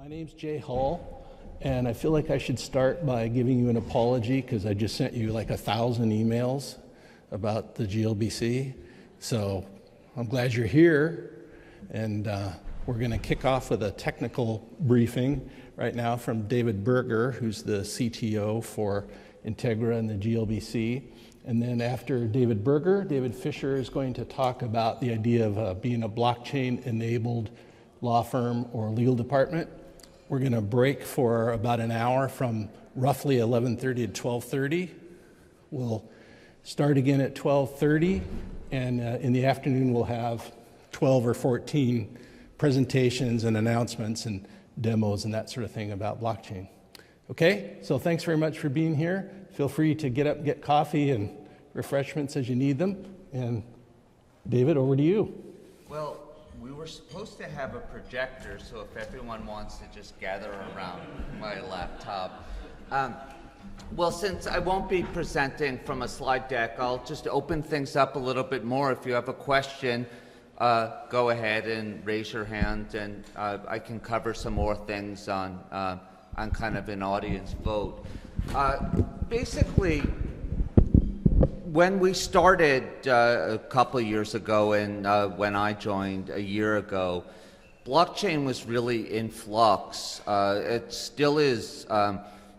name's Jay Hull, and I feel like I should start by giving you an apology because I just sent you like 1,000 emails about the GLBC. So I'm glad you're here, and we're going to kick off with a technical briefing right now from David Berger, who's the CTO for Integra and the GLBC. And then after David Berger, David Fisher is going to talk about the idea of being a blockchain-enabled law firm or legal department. We're going to break for about an hour from roughly 11:30 to 12:30. We'll start again at 12:30, and in the afternoon we'll have 12 or 14 presentations and announcements and demos and that sort of thing about blockchain. Okay, so thanks very much for being here. Feel free to get up and get coffee and refreshments as you need them. And David, over to you. Well, we were supposed to have a projector, so if everyone wants to just gather around my laptop. Well, since I won't be presenting from a slide deck, I'll just open things up a little bit more. If you have a question, go ahead and raise your hand, and I can cover some more things on kind of an audience vote. Basically, when we started a couple of years ago, and when I joined a year ago, blockchain was really in flux. It still is.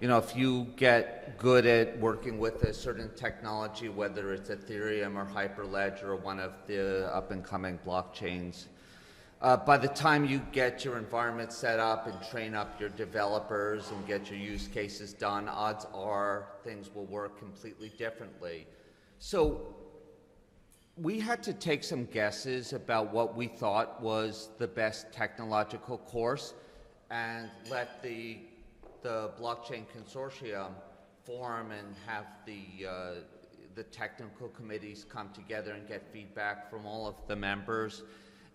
If you get good at working with a certain technology, whether it's Ethereum or Hyperledger or one of the up-and-coming blockchains, by the time you get your environment set up and train up your developers and get your use cases done, odds are things will work completely differently. So we had to take some guesses about what we thought was the best technological course and let the blockchain consortium form and have the technical committees come together and get feedback from all of the members.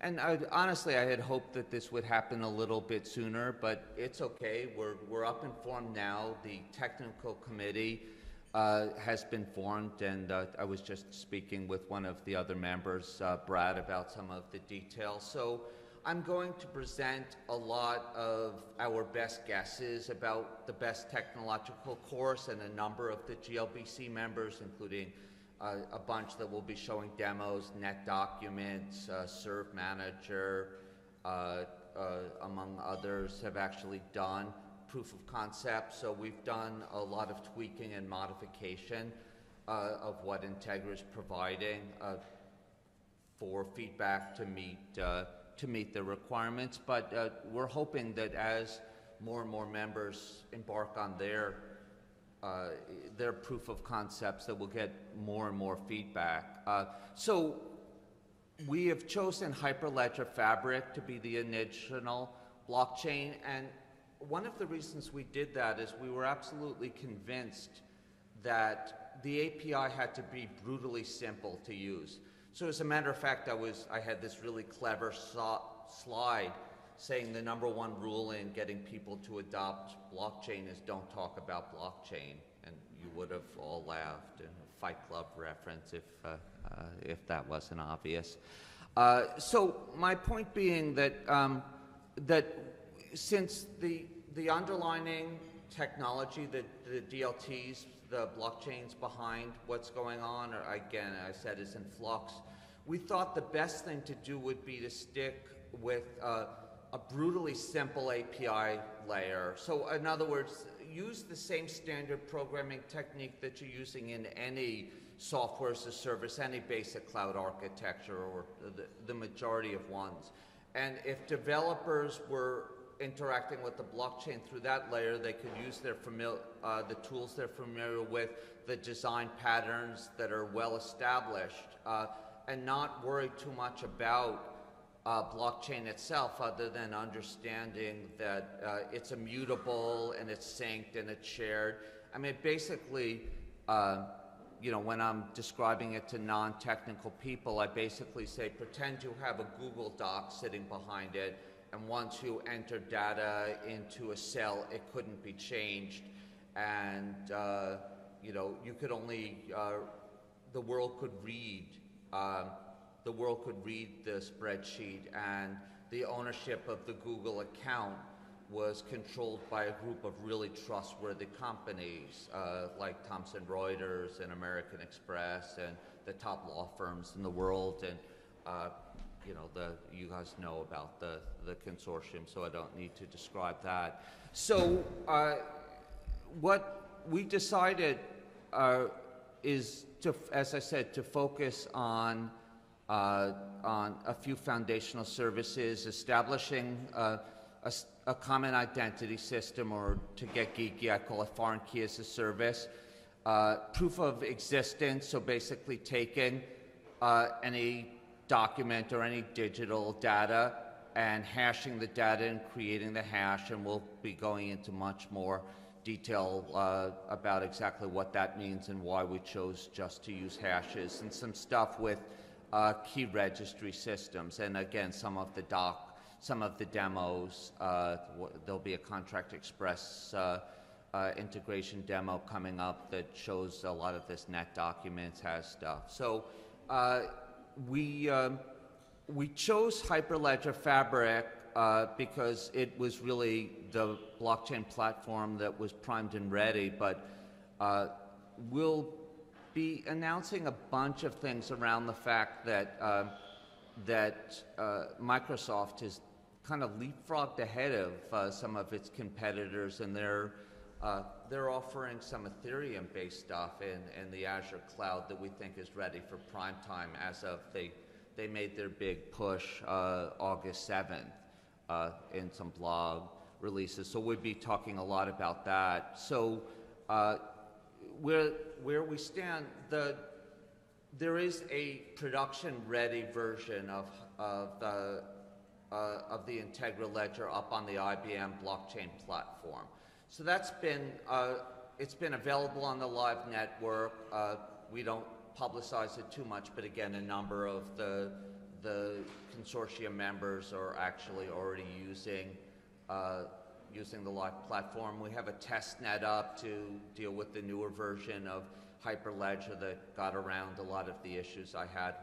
And honestly, I had hoped that this would happen a little bit sooner, but it's okay. We're up and formed now. The technical committee has been formed, and I was just speaking with one of the other members, Brad, about some of the details. So I'm going to present a lot of our best guesses about the best technological course, and a number of the GLBC members, including a bunch that will be showing demos, Net Documents, Serve Manager, among others, have actually done proof of concept. So we've done a lot of tweaking and modification of what Integra is providing for feedback to meet the requirements. But we're hoping that as more and more members embark on their proof of concepts, that we'll get more and more feedback. So we have chosen Hyperledger Fabric to be the initial blockchain, and one of the reasons we did that is we were absolutely convinced that the API had to be brutally simple to use. So as a matter of fact, I had this really clever slide saying the #1 rule in getting people to adopt blockchain is don't talk about blockchain, and you would have all laughed, in a Fight Club reference if that wasn't obvious. So my point being that that since the underlying technology, the DLTs, the blockchains behind what's going on, or again, I said, is in flux, we thought the best thing to do would be to stick with a brutally simple API layer. So in other words, use the same standard programming technique that you're using in any software as a service, any basic cloud architecture, or the majority of ones. And if developers were interacting with the blockchain through that layer, they could use the tools they're familiar with, the design patterns that are well established, and not worry too much about blockchain itself, other than understanding that it's immutable and it's synced and it's shared. I mean, basically, when I'm describing it to non-technical people, I basically say, pretend you have a Google Doc sitting behind it, and once you enter data into a cell, it couldn't be changed, and you could only the world could read the spreadsheet, and the ownership of the Google account was controlled by a group of really trustworthy companies like Thomson Reuters and American Express and the top law firms in the world. And you know, you guys know about the consortium, so I don't need to describe that. So what we decided is to, as I said, to focus on a few foundational services, establishing a common identity system, or to get geeky, I call it foreign key as a service. Proof of existence, so basically taking any document or any digital data and hashing the data and creating the hash, and we'll be going into much more detail about exactly what that means and why we chose just to use hashes, and some stuff with key registry systems. And again, some of the demos, there'll be a Contract Express integration demo coming up that shows a lot of this net documents has stuff. So we chose Hyperledger Fabric because it was really the blockchain platform that was primed and ready, but we'll be announcing a bunch of things around the fact that Microsoft has kind of leapfrogged ahead of some of its competitors, and they're offering some Ethereum-based stuff in the Azure cloud that we think is ready for prime time as of they made their big push August 7th in some blog releases. So we'll be talking a lot about that. So where we stand, there is a production-ready version of the Integra Ledger up on the IBM blockchain platform. So that's been it's been available on the Live network. We don't publicize it too much, but again, a number of the consortium members are actually already using the Live platform. We have a test net up to deal with the newer version of Hyperledger that got around a lot of the issues I had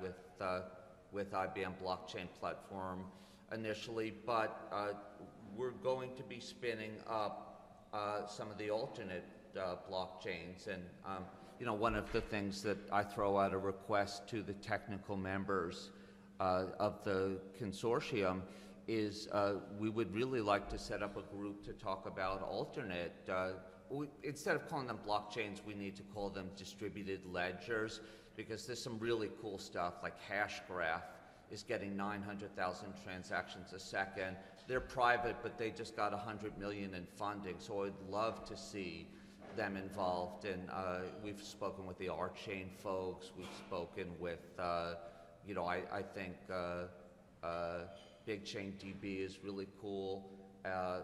with IBM blockchain platform initially, but we're going to be spinning up some of the alternate blockchains. And you know, one of the things that I throw out a request to the technical members of the consortium is we would really like to set up a group to talk about alternate, instead of calling them blockchains, we need to call them distributed ledgers, because there's some really cool stuff like Hashgraph is getting 900,000 transactions a second. They're private, but they just got 100 million in funding, so I'd love to see them involved. And we've spoken with the R-Chain folks, we've spoken with, you know, I think Big Chain DB is really cool.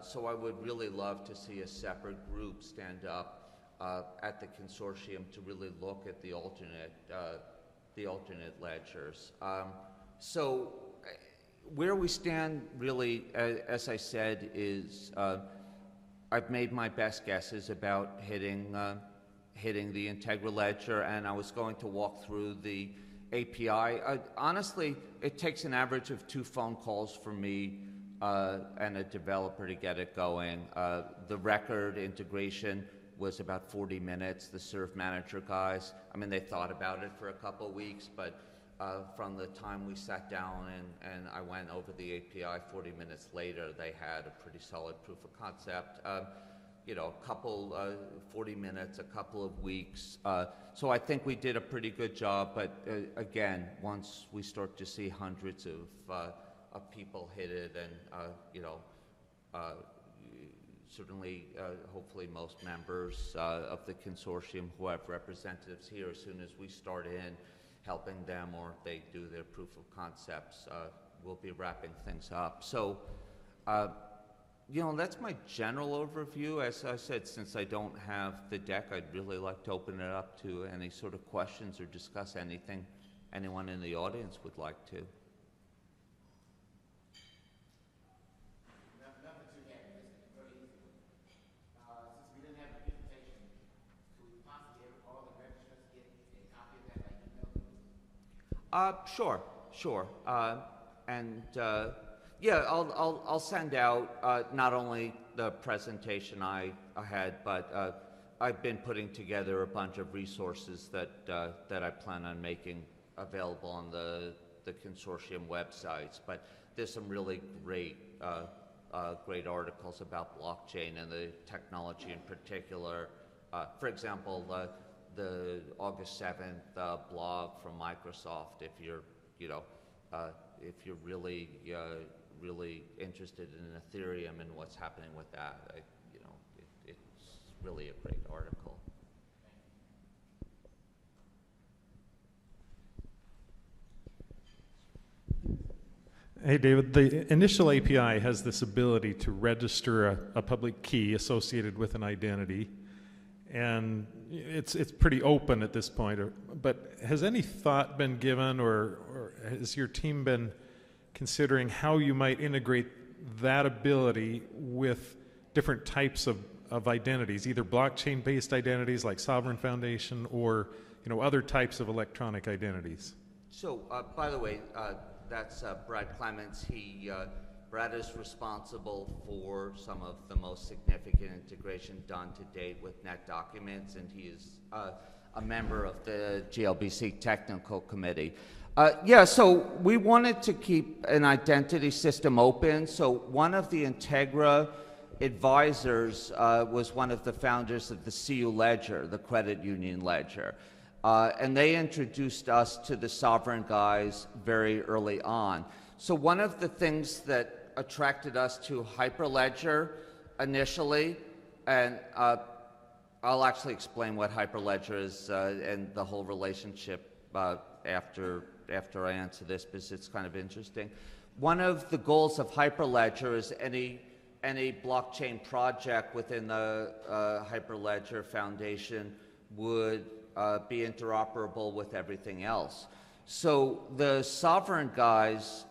So I would really love to see a separate group stand up at the consortium to really look at the alternate ledgers. So where we stand really, as I said, is I've made my best guesses about hitting the Integra Ledger, and I was going to walk through the API. Honestly, it takes an average of 2 phone calls for me and a developer to get it going. The record integration was about 40 minutes. The Serve Manager guys, I mean, they thought about it for a couple of weeks, but from the time we sat down and I went over the API, 40 minutes later, they had a pretty solid proof of concept. You know, a couple, 40 minutes, a couple of weeks. So I think we did a pretty good job, but again, once we start to see hundreds of people hit it, and you know, certainly, hopefully most members of the consortium who have representatives here, as soon as we start in helping them, or if they do their proof of concepts, we'll be wrapping things up. So, you know, that's my general overview. As I said, since I don't have the deck, I'd really like to open it up to any sort of questions or discuss anything anyone in the audience would like to. Nothing too heavy, just very easy. Since we didn't have a presentation, could we possibly have all the registrants get a copy of that by email? Sure. Yeah, I'll send out not only the presentation I had, but I've been putting together a bunch of resources that I plan on making available on the consortium websites. But there's some really great articles about blockchain and the technology in particular. For example, the August 7th blog from Microsoft. If you're really really interested in Ethereum and what's happening with that, it's really a great article. Hey, David, the initial API has this ability to register a public key associated with an identity, and it's pretty open at this point. But has any thought been given, or has your team been considering how you might integrate that ability with different types of identities, either blockchain-based identities like Sovereign Foundation, or other types of electronic identities? So, by the way, that's Brad Clements. Brad is responsible for some of the most significant integration done to date with NetDocuments, and he is a member of the GLBC technical committee. So we wanted to keep an identity system open. So one of the Integra advisors was one of the founders of the CU Ledger, the credit union ledger. And they introduced us to the Sovereign guys very early on. So one of the things that attracted us to Hyperledger initially, and I'll actually explain what Hyperledger is and the whole relationship after I answer this, because it's kind of interesting. One of the goals of Hyperledger is any blockchain project within the Hyperledger Foundation would be interoperable with everything else. So the Sovereign guys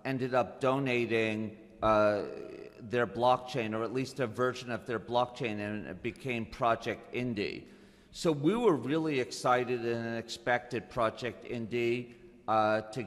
ended up donating their blockchain, or at least a version of their blockchain, and it became Project Indy. So we were really excited and expected Project Indy to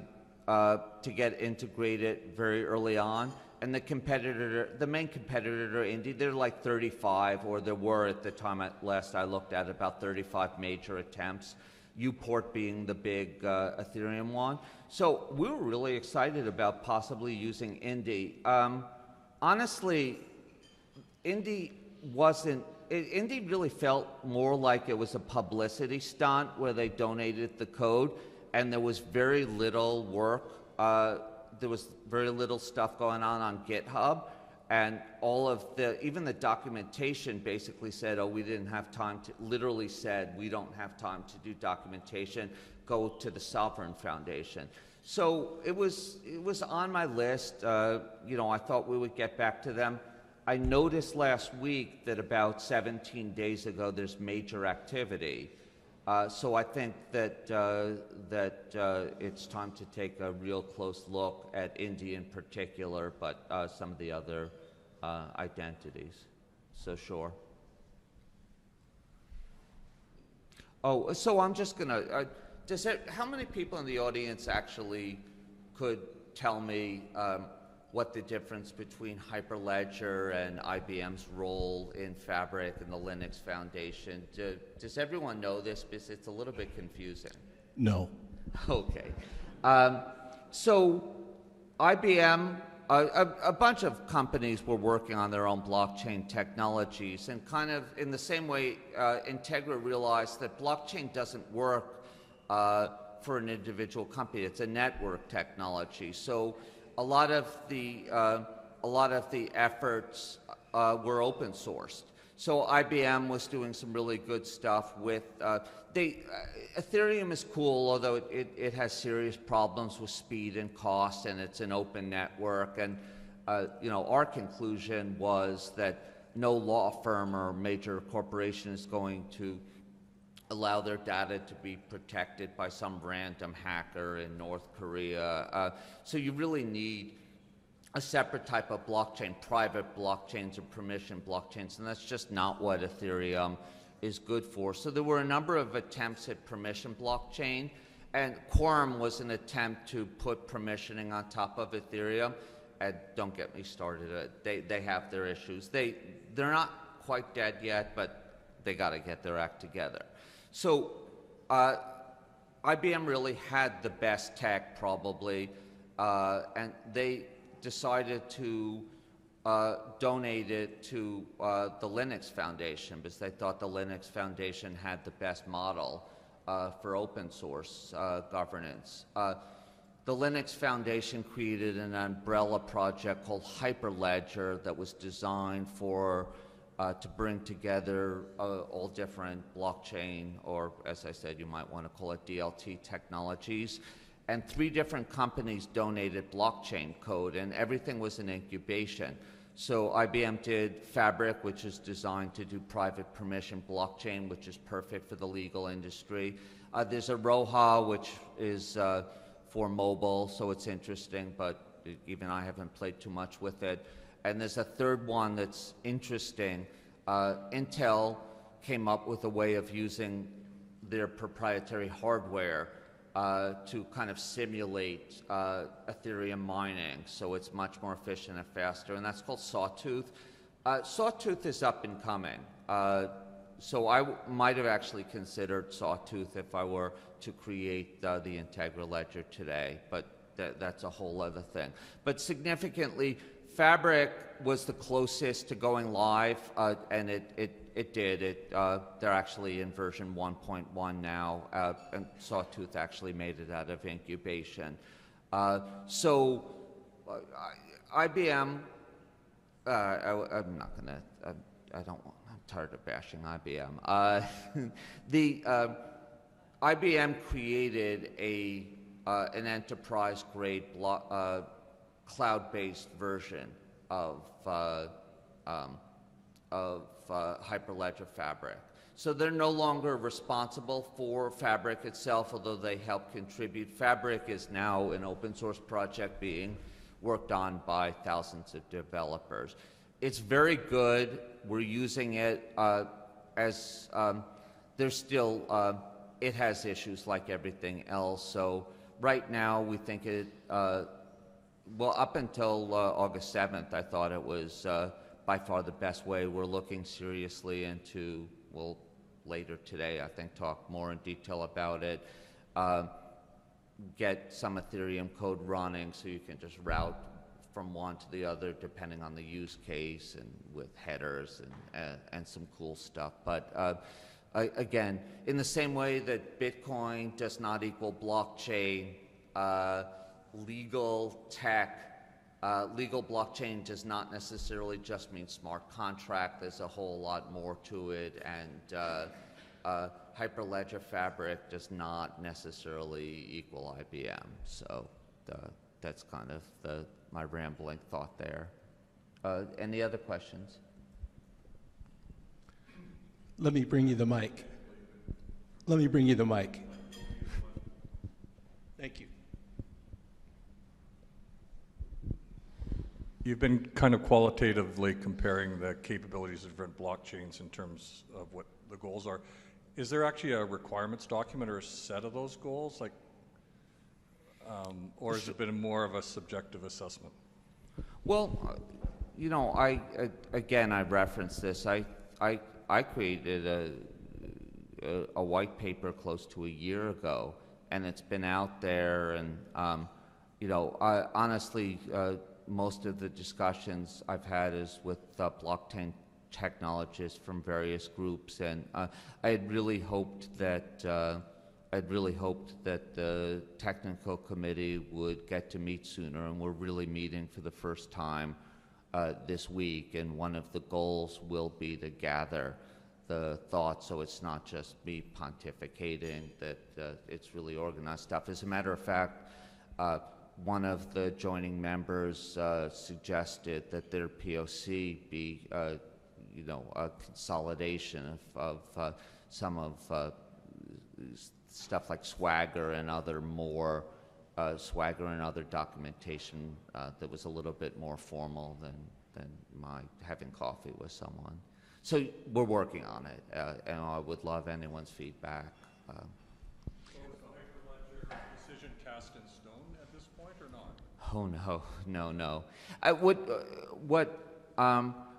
get integrated very early on. And the main competitor to Indy, they're like 35, or there were at the time last I looked at about 35 major attempts, Uport being the big Ethereum one. So we were really excited about possibly using Indy. Honestly, Indy really felt more like it was a publicity stunt where they donated the code, and there was very little work. There was very little stuff going on GitHub, and even the documentation basically said, we didn't have time to, literally said, we don't have time to do documentation, go to the Sovereign Foundation. So it was on my list. I thought we would get back to them. I noticed last week that about 17 days ago there's major activity. So I think that it's time to take a real close look at Indy in particular, but some of the other identities. So sure. Oh, so I'm just gonna. How many people in the audience actually could tell me what the difference between Hyperledger and IBM's role in Fabric and the Linux Foundation? Does everyone know this? Because it's a little bit confusing. No. Okay. So IBM, a bunch of companies were working on their own blockchain technologies, and kind of in the same way, Integra realized that blockchain doesn't work for an individual company. It's a network technology. So a lot of the efforts were open sourced. So IBM was doing some really good stuff with Ethereum is cool, although it has serious problems with speed and cost, and it's an open network. And our conclusion was that no law firm or major corporation is going to allow their data to be protected by some random hacker in North Korea. So you really need a separate type of blockchain, private blockchains or permission blockchains, and that's just not what Ethereum is good for. So there were a number of attempts at permission blockchain, and Quorum was an attempt to put permissioning on top of Ethereum. and don't get me started. They have their issues. They're not quite dead yet, but they got to get their act together. So IBM really had the best tech probably, and they decided to donate it to the Linux Foundation because they thought the Linux Foundation had the best model for open source governance. The Linux Foundation created an umbrella project called Hyperledger that was designed for to bring together all different blockchain, or as I said, you might want to call it DLT technologies. And 3 different companies donated blockchain code, and everything was in incubation. So IBM did Fabric, which is designed to do private permission blockchain, which is perfect for the legal industry. There's a Roha, which is for mobile, so it's interesting, but even I haven't played too much with it. And there's a third one that's interesting. Intel came up with a way of using their proprietary hardware to kind of simulate Ethereum mining, so it's much more efficient and faster, and that's called Sawtooth. Sawtooth is up and coming, so I might have actually considered Sawtooth if I were to create the Integra Ledger today, but that's a whole other thing. But significantly, Fabric was the closest to going live, and it did. They're actually in version 1.1 now, and Sawtooth actually made it out of incubation. So IBM, I'm not going to, I'm tired of bashing IBM. IBM created an enterprise-grade cloud-based version of Hyperledger Fabric. So they're no longer responsible for Fabric itself, although they help contribute. Fabric is now an open source project being worked on by thousands of developers. It's very good. We're using it as there's still, it has issues like everything else. So right now we think it, well, up until August 7th, I thought it was by far the best way. We're looking seriously into, we'll later today, I think, talk more in detail about it. Get some Ethereum code running so you can just route from one to the other depending on the use case, and with headers and some cool stuff. But again, in the same way that Bitcoin does not equal blockchain, legal tech, legal blockchain does not necessarily just mean smart contract. There's a whole lot more to it, and Hyperledger Fabric does not necessarily equal IBM. So that's kind of my rambling thought there. Any other questions? Let me bring you the mic. Let me bring you the mic. Thank you. You've been kind of qualitatively comparing the capabilities of different blockchains in terms of what the goals are. Is there actually a requirements document or a set of those goals, like, or has it been more of a subjective assessment? Well, you know, again, I referenced this. I created a white paper close to a year ago, and it's been out there. And you know, honestly, most of the discussions I've had is with blockchain technologists from various groups, and I had really hoped that the technical committee would get to meet sooner, and we're really meeting for the first time this week. And one of the goals will be to gather the thoughts, so it's not just me pontificating, that it's really organized stuff. As a matter of fact, one of the joining members suggested that their POC be, you know, a consolidation of some of stuff like Swagger and other more Swagger and other documentation that was a little bit more formal than my having coffee with someone. So we're working on it, and I would love anyone's feedback. So with the Hyperledger decision task cast in stone at this point or not? Oh, no.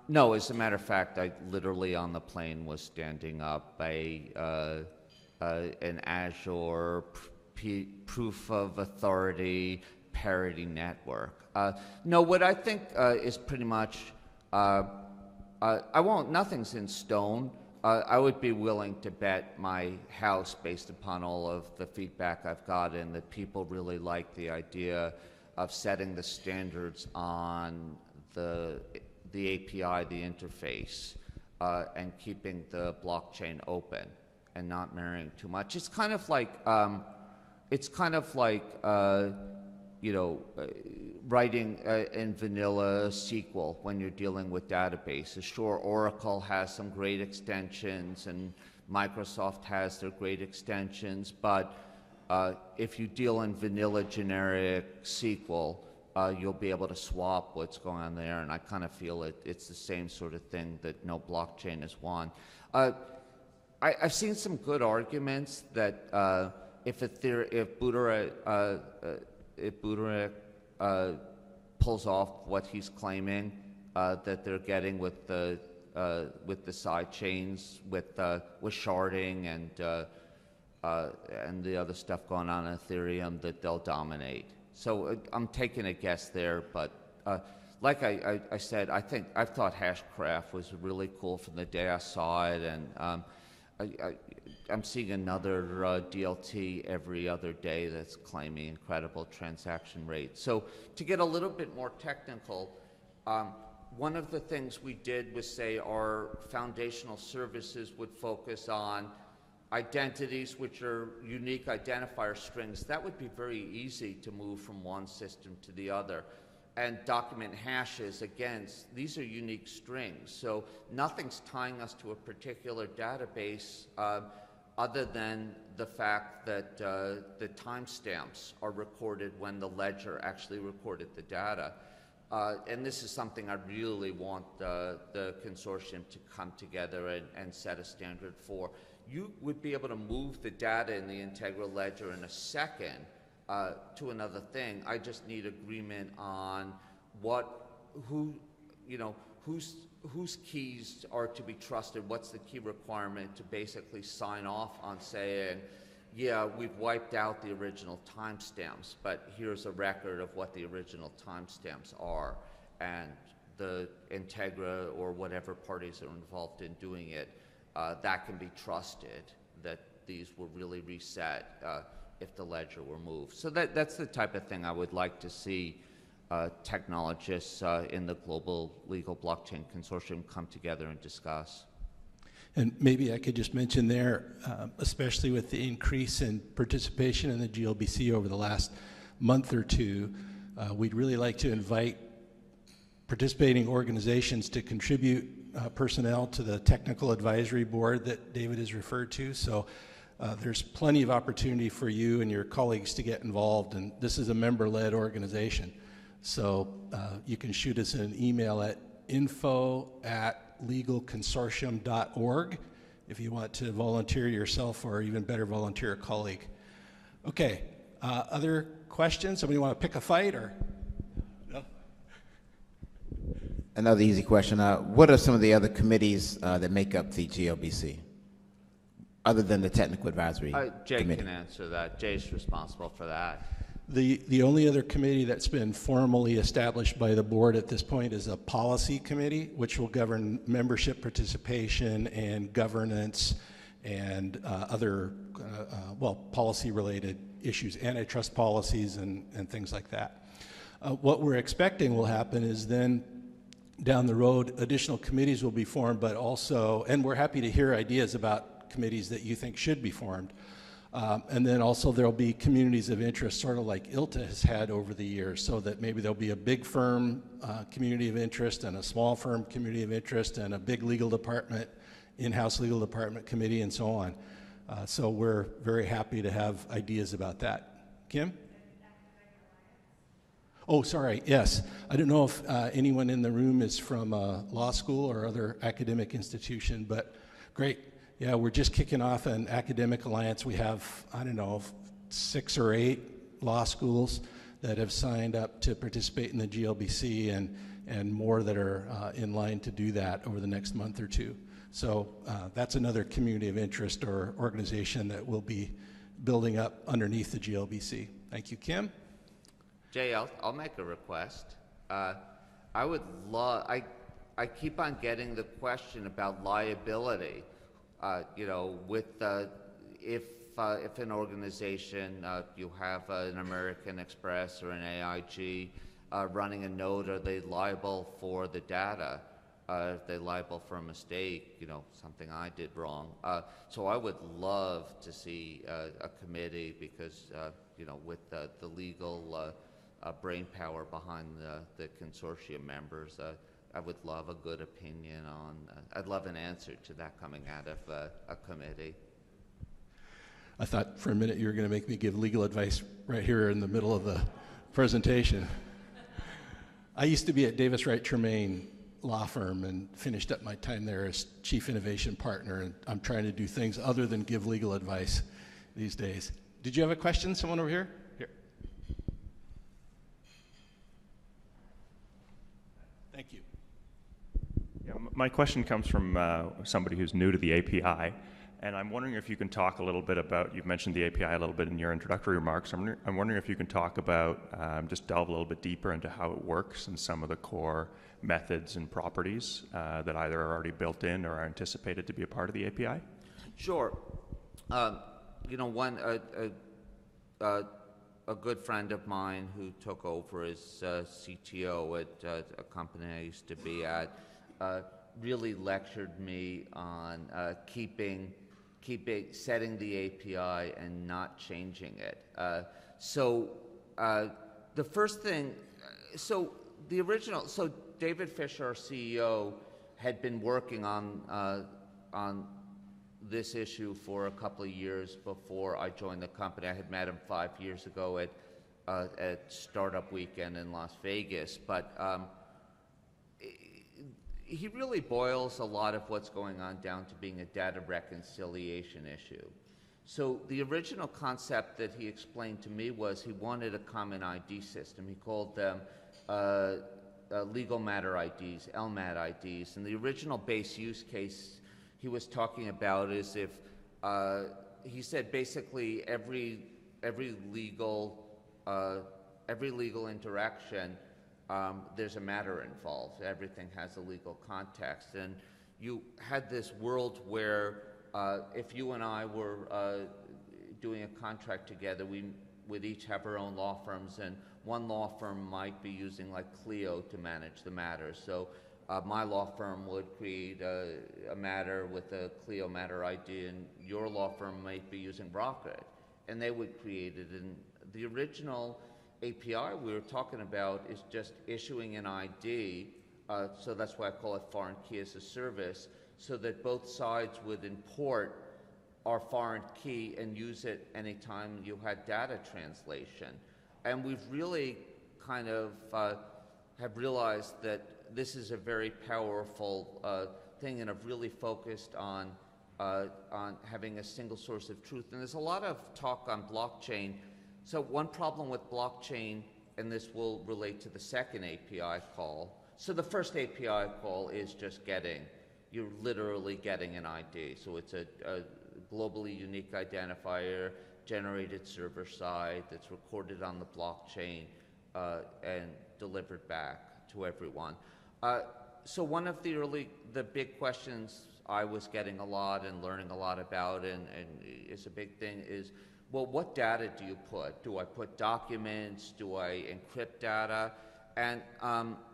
No, as a matter of fact, I literally on the plane was standing up an Azure proof of authority parity network. No, what I think is pretty much, nothing's in stone. I would be willing to bet my house based upon all of the feedback I've gotten that people really like the idea of setting the standards on the API, the interface, and keeping the blockchain open and not marrying too much. It's kind of like, writing in vanilla SQL when you're dealing with databases. Sure, Oracle has some great extensions and Microsoft has their great extensions, but if you deal in vanilla generic SQL, you'll be able to swap what's going on there, and I kind of feel it's the same sort of thing that no blockchain has won. I've seen some good arguments that if Buterin pulls off what he's claiming that they're getting with the side chains, with sharding and the other stuff going on in Ethereum, that they'll dominate. So I'm taking a guess there, but like I said, I've thought Hashcraft was really cool from the day I saw it, and I'm seeing another DLT every other day that's claiming incredible transaction rates. So to get a little bit more technical, one of the things we did was say our foundational services would focus on identities, which are unique identifier strings. That would be very easy to move from one system to the other. And document hashes, again, these are unique strings. So nothing's tying us to a particular database other than the fact that the timestamps are recorded when the ledger actually recorded the data. And this is something I really want the consortium to come together and set a standard for. You would be able to move the data in the Integral ledger in a second to another thing. I just need agreement on whose keys are to be trusted. What's the key requirement to basically sign off on saying, yeah, we've wiped out the original timestamps, but here's a record of what the original timestamps are, and the Integra or whatever parties are involved in doing it, that can be trusted that these were really reset if the ledger were moved. So that's the type of thing I would like to see technologists in the Global Legal Blockchain Consortium come together and discuss. And maybe I could just mention there, especially with the increase in participation in the GLBC over the last month or two, we'd really like to invite participating organizations to contribute personnel to the technical advisory board that David has referred to. So there's plenty of opportunity for you and your colleagues to get involved, and this is a member-led organization. So you can shoot us an email at info@legalconsortium.org if you want to volunteer yourself, or even better, volunteer a colleague. Okay, other questions? Somebody want to pick a fight, or? No? Another easy question. What are some of the other committees that make up the GLBC, other than the Technical Advisory Jay Committee? can answer that. Jay's responsible for that. The only other committee that's been formally established by the board at this point is a policy committee, which will govern membership participation and governance and other, policy-related issues, antitrust policies and things like that. What we're expecting will happen is then down the road, additional committees will be formed, but also, and we're happy to hear ideas about committees that you think should be formed. And then also there'll be communities of interest, sort of like ILTA has had over the years, so that maybe there'll be a big firm community of interest and a small firm community of interest and a big legal department, in-house legal department committee, and so on. So we're very happy to have ideas about that. Kim? Oh, sorry, yes. I don't know if anyone in the room is from law school or other academic institution, but great. Yeah, we're just kicking off an academic alliance. We have, 6 or 8 law schools that have signed up to participate in the GLBC, and more that are in line to do that over the next month or two. So that's another community of interest or organization that will be building up underneath the GLBC. Thank you, Kim. Jay, I'll make a request. I would love, I keep on getting the question about liability. You know, with if an organization, you have an American Express or an AIG running a node, are they liable for the data? Are they liable for a mistake, you know, something I did wrong? So I would love to see a committee, because, you know, with the legal brain power behind the consortium members, I would love a good opinion on, I'd love an answer to that coming out of a committee. I thought for a minute you were going to make me give legal advice right here in the middle of the presentation. I used to be at Davis Wright Tremaine law firm and finished up my time there as chief innovation partner, and I'm trying to do things other than give legal advice these days. Did you have a question? Someone over here? Here. Thank you. Yeah, my question comes from somebody who's new to the API, and I'm wondering if you can talk a little bit about, you've mentioned the API a little bit in your introductory remarks. I'm wondering if you can talk about, just delve a little bit deeper into how it works and some of the core methods and properties that either are already built in or are anticipated to be a part of the API? Sure. You know, a good friend of mine who took over as CTO at a company I used to be at really lectured me on setting the API and not changing it. So the first thing, so David Fisher, our CEO, had been working on this issue for a couple of years before I joined the company. I had met him 5 years ago at Startup Weekend in Las Vegas, but he really boils a lot of what's going on down to being a data reconciliation issue. So the original concept that he explained to me was he wanted a common ID system. He called them legal matter IDs, LMAT IDs, and the original base use case he was talking about is if, he said basically every legal interaction, there's a matter involved. Everything has a legal context. And you had this world where if you and I were doing a contract together, we would each have our own law firms, and one law firm might be using like Clio to manage the matter. So my law firm would create a matter with a Clio matter ID, and your law firm might be using Rocket, and they would create it. And the original API we were talking about is just issuing an ID, so that's why I call it foreign key as a service, so that both sides would import our foreign key and use it anytime you had data translation. And we've really kind of have realized that this is a very powerful thing, and have really focused on having a single source of truth. And there's a lot of talk on blockchain. So one problem with blockchain, and this will relate to the second API call. So the first API call is just you're literally getting an ID. So it's a globally unique identifier generated server side that's recorded on the blockchain and delivered back to everyone. So one of the big questions I was getting a lot and learning a lot about, and it's a big thing, is, well, what data do you put? Do I put documents? Do I encrypt data? And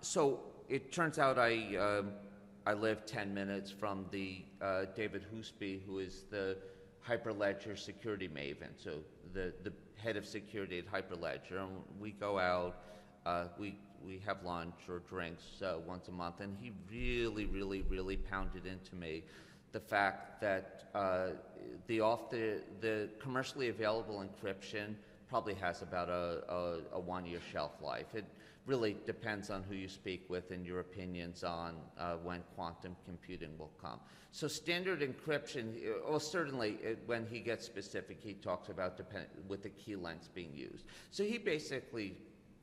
so it turns out I live 10 minutes from the David Hoosby, who is the Hyperledger security maven, so the head of security at Hyperledger. And we go out, we have lunch or drinks once a month, and he really pounded into me the fact that the commercially available encryption probably has about a 1-year shelf life. It really depends on who you speak with and your opinions on when quantum computing will come. So standard encryption, well, certainly when he gets specific, he talks about with the key lengths being used. So he basically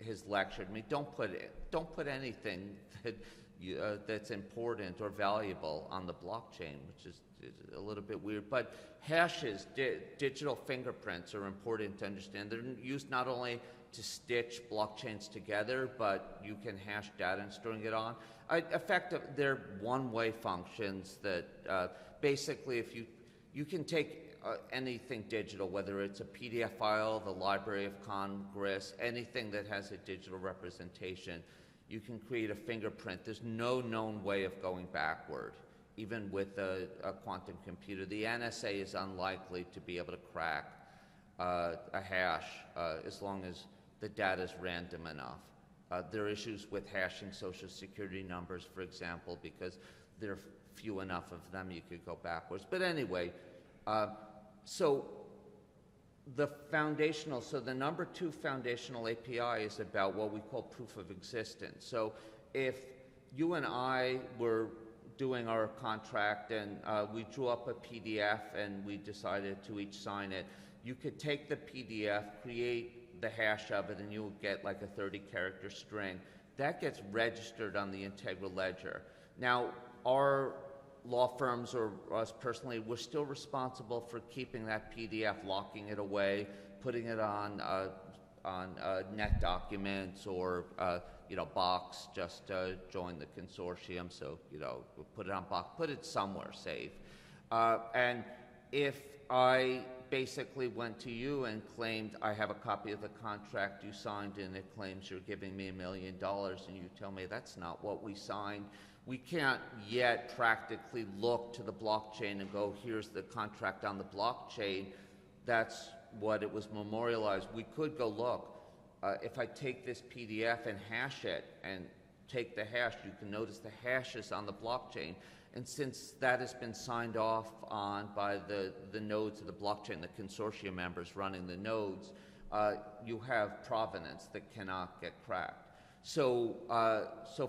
has lectured me, don't put anything that that's important or valuable on the blockchain, which is a little bit weird. But hashes, digital fingerprints are important to understand. They're used not only to stitch blockchains together, but you can hash data and storing it on. They're one-way functions that basically if you can take anything digital, whether it's a PDF file, the Library of Congress, anything that has a digital representation, you can create a fingerprint. There's no known way of going backward, even with a quantum computer. The NSA is unlikely to be able to crack a hash as long as the data is random enough. There are issues with hashing social security numbers, for example, because there are few enough of them you could go backwards. But anyway, so the number 2 foundational API is about what we call proof of existence. So if you and I were doing our contract and we drew up a PDF and we decided to each sign it, you could take the PDF, create the hash of it, and you'll get like a 30-character string. That gets registered on the Integral Ledger. Now, our law firms or us personally, we're still responsible for keeping that PDF, locking it away, putting it on net documents or Box just join the consortium. So we'll put it on Box, put it somewhere safe. And if I basically went to you and claimed I have a copy of the contract you signed and it claims you're giving me $1 million, and you tell me that's not what we signed, we can't yet practically look to the blockchain and go, here's the contract on the blockchain. That's what it was memorialized. We could go look. If I take this PDF and hash it and take the hash, you can notice the hash is on the blockchain. And since that has been signed off on by the nodes of the blockchain, the consortium members running the nodes, you have provenance that cannot get cracked. So,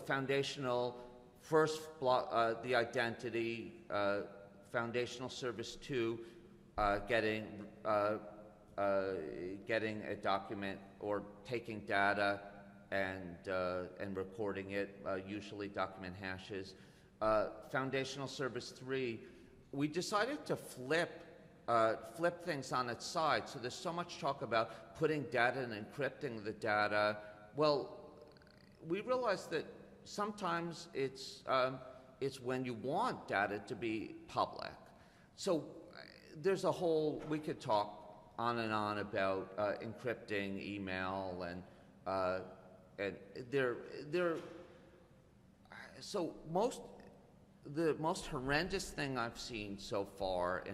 foundational, first block, the identity, foundational service 2, getting a document or taking data and recording it, usually document hashes. Foundational service 3, we decided to flip things on its side. So there's so much talk about putting data and encrypting the data. Well, we realized that sometimes it's when you want data to be public. So there's a whole, we could talk on and on about encrypting email and so the most horrendous thing I've seen so far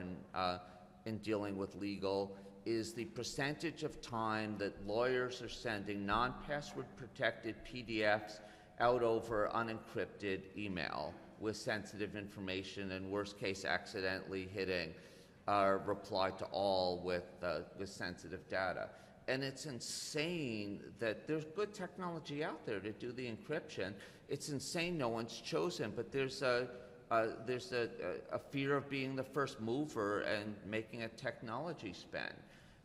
in dealing with legal is the percentage of time that lawyers are sending non-password protected PDFs out over unencrypted email with sensitive information, and worst case accidentally hitting reply to all with sensitive data. And it's insane that there's good technology out there to do the encryption. It's insane no one's chosen, but there's a fear of being the first mover and making a technology spend.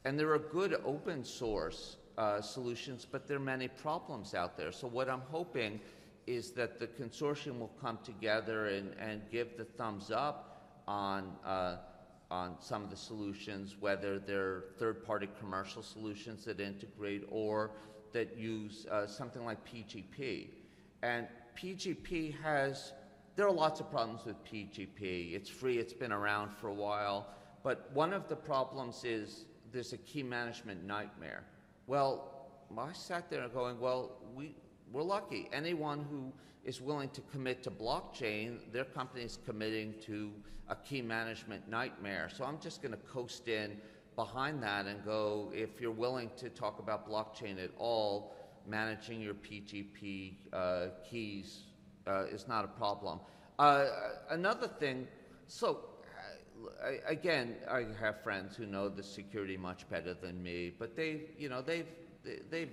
And there are good open source solutions, but there are many problems out there. So what I'm hoping is that the consortium will come together and give the thumbs up on some of the solutions, whether they're third-party commercial solutions that integrate or that use something like PGP. And PGP there are lots of problems with PGP. It's free, it's been around for a while, but one of the problems is there's a key management nightmare. Well, I sat there going, well, we're lucky. Anyone who is willing to commit to blockchain, their company is committing to a key management nightmare. So I'm just going to coast in behind that and go, if you're willing to talk about blockchain at all, managing your PGP keys is not a problem. Another thing, so again, I have friends who know the security much better than me, but they've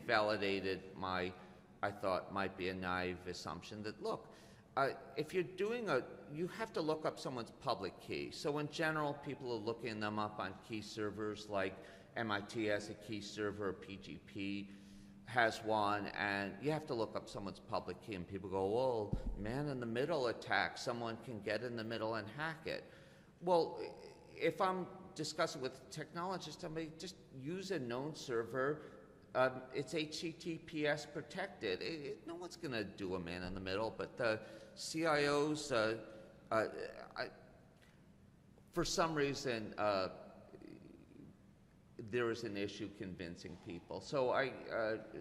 validated my, I thought might be a naive assumption that, look, if you're doing you have to look up someone's public key. So in general, people are looking them up on key servers, like MIT has a key server, PGP has one, and you have to look up someone's public key, and people go, well, man-in-the-middle attack, someone can get in the middle and hack it. Well, if I'm discussing with a technologist, I may just use a known server. It's HTTPS protected. No one's going to do a man-in-the-middle, but the CIOs, for some reason, there is an issue convincing people. So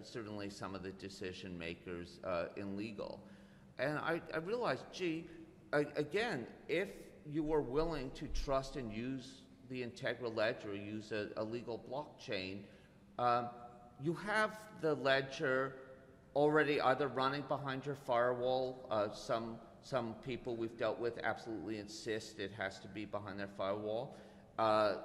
certainly some of the decision makers in legal. And I realized, gee, again, if you were willing to trust and use the Integra ledger, use a legal blockchain, you have the ledger already either running behind your firewall. Some people we've dealt with absolutely insist it has to be behind their firewall.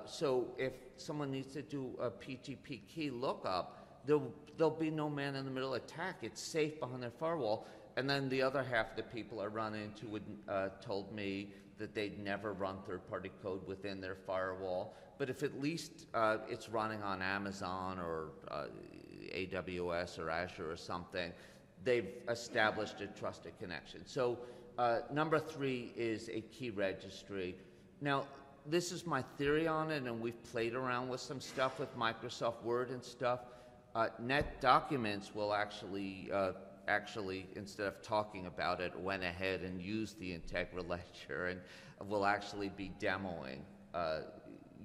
So if someone needs to do a PGP key lookup, there'll be no man-in-the-middle attack. It's safe behind their firewall. And then the other half of the people I run into told me that they'd never run third-party code within their firewall. But if at least it's running on Amazon or AWS or Azure or something, they've established a trusted connection. So number 3 is a key registry. Now, this is my theory on it, and we've played around with some stuff with Microsoft Word and stuff. Net Documents will actually, instead of talking about it, went ahead and used the Integra ledger, and will actually be demoing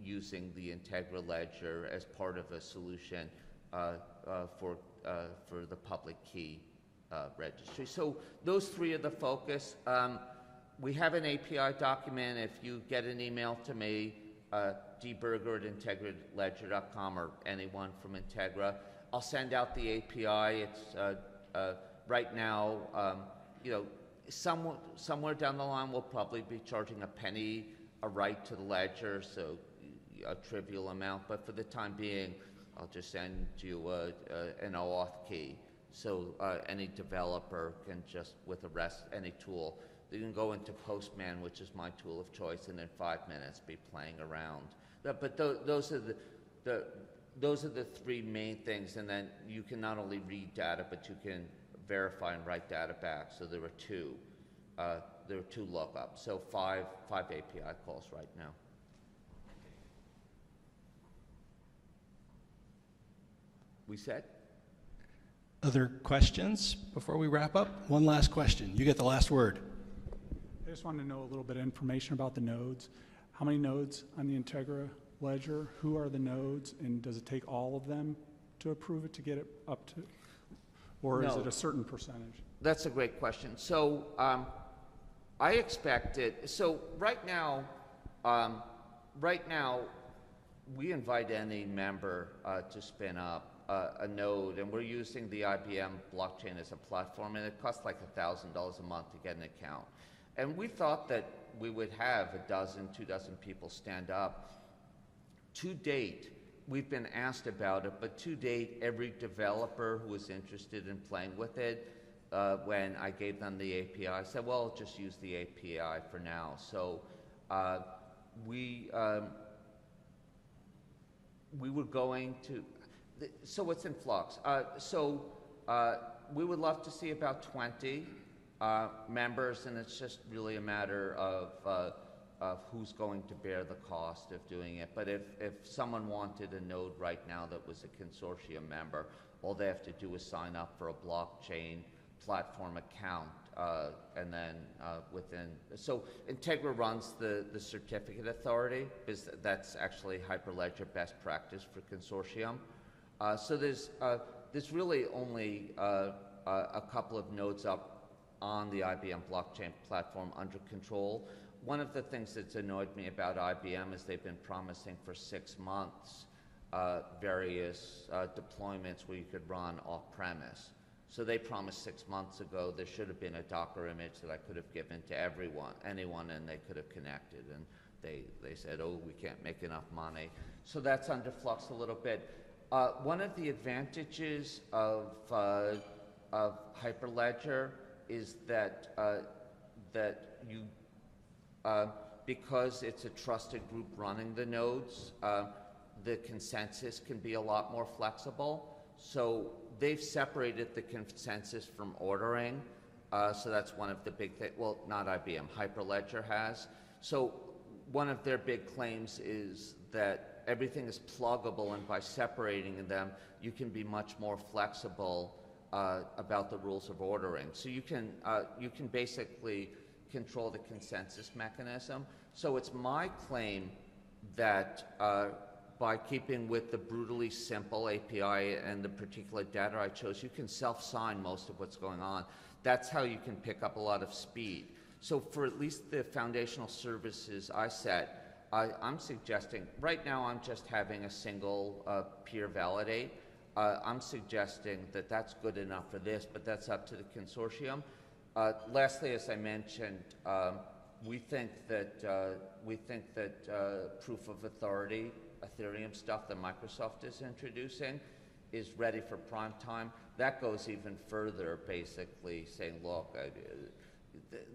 using the Integra ledger as part of a solution for the public key registry. So those 3 are the focus. We have an API document. If you get an email to me, dberger@integraledger.com, or anyone from Integra, I'll send out the API. It's right now, somewhere down the line, we'll probably be charging a penny a write to the ledger, so a trivial amount. But for the time being, I'll just send you an OAuth key. So any developer can just, with any tool, you can go into Postman, which is my tool of choice, and in 5 minutes be playing around. But those are the 3 main things, and then you can not only read data, but you can verify and write data back. So there are 2. There are 2 lookups. So 5 API calls right now. We said? Other questions before we wrap up? One last question. You get the last word. I just wanted to know a little bit of information about the nodes. How many nodes on the Integra ledger? Who are the nodes? And does it take all of them to approve it to get it up to, or is it a certain percentage? That's a great question. So I expect it. So right now, we invite any member to spin up a node, and we're using the IBM blockchain as a platform, and it costs like $1,000 a month to get an account. And we thought that we would have 2 dozen people stand up. To date, we've been asked about it, but to date, every developer who was interested in playing with it, when I gave them the API, said, well, just use the API for now. So we were going to, so it's in flux. We would love to see about 20 members, and it's just really a matter of who's going to bear the cost of doing it. But if someone wanted a node right now that was a consortium member, all they have to do is sign up for a blockchain platform account, and then so Integra runs the certificate authority, because that's actually Hyperledger best practice for consortium. So there's really only a couple of nodes up on the IBM blockchain platform under control. One of the things that's annoyed me about IBM is they've been promising for 6 months various deployments where you could run off-premise. So they promised 6 months ago there should have been a Docker image that I could have given to anyone, and they could have connected. And they said, oh, we can't make enough money. So that's under flux a little bit. One of the advantages of Hyperledger is that you, because it's a trusted group running the nodes, the consensus can be a lot more flexible. So they've separated the consensus from ordering. So that's one of the big things. Well, not IBM, Hyperledger has. So one of their big claims is that everything is pluggable, and by separating them, you can be much more flexible about the rules of ordering. So you can basically control the consensus mechanism. So it's my claim that by keeping with the brutally simple API and the particular data I chose, you can self-sign most of what's going on. That's how you can pick up a lot of speed. So for at least the foundational services I set, I'm suggesting, right now I'm just having a single peer validate. I'm suggesting that that's good enough for this, but that's up to the consortium. Lastly, as I mentioned, we think that proof of authority, Ethereum stuff that Microsoft is introducing, is ready for prime time. That goes even further, basically saying, look,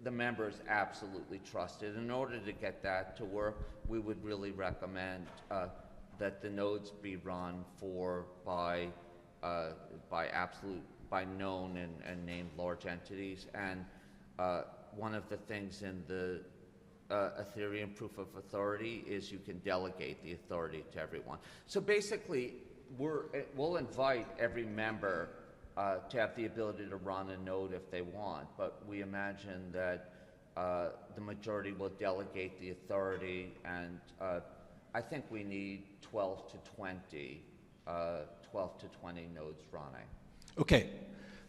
the members absolutely trust it. In order to get that to work, we would really recommend that the nodes be run by known and named large entities. And one of the things in the Ethereum proof of authority is you can delegate the authority to everyone. So basically, we'll invite every member to have the ability to run a node if they want, but we imagine that the majority will delegate the authority, and I think we need 12 to 20 nodes running. Okay,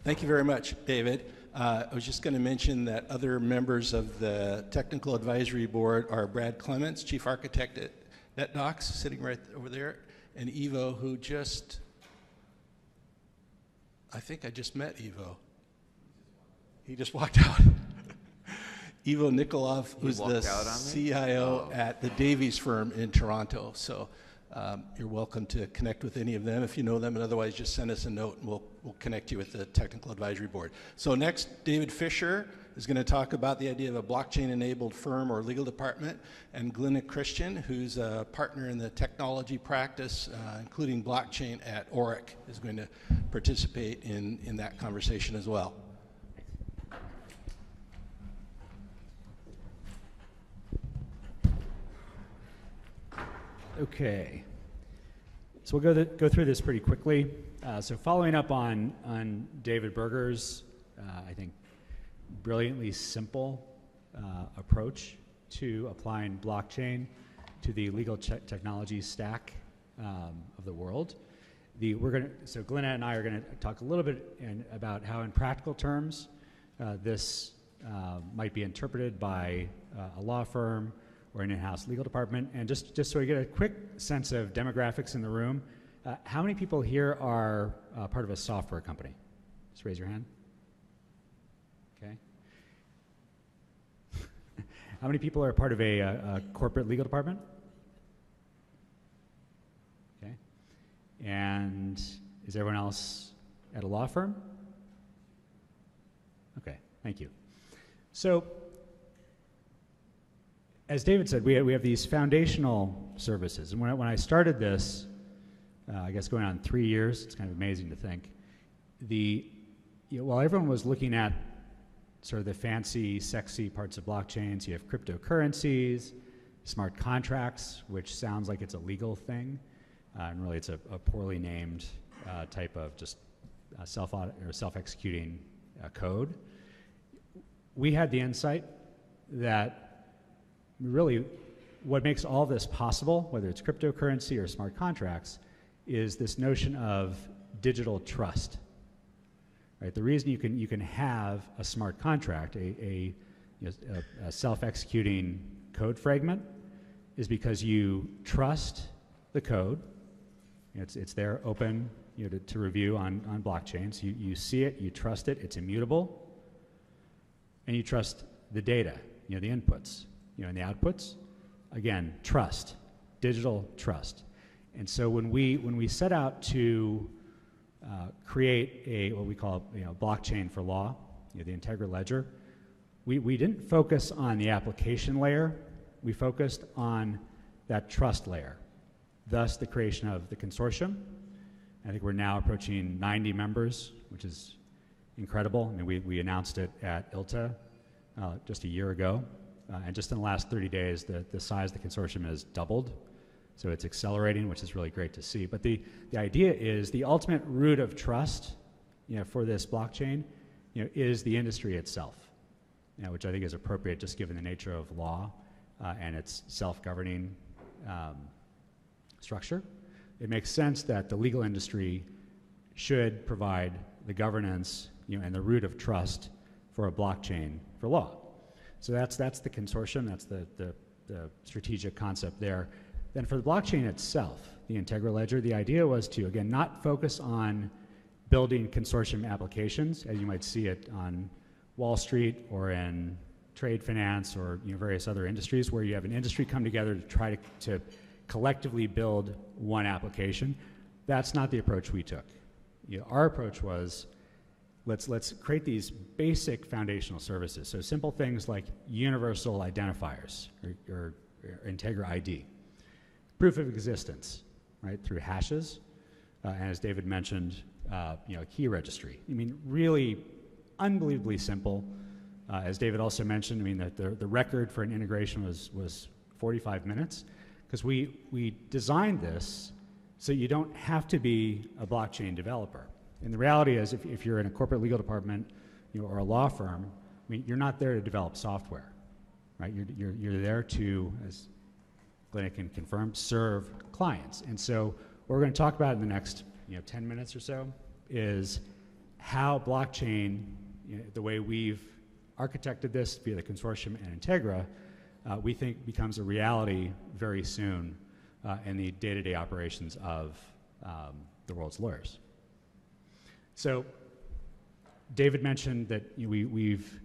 thank you very much, David. I was just going to mention that other members of the Technical Advisory Board are Brad Clements, Chief Architect at NetDocs, sitting right over there, and Ivo, who I think I just met Ivo. He just walked out. Ivo Nikolov, who's the CIO at the Davies firm in Toronto. So you're welcome to connect with any of them if you know them, and otherwise just send us a note and we'll connect you with the Technical Advisory Board. So next, David Fisher is going to talk about the idea of a blockchain-enabled firm or legal department, and Glenna Christian, who's a partner in the technology practice, including blockchain at Oric, is going to participate in that conversation as well. Okay, so we'll go through this pretty quickly. So following up on David Berger's, I think, brilliantly simple approach to applying blockchain to the legal technology stack of the world. So Glenna and I are going to talk a little bit about how, in practical terms, this might be interpreted by a law firm or an in-house legal department. And just so we get a quick sense of demographics in the room, how many people here are part of a software company? Just raise your hand. Okay. How many people are part of a corporate legal department? Okay. And is everyone else at a law firm? Okay, thank you. So, as David said, we have these foundational services. And when I started this, I guess going on 3 years, it's kind of amazing to think, while everyone was looking at sort of the fancy, sexy parts of blockchains, you have cryptocurrencies, smart contracts, which sounds like it's a legal thing, and really it's a poorly named type of just self-executing code. We had the insight that really what makes all this possible, whether it's cryptocurrency or smart contracts, is this notion of digital trust. Right? The reason you can have a smart contract, a self-executing code fragment, is because you trust the code. It's there open to review on blockchains. You see it, you trust it, it's immutable, and you trust the data, the inputs, and the outputs. again, trust, digital trust. And so when we set out to create a what we call blockchain for law, the Integra Ledger, we didn't focus on the application layer. We focused on that trust layer, thus the creation of the consortium. I think we're now approaching 90 members, which is incredible. I mean, we announced it at ILTA just a year ago, and just in the last 30 days, the size of the consortium has doubled. So it's accelerating, which is really great to see. But the idea is the ultimate root of trust, for this blockchain, is the industry itself, which I think is appropriate just given the nature of law and its self-governing structure. It makes sense that the legal industry should provide the governance, and the root of trust for a blockchain for law. So that's the consortium. That's the strategic concept there. Then for the blockchain itself, the Integra Ledger, the idea was to, again, not focus on building consortium applications, as you might see it on Wall Street or in trade finance or various other industries where you have an industry come together to try to collectively build one application. That's not the approach we took. Our approach was, let's create these basic foundational services. So simple things like universal identifiers or Integra ID. Proof of existence, right, through hashes, and as David mentioned, a key registry. I mean, really unbelievably simple. As David also mentioned, I mean, that the record for an integration was 45 minutes, because we designed this so you don't have to be a blockchain developer. And the reality is, if you're in a corporate legal department, or a law firm, I mean, you're not there to develop software, right? You're there to, as Glenna can confirm, serve clients. And so what we're going to talk about in the next 10 minutes or so is how blockchain, the way we've architected this via the consortium and Integra, we think becomes a reality very soon in the day-to-day operations of the world's lawyers. So David mentioned that we've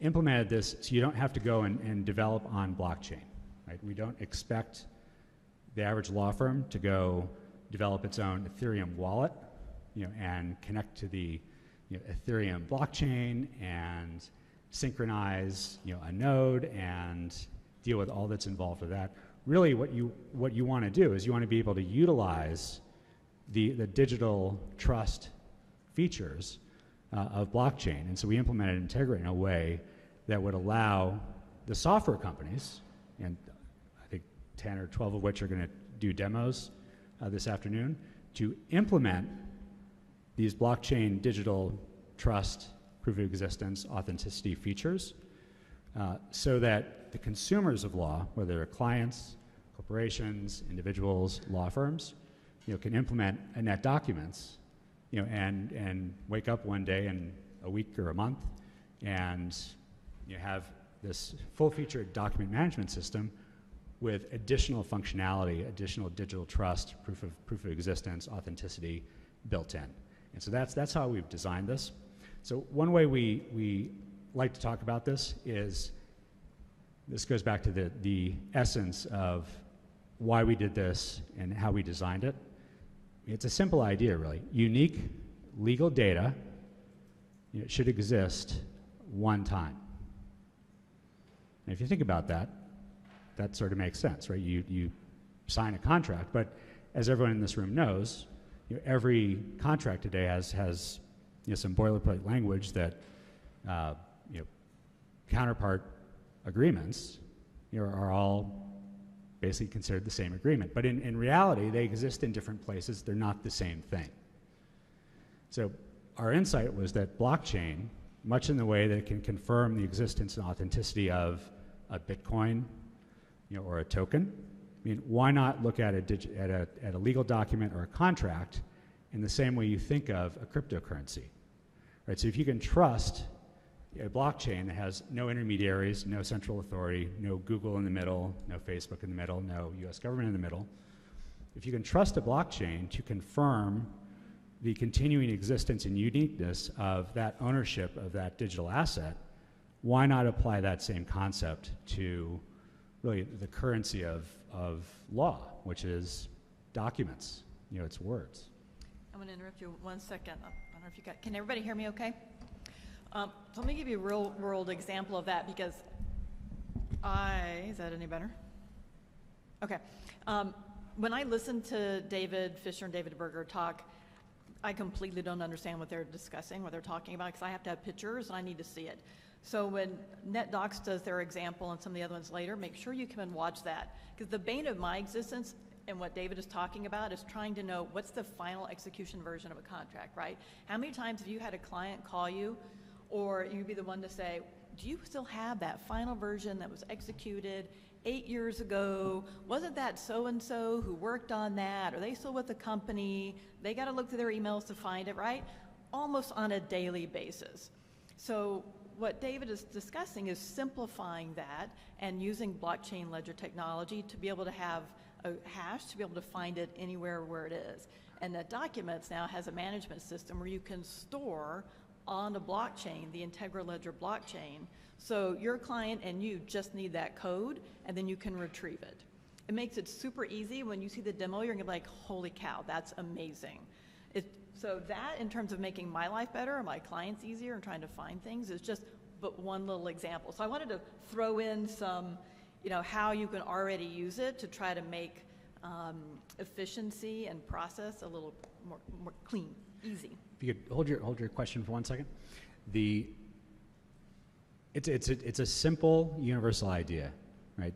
implemented this so you don't have to go and develop on blockchain. Right? We don't expect the average law firm to go develop its own Ethereum wallet, and connect to the Ethereum blockchain and synchronize, a node and deal with all that's involved with that. Really, what you want to do is you want to be able to utilize the digital trust features of blockchain, and so we implemented Integra in a way that would allow the software companies, and 10 or 12 of which are going to do demos this afternoon, to implement these blockchain digital trust, proof of existence, authenticity features so that the consumers of law, whether they're clients, corporations, individuals, law firms, can implement net documents, and wake up one day in a week or a month and have this full-featured document management system with additional functionality, additional digital trust, proof of existence, authenticity built in. And so that's how we've designed this. So one way we like to talk about this is, this goes back to the essence of why we did this and how we designed it. It's a simple idea, really. Unique legal data should exist one time. And if you think about that, that sort of makes sense, right? You sign a contract, but as everyone in this room knows, every contract today has some boilerplate language that counterpart agreements are all basically considered the same agreement. But in reality, they exist in different places. They're not the same thing. So our insight was that blockchain, much in the way that it can confirm the existence and authenticity of a Bitcoin, or a token, I mean, why not look at a legal document or a contract in the same way you think of a cryptocurrency, right? So if you can trust a blockchain that has no intermediaries, no central authority, no Google in the middle, no Facebook in the middle, no US government in the middle, if you can trust a blockchain to confirm the continuing existence and uniqueness of that ownership of that digital asset, why not apply that same concept to really the currency of law, which is documents. It's words. I'm going to interrupt you 1 second. I don't know if you got. Can everybody hear me? Okay. So let me give you a real world example of that because is that any better? Okay. When I listen to David Fisher and David Berger talk, I completely don't understand what they're discussing, what they're talking about, because I have to have pictures and I need to see it. So when NetDocs does their example and some of the other ones later, make sure you come and watch that. Because the bane of my existence and what David is talking about is trying to know what's the final execution version of a contract, right? How many times have you had a client call you, or you'd be the one to say, do you still have that final version that was executed 8 years ago? Wasn't that so-and-so who worked on that? Are they still with the company? They got to look through their emails to find it, right? Almost on a daily basis. So what David is discussing is simplifying that and using blockchain ledger technology to be able to have a hash, to be able to find it anywhere where it is. And that Documents now has a management system where you can store on a blockchain, the Integra Ledger blockchain, so your client and you just need that code, and then you can retrieve it. It makes it super easy. When you see the demo, you're gonna be like, holy cow, that's amazing. So that, in terms of making my life better, or my clients easier, and trying to find things, is just but one little example. So I wanted to throw in some, how you can already use it to try to make efficiency and process a little more clean, easy. If you could hold your question for 1 second. It's a simple universal idea, right?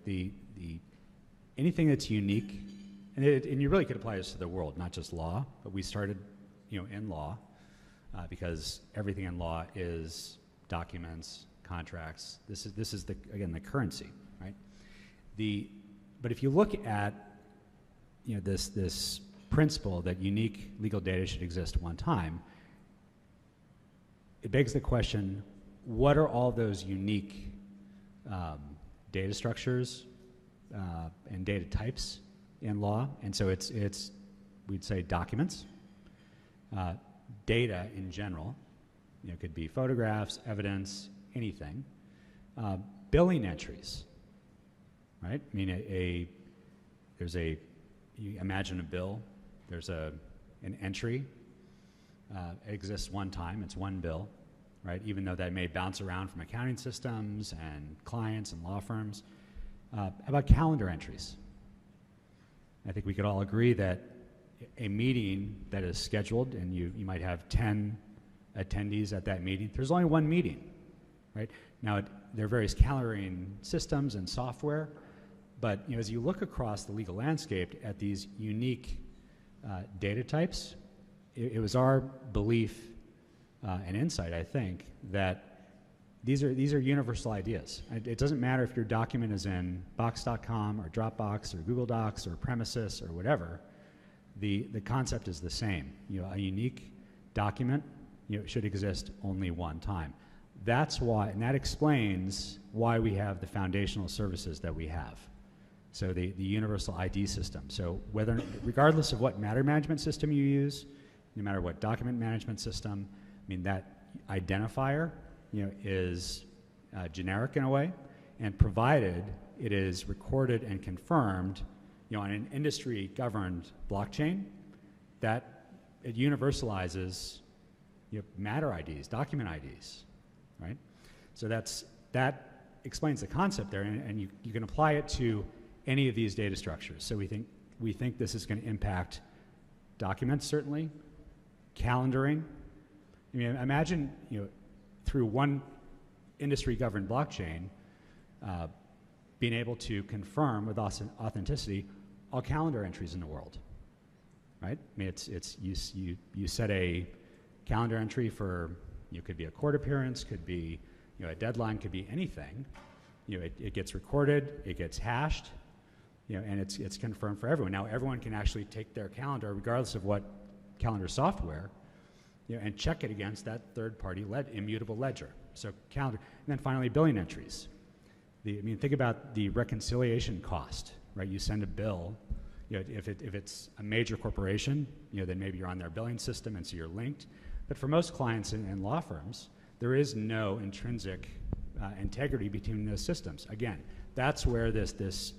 Anything that's unique, and you really could apply this to the world, not just law, but we started, in law, because everything in law is documents, contracts. This is the currency, right? But if you look at this principle that unique legal data should exist at one time, it begs the question, what are all those unique data structures and data types in law? And so we'd say documents, data in general, it could be photographs, evidence, anything, billing entries, right? I mean, you imagine a bill, there's an entry, it exists one time, it's one bill, right? Even though that may bounce around from accounting systems and clients and law firms. How about calendar entries? I think we could all agree that a meeting that is scheduled, and you might have 10 attendees at that meeting, there's only one meeting, right? Now, there are various calendaring systems and software, but as you look across the legal landscape at these unique data types, it was our belief and insight, I think, that these are universal ideas. It doesn't matter if your document is in Box.com or Dropbox or Google Docs or Premises or whatever. The concept is the same. A unique document should exist only one time. That's why, and that explains why we have the foundational services that we have. So the universal ID system. So regardless of what matter management system you use, no matter what document management system, that identifier is generic in a way, and provided it is recorded and confirmed on an industry-governed blockchain, that it universalizes matter IDs, document IDs, right? So that explains the concept there, and you can apply it to any of these data structures. So we think this is going to impact documents, certainly, calendaring. Imagine through one industry-governed blockchain being able to confirm with authenticity all calendar entries in the world, right? You set a calendar entry for, could be a court appearance, could be a deadline, could be anything. It gets recorded, it gets hashed, and it's confirmed for everyone. Now everyone can actually take their calendar, regardless of what calendar software, and check it against that third-party immutable ledger. So calendar, and then finally billing entries. Think about the reconciliation cost, right? You send a bill, if it's a major corporation, then maybe you're on their billing system, and so you're linked. But for most clients and law firms, there is no intrinsic integrity between those systems. Again, that's where this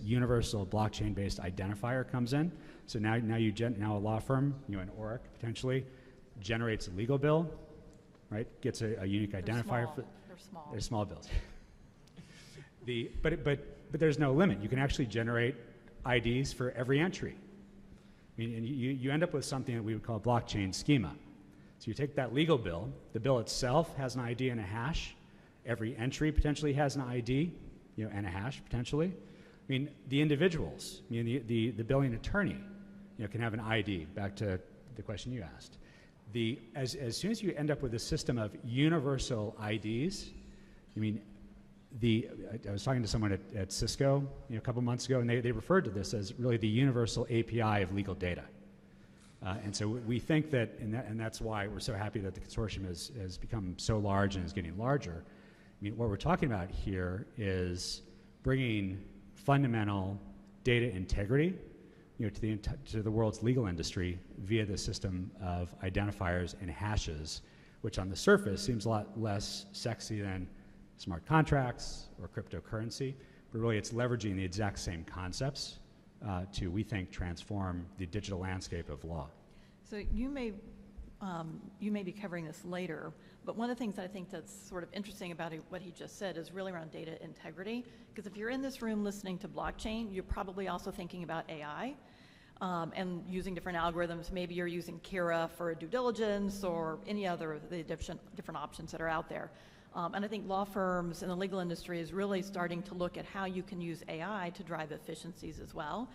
universal blockchain-based identifier comes in. So now a law firm, an ORIC potentially, generates a legal bill, right? Gets a unique identifier. They're small. They're small bills. But there's no limit. You can actually generate IDs for every entry. I mean, and you end up with something that we would call a blockchain schema. So you take that legal bill, the bill itself has an ID and a hash. Every entry potentially has an ID, and a hash potentially. I mean, the individuals, the billing attorney, can have an ID. Back to the question you asked. As soon as you end up with a system of universal IDs, I was talking to someone at Cisco a couple months ago, and they referred to this as really the universal API of legal data. And so we think that, and that's why we're so happy that the consortium has become so large and is getting larger. What we're talking about here is bringing fundamental data integrity to the world's legal industry via the system of identifiers and hashes, which on the surface seems a lot less sexy than smart contracts or cryptocurrency, but really it's leveraging the exact same concepts to, we think, transform the digital landscape of law. So you may be covering this later, but one of the things that I think that's sort of interesting about what he just said is really around data integrity, because if you're in this room listening to blockchain, you're probably also thinking about AI and using different algorithms. Maybe you're using Kira for due diligence or any other of the different options that are out there. And I think law firms and the legal industry is really starting to look at how you can use AI to drive efficiencies as well.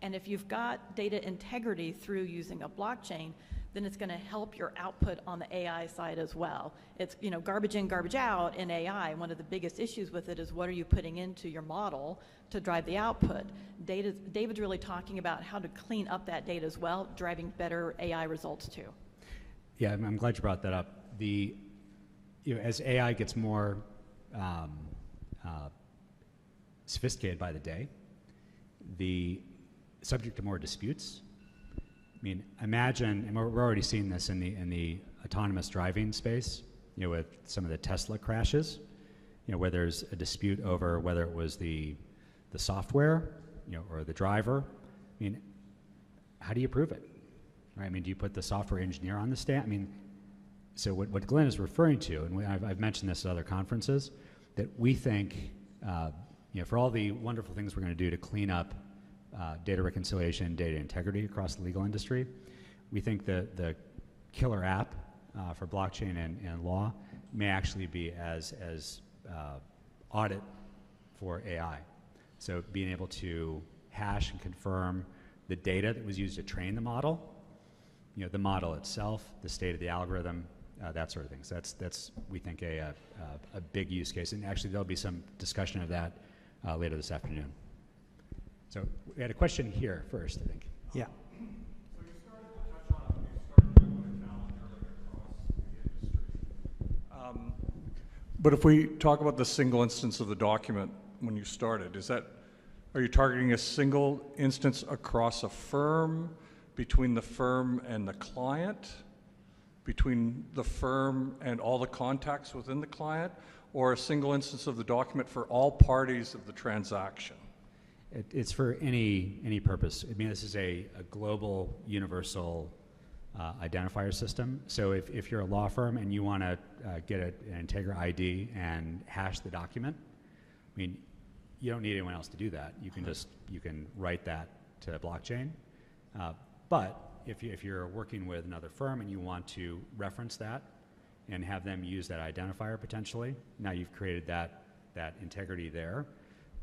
And if you've got data integrity through using a blockchain, then it's going to help your output on the AI side as well. It's garbage in, garbage out in AI. One of the biggest issues with it is what are you putting into your model to drive the output. David's really talking about how to clean up that data as well, driving better AI results too. Yeah, I'm glad you brought that up. As AI gets more sophisticated by the day, subject to more disputes. Imagine, and we're already seeing this in the autonomous driving space, with some of the Tesla crashes, where there's a dispute over whether it was the software, or the driver. How do you prove it? Right? Do you put the software engineer on the stand? So what Glenn is referring to, and I've mentioned this at other conferences, that we think, for all the wonderful things we're going to do to clean up data reconciliation, data integrity across the legal industry, we think the killer app for blockchain and law may actually be as audit for AI. So being able to hash and confirm the data that was used to train the model, the model itself, the state of the algorithm, that sort of thing. So that's we think a big use case, and actually there'll be some discussion of that later this afternoon. So we had a question here first, I think. Yeah. So you started to touch on a challenge earlier across the industry. But if we talk about the single instance of the document when you started, are you targeting a single instance across a firm, between the firm and the client, between the firm and all the contacts within the client, or a single instance of the document for all parties of the transaction? It's for any purpose. This is a global universal identifier system. So if you're a law firm and you want to get an Integra ID and hash the document, you don't need anyone else to do that. You can write that to blockchain. But if you're working with another firm and you want to reference that and have them use that identifier potentially, now you've created that integrity there.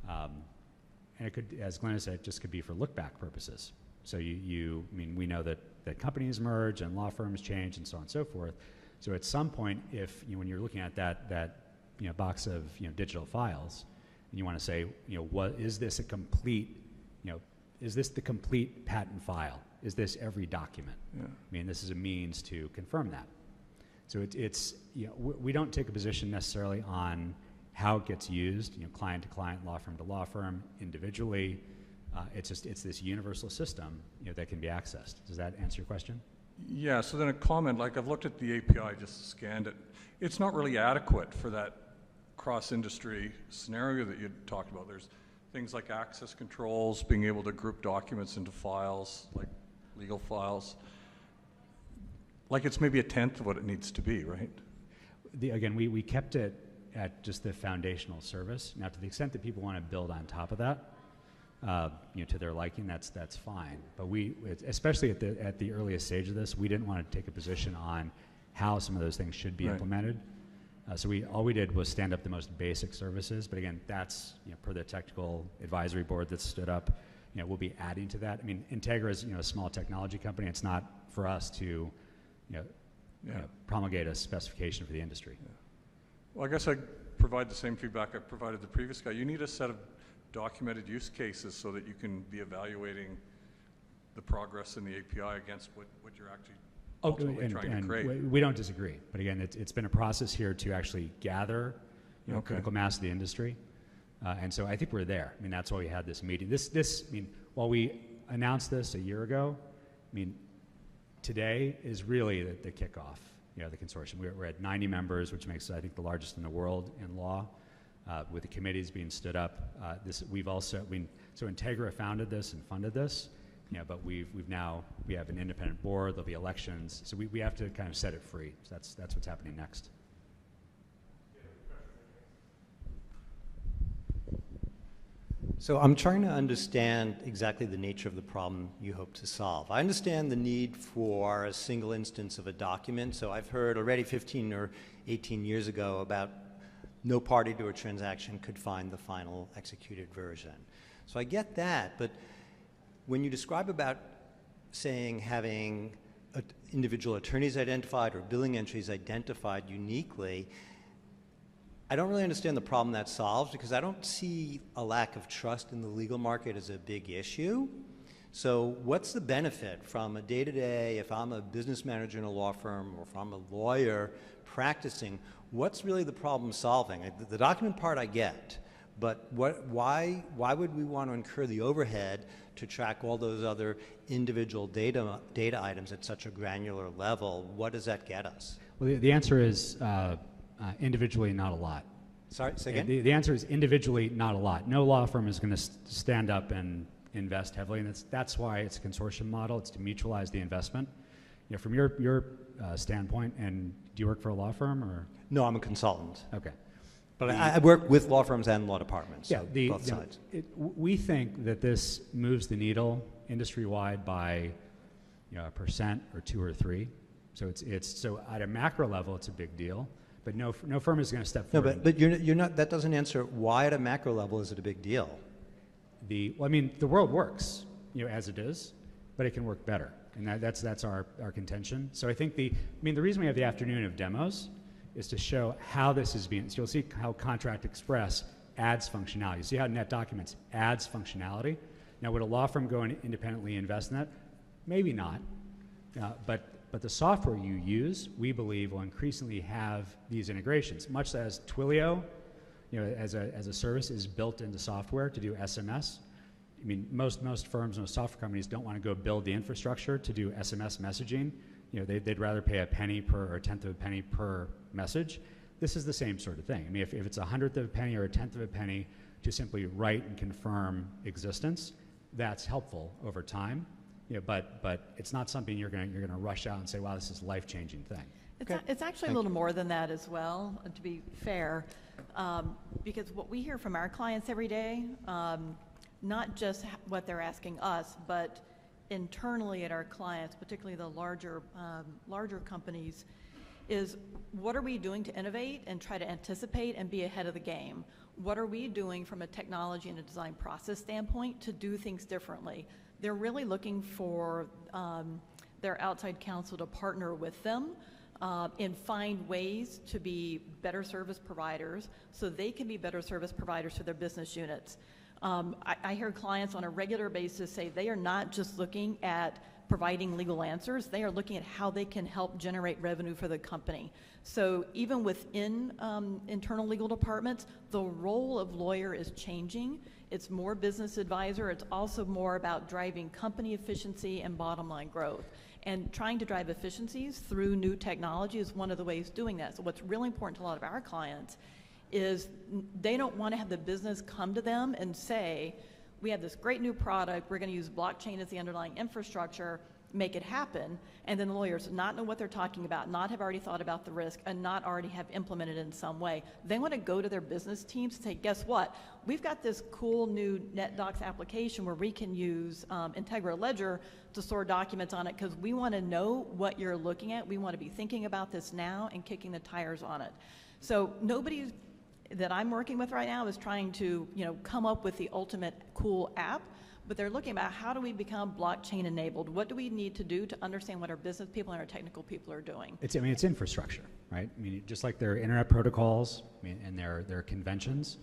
And it could, as Glenn said, just could be for look-back purposes. So we know that companies merge and law firms change and so on and so forth. So at some point, when you're looking at that box of digital files, and you want to say, is this a complete, is this the complete patent file? Is this every document? Yeah. This is a means to confirm that. So we don't take a position necessarily on how it gets used, client to client, law firm to law firm, individually. It's this universal system that can be accessed. Does that answer your question? Yeah, so then a comment, I've looked at the API, just scanned it. It's not really adequate for that cross-industry scenario that you talked about. There's things like access controls, being able to group documents into files, like legal files. Like it's maybe a tenth of what it needs to be, right? Again, we kept it at just the foundational service. Now, to the extent that people want to build on top of that, to their liking, that's fine. But especially at the earliest stage of this, we didn't want to take a position on how some of those things should be implemented. So all we did was stand up the most basic services. But again, that's per the technical advisory board that stood up. We'll be adding to that. I mean, Integra is a small technology company. It's not for us to promulgate a specification for the industry. Yeah. Well, I guess I provide the same feedback I provided the previous guy. You need a set of documented use cases so that you can be evaluating the progress in the API against what you're actually ultimately trying to create. We don't disagree, but again, it's been a process here to actually gather critical mass of the industry, and so I think we're there. I mean, that's why we had this meeting. While we announced this a year ago, today is really the kickoff. The consortium. We're at 90 members, which makes it, I think, the largest in the world in law. With the committees being stood up, so Integra founded this and funded this, but we have an independent board. There'll be elections, so we have to kind of set it free. So that's what's happening next. So I'm trying to understand exactly the nature of the problem you hope to solve. I understand the need for a single instance of a document. So I've heard already 15 or 18 years ago about no party to a transaction could find the final executed version. So I get that, but when you describe about saying having individual attorneys identified or billing entries identified uniquely, I don't really understand the problem that solves, because I don't see a lack of trust in the legal market as a big issue. So what's the benefit from a day-to-day, if I'm a business manager in a law firm or if I'm a lawyer practicing, what's really the problem solving? The document part I get, but why would we want to incur the overhead to track all those other individual data items at such a granular level? What does that get us? Well, the answer is individually, not a lot. Sorry, say again? The answer is individually, not a lot. No law firm is going to stand up and invest heavily, and that's why it's a consortium model. It's to mutualize the investment. From your standpoint, and do you work for a law firm or? No, I'm a consultant. Okay. But I work with law firms and law departments, so both sides. We think that this moves the needle industry-wide by 1% or 2 or 3. So so at a macro level, it's a big deal. But no firm is going to step forward. No, but you're not. That doesn't answer why at a macro level is it a big deal. The world works, as it is, but it can work better, and that's our contention. So I think the reason we have the afternoon of demos is to show how this is being. So you'll see how Contract Express adds functionality. You see how Net Documents adds functionality. Now, would a law firm go and independently invest in that? Maybe not, but the software you use, we believe, will increasingly have these integrations, much as Twilio, as a service, is built into software to do SMS. Most firms, most software companies don't want to go build the infrastructure to do SMS messaging. They'd rather pay a penny or a tenth of a penny per message. This is the same sort of thing. If it's a hundredth of a penny or a tenth of a penny to simply write and confirm existence, that's helpful over time. But it's not something you're going to rush out and say, wow, this is a life-changing thing. It's actually a little more than that as well, to be fair, because what we hear from our clients every day, not just what they're asking us, but internally at our clients, particularly the larger companies, is what are we doing to innovate and try to anticipate and be ahead of the game? What are we doing from a technology and a design process standpoint to do things differently? They're really looking for their outside counsel to partner with them and find ways to be better service providers so they can be better service providers to their business units. I hear clients on a regular basis say they are not just looking at providing legal answers, they are looking at how they can help generate revenue for the company. So even within internal legal departments, the role of lawyer is changing. It's more business advisor. It's also more about driving company efficiency and bottom line growth. And trying to drive efficiencies through new technology is one of the ways doing that. So what's really important to a lot of our clients is they don't want to have the business come to them and say, we have this great new product, we're going to use blockchain as the underlying infrastructure, make it happen, and then the lawyers not know what they're talking about, not have already thought about the risk, and not already have implemented it in some way. They want to go to their business teams and say, guess what? We've got this cool new NetDocs application where we can use Integra Ledger to store documents on it because we want to know what you're looking at. We want to be thinking about this now and kicking the tires on it. So nobody that I'm working with right now is trying to, come up with the ultimate cool app, but they're looking about how do we become blockchain enabled? What do we need to do to understand what our business people and our technical people are doing? It's infrastructure, right? Just like their internet protocols, and their conventions.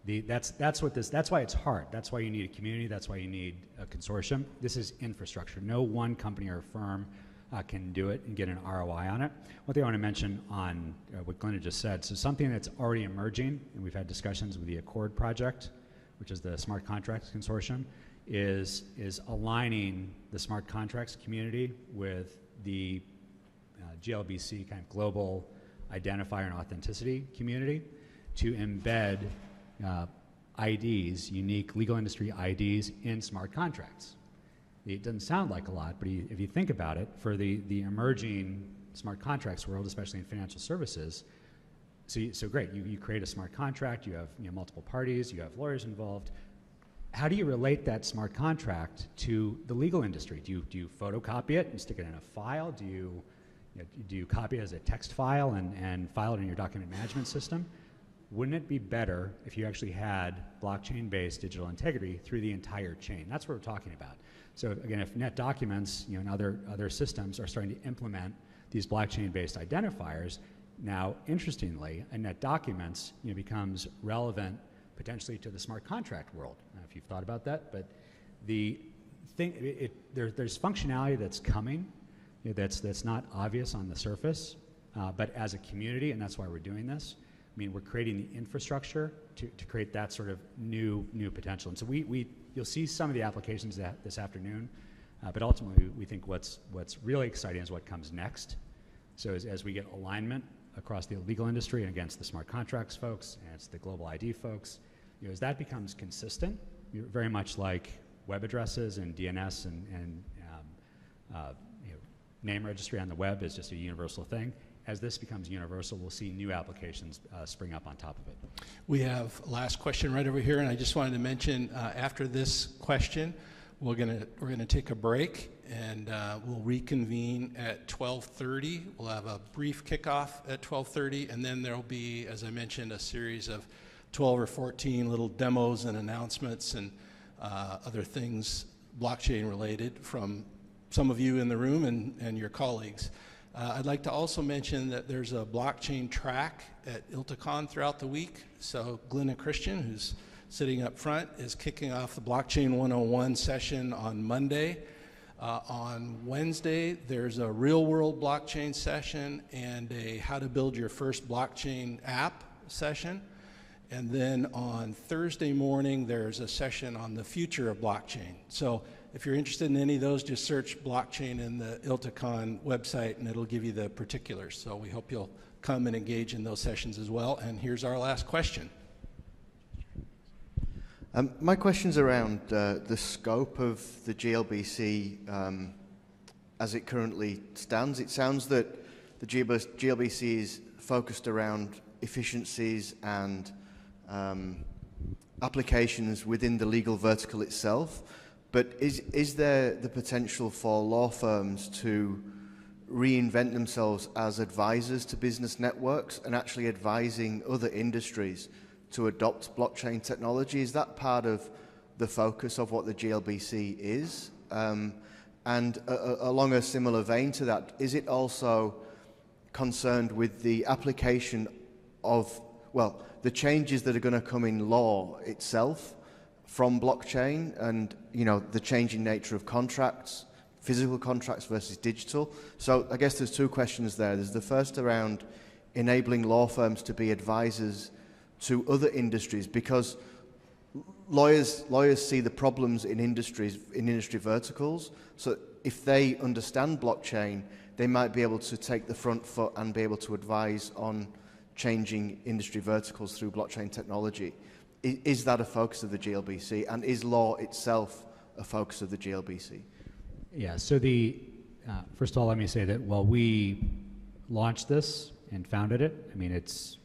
That's why it's hard. That's why you need a community. That's why you need a consortium. This is infrastructure. No one company or firm can do it and get an ROI on it. One thing I want to mention on what Glenda just said, so something that's already emerging, and we've had discussions with the Accord project, which is the Smart Contracts Consortium, is aligning the smart contracts community with the GLBC kind of global identifier and authenticity community to embed IDs, unique legal industry IDs, in smart contracts. It doesn't sound like a lot, but if you think about it, for the emerging smart contracts world, especially in financial services, so great, you create a smart contract, you have multiple parties, you have lawyers involved. How do you relate that smart contract to the legal industry? Do you photocopy it and stick it in a file? Do you copy it as a text file and file it in your document management system? Wouldn't it be better if you actually had blockchain-based digital integrity through the entire chain? That's what we're talking about. So again, if NetDocuments and other systems are starting to implement these blockchain-based identifiers, now interestingly, a NetDocuments becomes relevant potentially to the smart contract world. I don't know if you've thought about that, but there's functionality that's coming that's not obvious on the surface, but as a community, and that's why we're doing this. We're creating the infrastructure to create that sort of new potential. And so you'll see some of the applications this afternoon, but ultimately we think what's really exciting is what comes next. So as we get alignment across the legal industry and against the smart contracts folks and it's the global ID folks, as that becomes consistent, very much like web addresses and DNS and name registry on the web is just a universal thing. As this becomes universal, we'll see new applications spring up on top of it. We have a last question right over here, and I just wanted to mention after this question, we're gonna take a break, and we'll reconvene at 12:30. We'll have a brief kickoff at 12:30, and then there'll be, as I mentioned, a series of 12 or 14 little demos and announcements and other things blockchain related from some of you in the room and your colleagues. I'd like to also mention that there's a blockchain track at ILTACon throughout the week. So Glenna Christian, who's sitting up front, is kicking off the Blockchain 101 session on Monday. On Wednesday, there's a real-world blockchain session and a how to build your first blockchain app session. And then on Thursday morning, there's a session on the future of blockchain. So if you're interested in any of those, just search blockchain in the ILTACon website and it'll give you the particulars. So we hope you'll come and engage in those sessions as well. And here's our last question. My question's around the scope of the GLBC as it currently stands. It sounds that the GLBC is focused around efficiencies and applications within the legal vertical itself. But is there the potential for law firms to reinvent themselves as advisors to business networks and actually advising other industries to adopt blockchain technology? Is that part of the focus of what the GLBC is? And along a similar vein to that, is it also concerned with the application of, well, the changes that are going to come in law itself from blockchain and, the changing nature of contracts, physical contracts versus digital? So I guess there's two questions there. There's the first around enabling law firms to be advisors to other industries, because lawyers see the problems in industry verticals. So if they understand blockchain, they might be able to take the front foot and be able to advise on changing industry verticals through blockchain technology. Is that a focus of the GLBC, and is law itself a focus of the GLBC? Yeah, so first of all, let me say that while we launched this and founded it, I mean, it's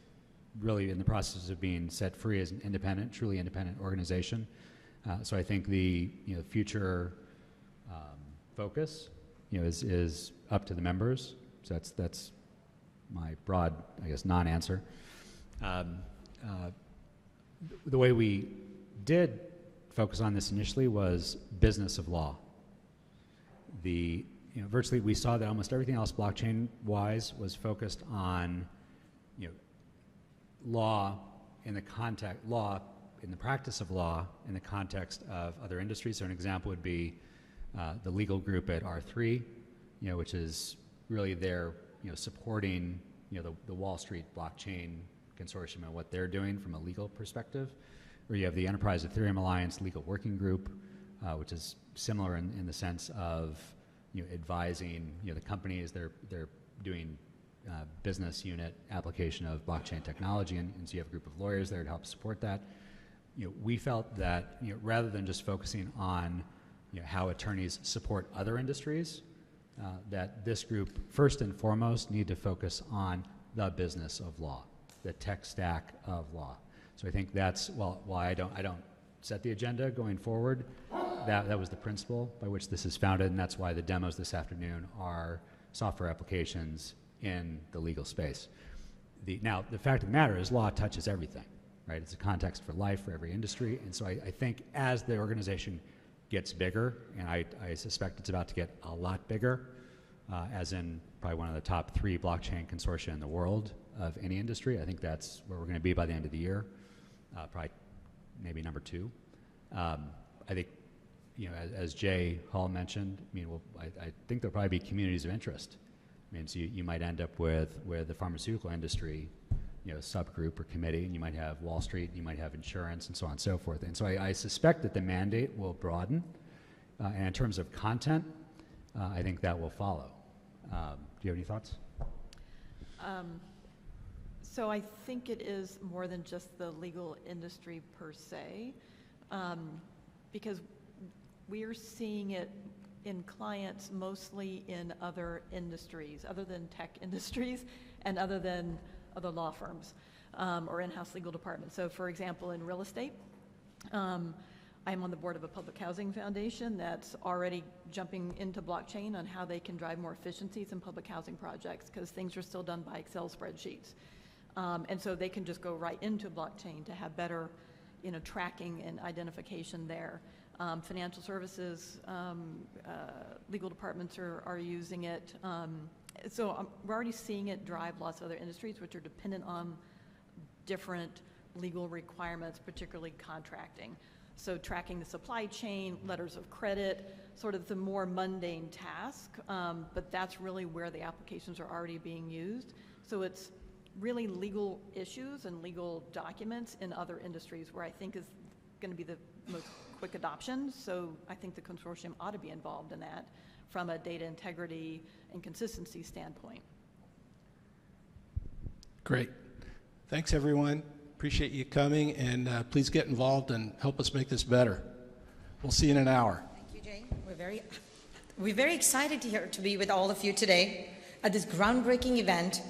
really in the process of being set free as an independent, truly independent organization. So I think the future focus is up to the members. So that's my broad, I guess, non-answer. The way we did focus on this initially was business of law. Virtually we saw that almost everything else blockchain-wise was focused on law in the practice of law in the context of other industries. So an example would be the legal group at R3, which is really there, supporting the Wall Street blockchain consortium and what they're doing from a legal perspective. Or you have the Enterprise Ethereum Alliance Legal Working Group, which is similar in the sense of advising the companies. They're doing business unit application of blockchain technology, and so you have a group of lawyers there to help support that. We felt that rather than just focusing on how attorneys support other industries, that this group first and foremost need to focus on the business of law, the tech stack of law. So I think that's why I don't set the agenda going forward. That was the principle by which this is founded, and that's why the demos this afternoon are software applications in the legal space. Now, the fact of the matter is law touches everything, right? It's a context for life for every industry, and so I think as the organization gets bigger, and I suspect it's about to get a lot bigger, as in probably one of the top 3 blockchain consortia in the world of any industry. I think that's where we're going to be by the end of the year, probably maybe number 2. I think, as Jay Hall mentioned, I think there'll probably be communities of interest. So you might end up with the pharmaceutical industry, subgroup or committee, and you might have Wall Street, and you might have insurance, and so on and so forth. And so I suspect that the mandate will broaden. And in terms of content, I think that will follow. Do you have any thoughts? So I think it is more than just the legal industry per se, because we are seeing it in clients mostly in other industries, other than tech industries and other than other law firms or in-house legal departments. So for example, in real estate, I'm on the board of a public housing foundation that's already jumping into blockchain on how they can drive more efficiencies in public housing projects, because things are still done by Excel spreadsheets. And so they can just go right into blockchain to have better tracking and identification there. Financial services, legal departments are using it. So we're already seeing it drive lots of other industries which are dependent on different legal requirements, particularly contracting. So tracking the supply chain, letters of credit, sort of the more mundane task, but that's really where the applications are already being used. So it's really legal issues and legal documents in other industries where I think is going to be the most quick adoption. So I think the consortium ought to be involved in that from a data integrity and consistency standpoint. Great. Thanks, everyone. Appreciate you coming, and please get involved and help us make this better. We'll see you in an hour. Thank you, Jay. We're very excited to be with all of you today at this groundbreaking event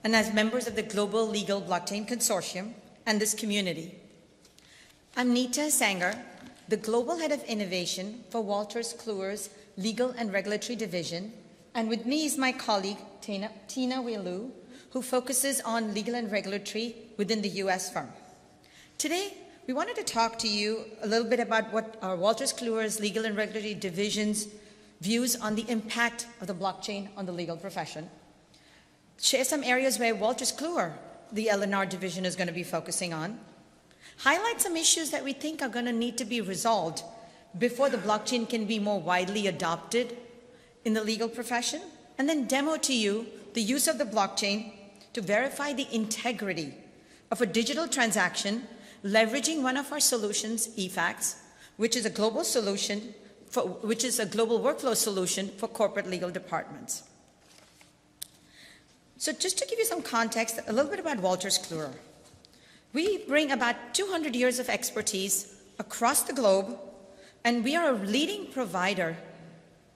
and as members of the Global Legal Blockchain Consortium and this community. I'm Nita Sanger, the Global Head of Innovation for Wolters Kluwer's Legal and Regulatory Division, and with me is my colleague, Tina Weilu, who focuses on legal and regulatory within the US firm. Today, we wanted to talk to you a little bit about what our Wolters Kluwer's Legal and Regulatory Division's views on the impact of the blockchain on the legal profession, share some areas where Wolters Kluwer, the L&R division, is going to be focusing on, highlight some issues that we think are going to need to be resolved before the blockchain can be more widely adopted in the legal profession, and then demo to you the use of the blockchain to verify the integrity of a digital transaction, leveraging one of our solutions, eFax, which is a global solution, which is a global workflow solution for corporate legal departments. So just to give you some context, a little bit about Wolters Kluwer. We bring about 200 years of expertise across the globe, and we are a leading provider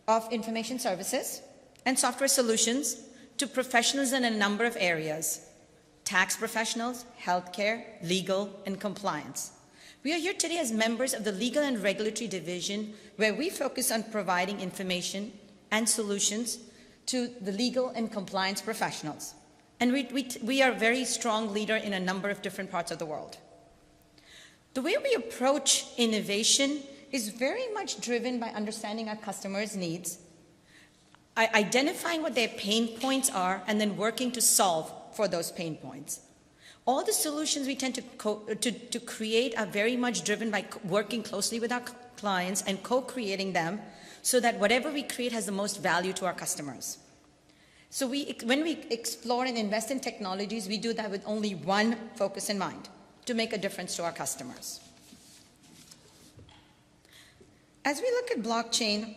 of information services and software solutions to professionals in a number of areas: tax professionals, healthcare, legal, and compliance. We are here today as members of the Legal and Regulatory Division, where we focus on providing information and solutions to the legal and compliance professionals. And we are a very strong leader in a number of different parts of the world. The way we approach innovation is very much driven by understanding our customers' needs, identifying what their pain points are, and then working to solve for those pain points. All the solutions we tend to create are very much driven by working closely with our clients and co-creating them so that whatever we create has the most value to our customers. So when we explore and invest in technologies, we do that with only one focus in mind: to make a difference to our customers. As we look at blockchain,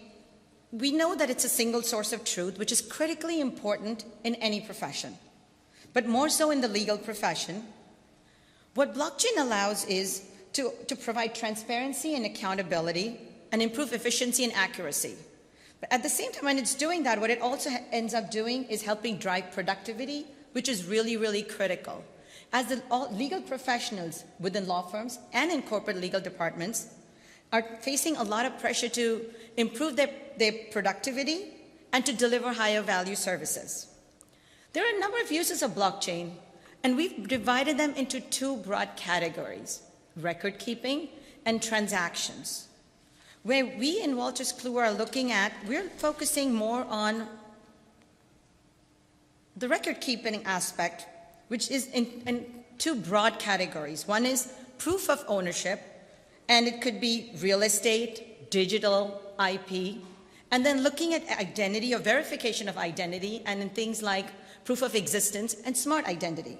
we know that it's a single source of truth, which is critically important in any profession, but more so in the legal profession. What blockchain allows is to provide transparency and accountability and improve efficiency and accuracy. But at the same time, when it's doing that, what it also ends up doing is helping drive productivity, which is really, really critical. As the legal professionals within law firms and in corporate legal departments are facing a lot of pressure to improve their productivity and to deliver higher value services. There are a number of uses of blockchain, and we've divided them into two broad categories: record keeping and transactions. Where we in Wolters Kluwer are looking at, we're focusing more on the record keeping aspect, which is in two broad categories. One is proof of ownership, and it could be real estate, digital, IP, and then looking at identity or verification of identity, and in things like proof of existence and smart identity.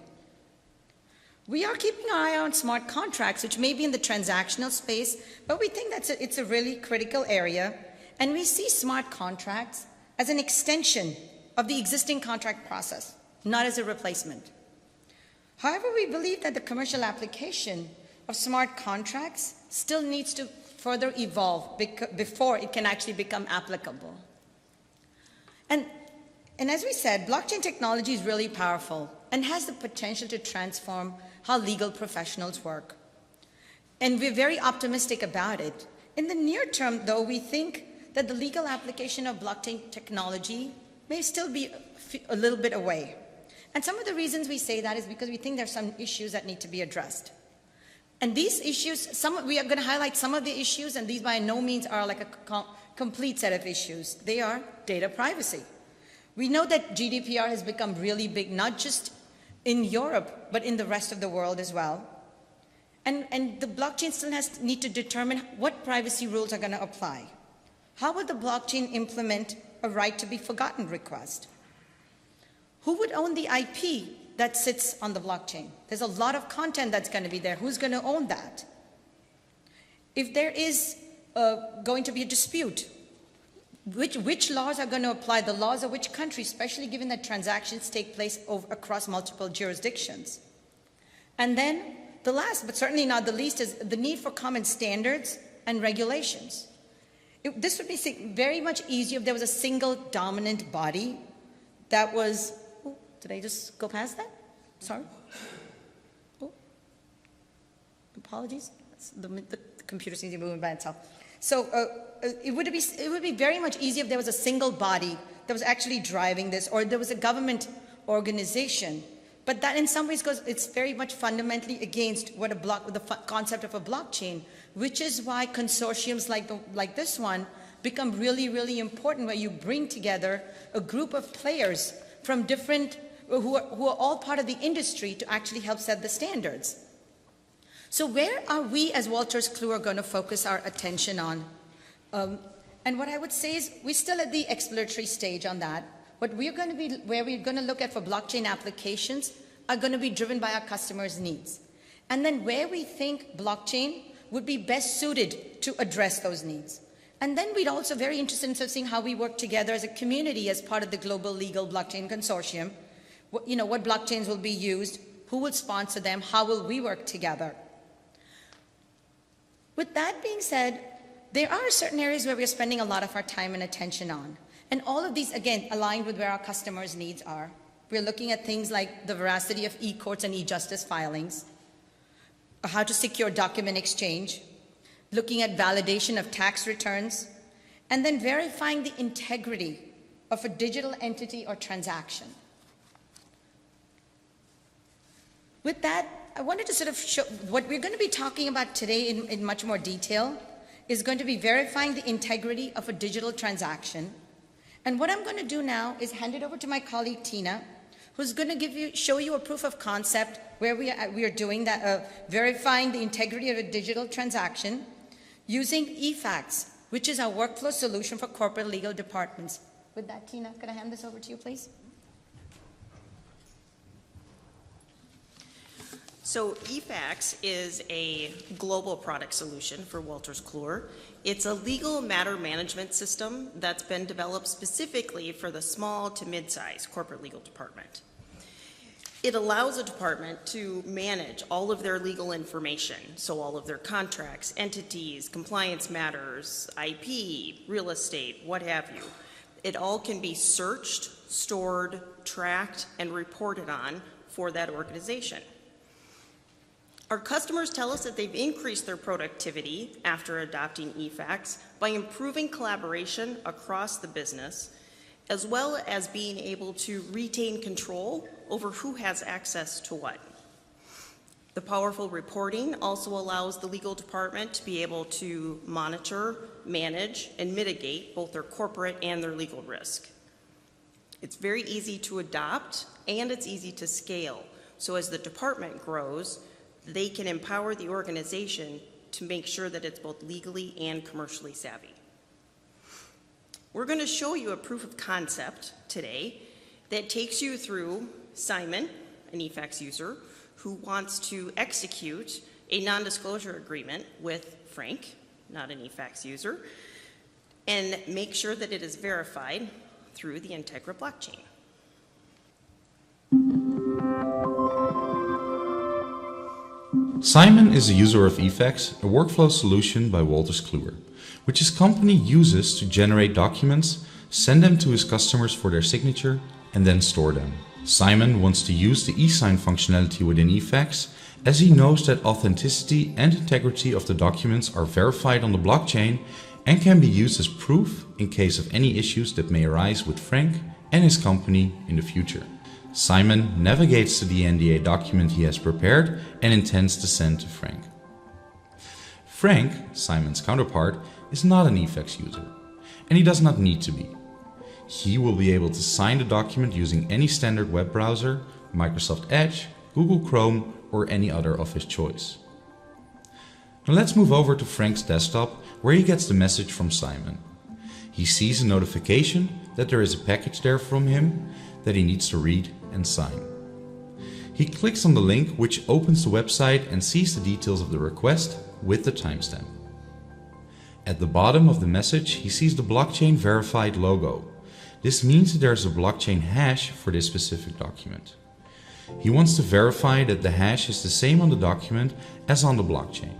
We are keeping an eye on smart contracts, which may be in the transactional space, but we think it's a really critical area, and we see smart contracts as an extension of the existing contract process, not as a replacement. However, we believe that the commercial application of smart contracts still needs to further evolve before it can actually become applicable. And as we said, blockchain technology is really powerful and has the potential to transform how legal professionals work. And we're very optimistic about it. In the near term, though, we think that the legal application of blockchain technology may still be a little bit away. And some of the reasons we say that is because we think there's some issues that need to be addressed. And these issues, we are going to highlight some of the issues, and these by no means are like a complete set of issues. They are data privacy. We know that GDPR has become really big, not just in Europe, but in the rest of the world as well. And the blockchain still need to determine what privacy rules are going to apply. How will the blockchain implement a right to be forgotten request? Who would own the IP that sits on the blockchain? There's a lot of content that's going to be there. Who's going to own that? If there is going to be a dispute, which laws are going to apply? The laws of which country, especially given that transactions take place across multiple jurisdictions. And then the last, but certainly not the least, is the need for common standards and regulations. This would be very much easier if there was a single dominant body that was, did I just go past that? Sorry. Oh, apologies. The computer seems to be moving by itself. So it would be very much easier if there was a single body that was actually driving this, or there was a government organization. But that in some ways it's very much fundamentally against what the concept of a blockchain, which is why consortiums like this one become really, really important, where you bring together a group of players from different, who are all part of the industry to actually help set the standards. So where are we as Wolters Kluwer going to focus our attention on? And what I would say is we're still at the exploratory stage on that. Where we're going to look at for blockchain applications are going to be driven by our customers' needs. And then where we think blockchain would be best suited to address those needs. And then we'd also very interested in seeing how we work together as a community as part of the Global Legal Blockchain Consortium, what blockchains will be used, who will sponsor them, how will we work together. With that being said, there are certain areas where we're spending a lot of our time and attention on. And all of these, again, aligned with where our customers' needs are. We're looking at things like the veracity of e-courts and e-justice filings, how to secure document exchange, looking at validation of tax returns, and then verifying the integrity of a digital entity or transaction. With that, I wanted to sort of show what we're going to be talking about today in much more detail is going to be verifying the integrity of a digital transaction. And what I'm going to do now is hand it over to my colleague Tina, who's going to show you a proof of concept where we are doing that, verifying the integrity of a digital transaction using eFax, which is our workflow solution for corporate legal departments. With that, Tina, could I hand this over to you, please? So eFax is a global product solution for Wolters Kluwer. It's a legal matter management system that's been developed specifically for the small to mid-sized corporate legal department. It allows a department to manage all of their legal information, so all of their contracts, entities, compliance matters, IP, real estate, what have you. It all can be searched, stored, tracked, and reported on for that organization. Our customers tell us that they've increased their productivity after adopting eFax by improving collaboration across the business, as well as being able to retain control over who has access to what. The powerful reporting also allows the legal department to be able to monitor, manage, and mitigate both their corporate and their legal risk. It's very easy to adopt, and it's easy to scale. So as the department grows, they can empower the organization to make sure that it's both legally and commercially savvy. We're going to show you a proof of concept today that takes you through Simon, an eFax user, who wants to execute a non-disclosure agreement with Frank, not an eFax user, and make sure that it is verified through the Integra blockchain. Simon is a user of eFax, a workflow solution by Wolters Kluwer, which his company uses to generate documents, send them to his customers for their signature, and then store them. Simon wants to use the e-sign functionality within eFax, as he knows that authenticity and integrity of the documents are verified on the blockchain and can be used as proof in case of any issues that may arise with Frank and his company in the future. Simon navigates to the NDA document he has prepared and intends to send to Frank. Frank, Simon's counterpart, is not an eFax user, and he does not need to be. He will be able to sign the document using any standard web browser, Microsoft Edge, Google Chrome, or any other of his choice. Now let's move over to Frank's desktop, where he gets the message from Simon. He sees a notification that there is a package there from him that he needs to read and sign. He clicks on the link, which opens the website and sees the details of the request with the timestamp. At the bottom of the message, he sees the blockchain verified logo. This means that there is a blockchain hash for this specific document. He wants to verify that the hash is the same on the document as on the blockchain.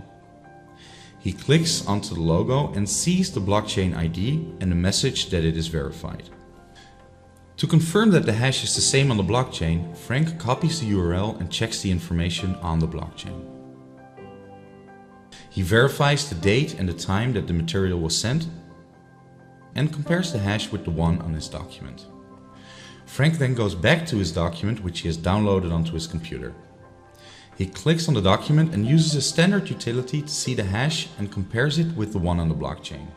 He clicks onto the logo and sees the blockchain ID and the message that it is verified. To confirm that the hash is the same on the blockchain, Frank copies the URL and checks the information on the blockchain. He verifies the date and the time that the material was sent and compares the hash with the one on his document. Frank then goes back to his document, which he has downloaded onto his computer. He clicks on the document and uses a standard utility to see the hash and compares it with the one on the blockchain.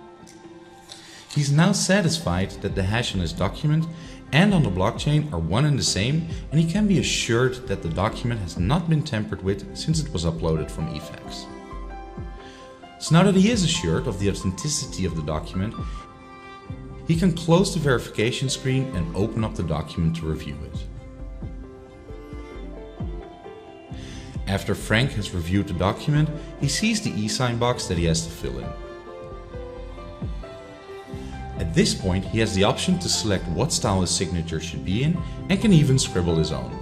He's now satisfied that the hash on his document and on the blockchain are one and the same, and he can be assured that the document has not been tampered with since it was uploaded from eFax. So now that he is assured of the authenticity of the document, he can close the verification screen and open up the document to review it. After Frank has reviewed the document, he sees the e-sign box that he has to fill in. At this point, he has the option to select what style his signature should be in and can even scribble his own.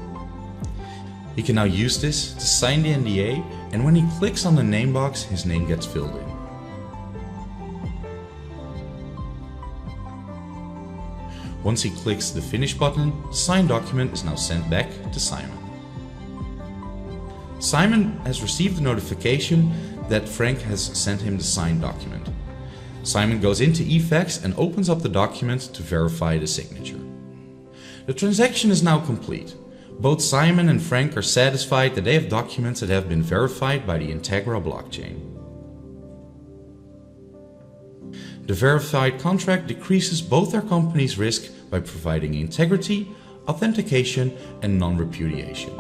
He can now use this to sign the NDA, and when he clicks on the name box, his name gets filled in. Once he clicks the Finish button, the signed document is now sent back to Simon. Simon has received a notification that Frank has sent him the signed document. Simon goes into eFax and opens up the document to verify the signature. The transaction is now complete. Both Simon and Frank are satisfied that they have documents that have been verified by the Integra blockchain. The verified contract decreases both their companies' risk by providing integrity, authentication, and non-repudiation.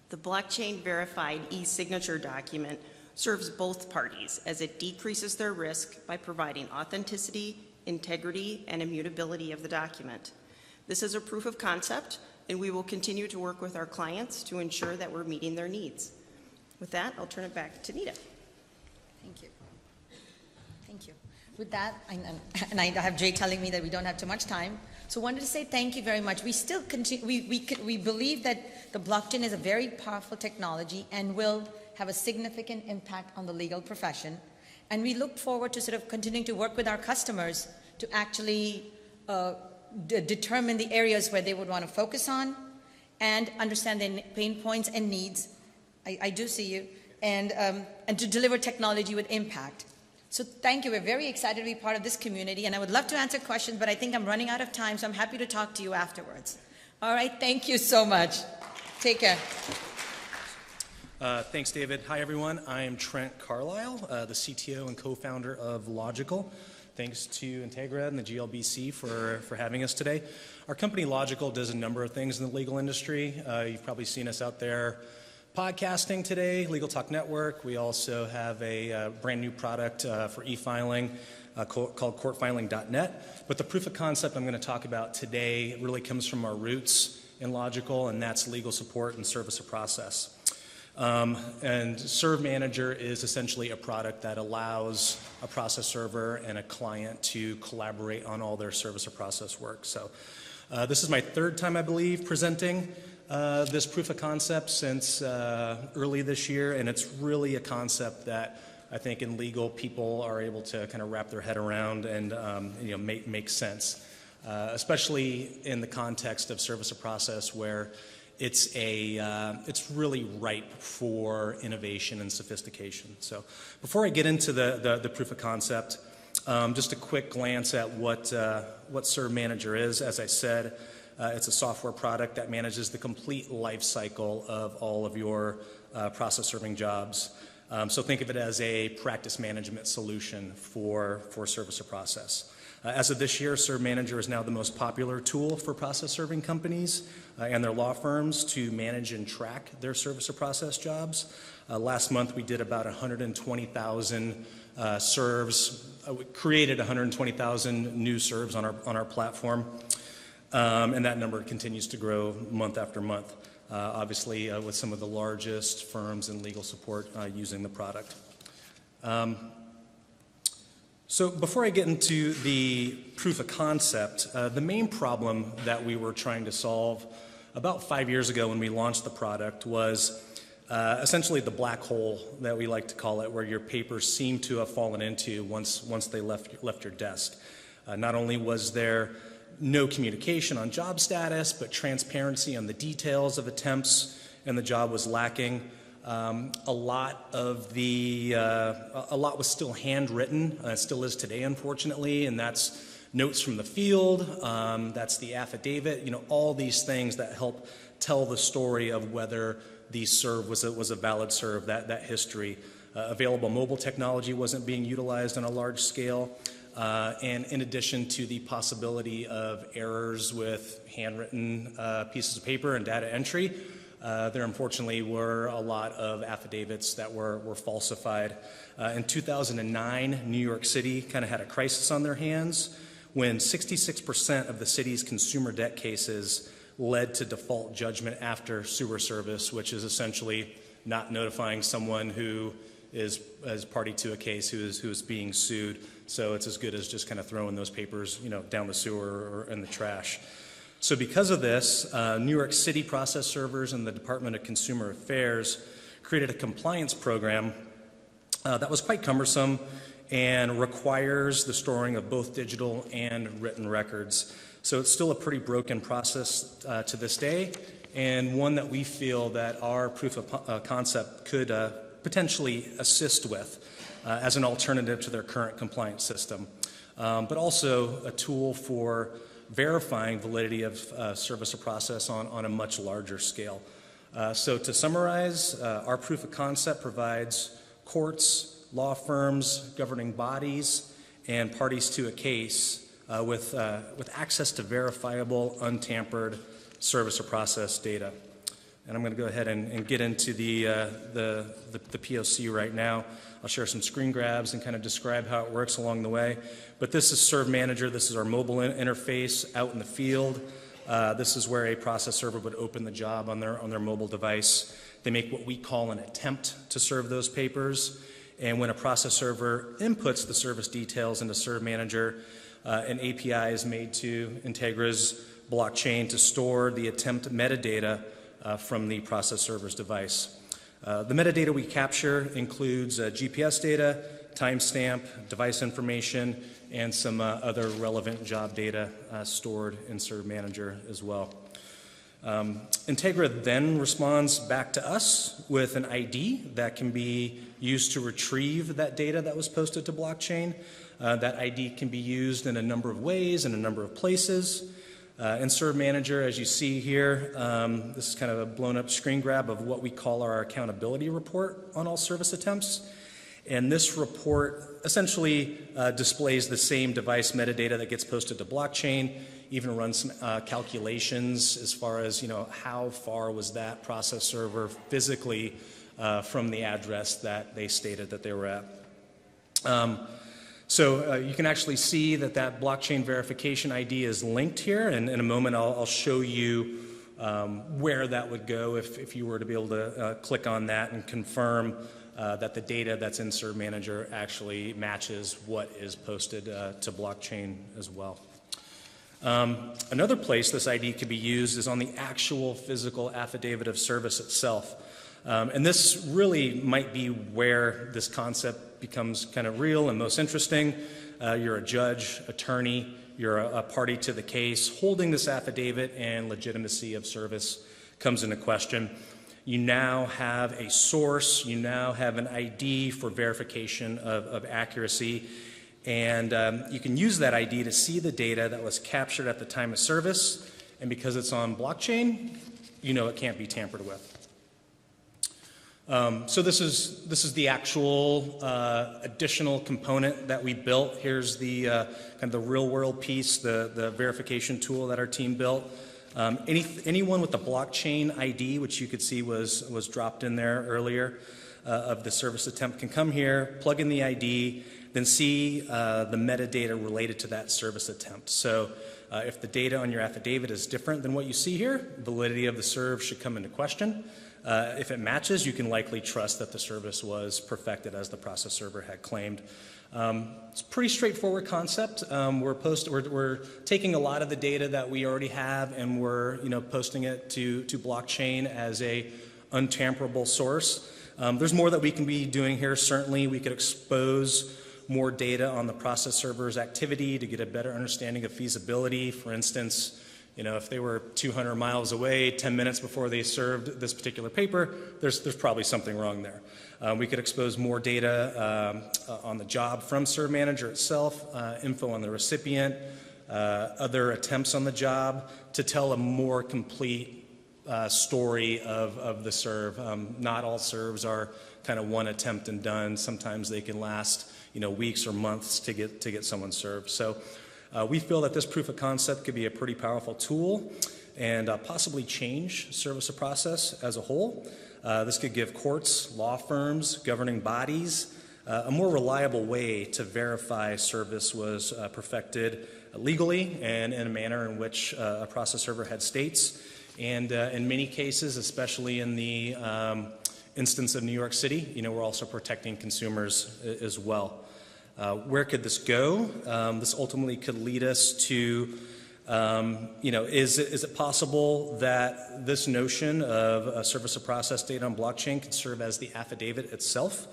The blockchain verified e-signature document serves both parties as it decreases their risk by providing authenticity, integrity, and immutability of the document. This is a proof of concept, and we will continue to work with our clients to ensure that we're meeting their needs. With that, I'll turn it back to Nita. Thank you. Thank you. With that, and I have Jay telling me that we don't have too much time, so wanted to say thank you very much. We still continue, we believe that the blockchain is a very powerful technology and will have a significant impact on the legal profession. And we look forward to sort of continuing to work with our customers to actually determine the areas where they would want to focus on and understand their pain points and needs. I do see you. And to deliver technology with impact. So thank you. We're very excited to be part of this community, and I would love to answer questions, but I think I'm running out of time, so I'm happy to talk to you afterwards. All right, thank you so much. Take care. Thanks, David. Hi, everyone. I am Trent Carlisle, the CTO and co-founder of Logical. Thanks to Integra and the GLBC for having us today. Our company, Logical, does a number of things in the legal industry. You've probably seen us out there podcasting today, Legal Talk Network. We also have a brand new product for e-filing called courtfiling.net. But the proof of concept I'm going to talk about today really comes from our roots in Logical, and that's legal support and service of process. And Serve Manager is essentially a product that allows a process server and a client to collaborate on all their service of process work. So this is my third time, I believe, presenting this proof of concept since early this year, and it's really a concept that I think in legal people are able to kind of wrap their head around and make sense, especially in the context of service of process where it's really ripe for innovation and sophistication. So before I get into the proof of concept, just a quick glance at what Serve Manager is. As I said, it's a software product that manages the complete life cycle of all of your process serving jobs. So think of it as a practice management solution for service or process. As of this year, Serve Manager is now the most popular tool for process serving companies and their law firms to manage and track their service or process jobs. Last month, we did about 120,000 serves. We created 120,000 new serves on our platform. And that number continues to grow month after month, obviously with some of the largest firms in legal support using the product. So before I get into the proof of concept, the main problem that we were trying to solve about 5 years ago when we launched the product was essentially the black hole that we like to call it, where your papers seem to have fallen into once they left your desk. Not only was there no communication on job status, but transparency on the details of attempts, and the job was lacking. A lot was still handwritten, still is today, unfortunately, and that's notes from the field, that's the affidavit, all these things that help tell the story of whether the serve was a valid serve, that history. Available mobile technology wasn't being utilized on a large scale. And in addition to the possibility of errors with handwritten pieces of paper and data entry, there unfortunately were a lot of affidavits that were falsified. In 2009, New York City kind of had a crisis on their hands when 66% of the city's consumer debt cases led to default judgment after sewer service, which is essentially not notifying someone who is as party to a case who is being sued. So it's as good as just kind of throwing those papers, down the sewer or in the trash. So because of this, New York City process servers and the Department of Consumer Affairs created a compliance program that was quite cumbersome and requires the storing of both digital and written records. So it's still a pretty broken process to this day, and one that we feel that our proof of concept could potentially assist with as an alternative to their current compliance system, but also a tool for verifying validity of service or process on a much larger scale. So to summarize, our proof of concept provides courts, law firms, governing bodies, and parties to a case with access to verifiable, untampered service or process data. And I'm going to go ahead and get into the POC right now. I'll share some screen grabs and kind of describe how it works along the way. But this is Serve Manager. This is our mobile interface out in the field. This is where a process server would open the job on their mobile device. They make what we call an attempt to serve those papers. And when a process server inputs the service details into Serve Manager, an API is made to Integra's blockchain to store the attempt metadata from the process server's device. The metadata we capture includes GPS data, timestamp, device information, and some other relevant job data stored in Serve Manager as well. Integra then responds back to us with an ID that can be used to retrieve that data that was posted to blockchain. That ID can be used in a number of ways, in a number of places. In Serve Manager, as you see here, this is kind of a blown up screen grab of what we call our accountability report on all service attempts. And this report essentially displays the same device metadata that gets posted to blockchain, even runs some calculations as far as, how far was that process server physically from the address that they stated that they were at. So you can actually see that blockchain verification ID is linked here, and in a moment I'll show you where that would go if you were to be able to click on that and confirm that the data that's in Serve Manager actually matches what is posted to blockchain as well. Another place this ID could be used is on the actual physical affidavit of service itself. And this really might be where this concept becomes kind of real and most interesting. You're a judge, attorney, you're a party to the case. Holding this affidavit and legitimacy of service comes into question. You now have a source, you now have an ID for verification of accuracy, and you can use that ID to see the data that was captured at the time of service, and because it's on blockchain, it can't be tampered with. So this is the actual additional component that we built. Here's the kind of the real world piece, the verification tool that our team built. Anyone with the blockchain ID, which you could see was dropped in there earlier of the service attempt, can come here, plug in the ID, then see the metadata related to that service attempt. So if the data on your affidavit is different than what you see here, validity of the serve should come into question. If it matches, you can likely trust that the service was perfected as the process server had claimed. It's a pretty straightforward concept. We're taking a lot of the data that we already have and we're posting it to blockchain as a untamperable source. There's more that we can be doing here. Certainly, we could expose more data on the process server's activity to get a better understanding of feasibility. For instance, if they were 200 miles away 10 minutes before they served this particular paper, there's probably something wrong there. We could expose more data on the job from Serve Manager itself, info on the recipient, other attempts on the job to tell a more complete story of the serve. Not all serves are kind of one attempt and done. Sometimes they can last weeks or months to get someone served. So we feel that this proof of concept could be a pretty powerful tool and possibly change service of process as a whole. This could give courts, law firms, governing bodies a more reliable way to verify service was perfected legally and in a manner in which a process server had states. And in many cases, especially in the instance of New York City, we're also protecting consumers as well. Where could this go? This ultimately could lead us to, is it possible that this notion of a service of process data on blockchain could serve as the affidavit itself?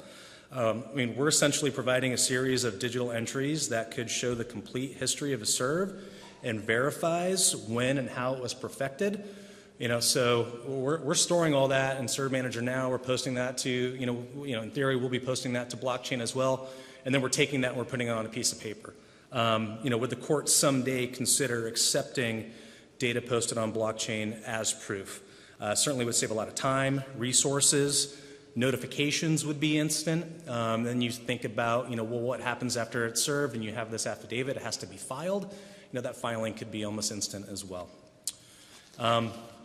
We're essentially providing a series of digital entries that could show the complete history of a serve and verifies when and how it was perfected. So we're storing all that in Serve Manager now. We're posting that to, in theory, we'll be posting that to blockchain as well. And then we're taking that and we're putting it on a piece of paper. Would the court someday consider accepting data posted on blockchain as proof? Certainly would save a lot of time, resources, notifications would be instant. Then you think about, what happens after it's served and you have this affidavit, it has to be filed. That filing could be almost instant as well.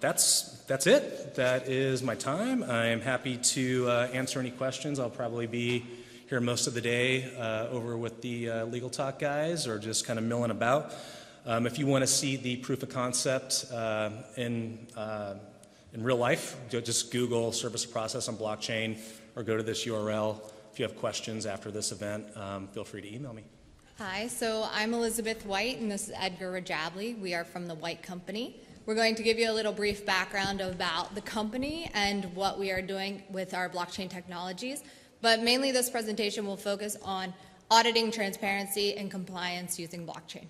That's it. That is my time. I am happy to answer any questions. I'll probably be here most of the day over with the Legal Talk guys or just kind of milling about. If you want to see the proof of concept in real life, just Google service of process on blockchain or go to this URL. If you have questions after this event, feel free to email me. Hi, so I'm Elizabeth White and this is Edgar Rajabli. We are from the White Company. We're going to give you a little brief background about the company and what we are doing with our blockchain technologies. But mainly this presentation will focus on auditing transparency and compliance using blockchain.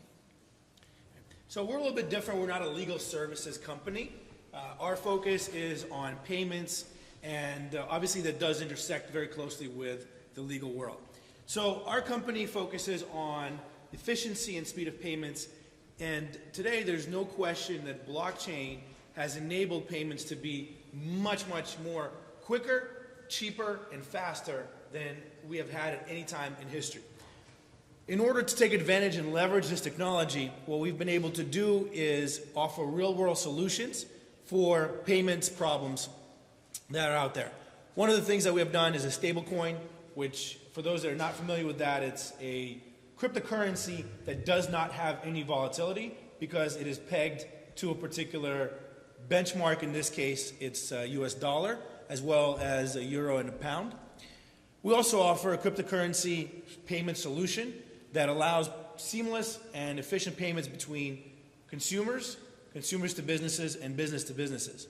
So we're a little bit different. We're not a legal services company. Our focus is on payments, and obviously that does intersect very closely with the legal world. So our company focuses on efficiency and speed of payments, and today there's no question that blockchain has enabled payments to be much, much more quicker, cheaper, and faster than we have had at any time in history. In order to take advantage and leverage this technology, what we've been able to do is offer real-world solutions for payments problems that are out there. One of the things that we have done is a stablecoin, which, for those that are not familiar with that, it's a cryptocurrency that does not have any volatility because it is pegged to a particular benchmark. In this case, it's US dollar, as well as a euro and a pound. We also offer a cryptocurrency payment solution that allows seamless and efficient payments between consumers, consumers to businesses, and business to businesses.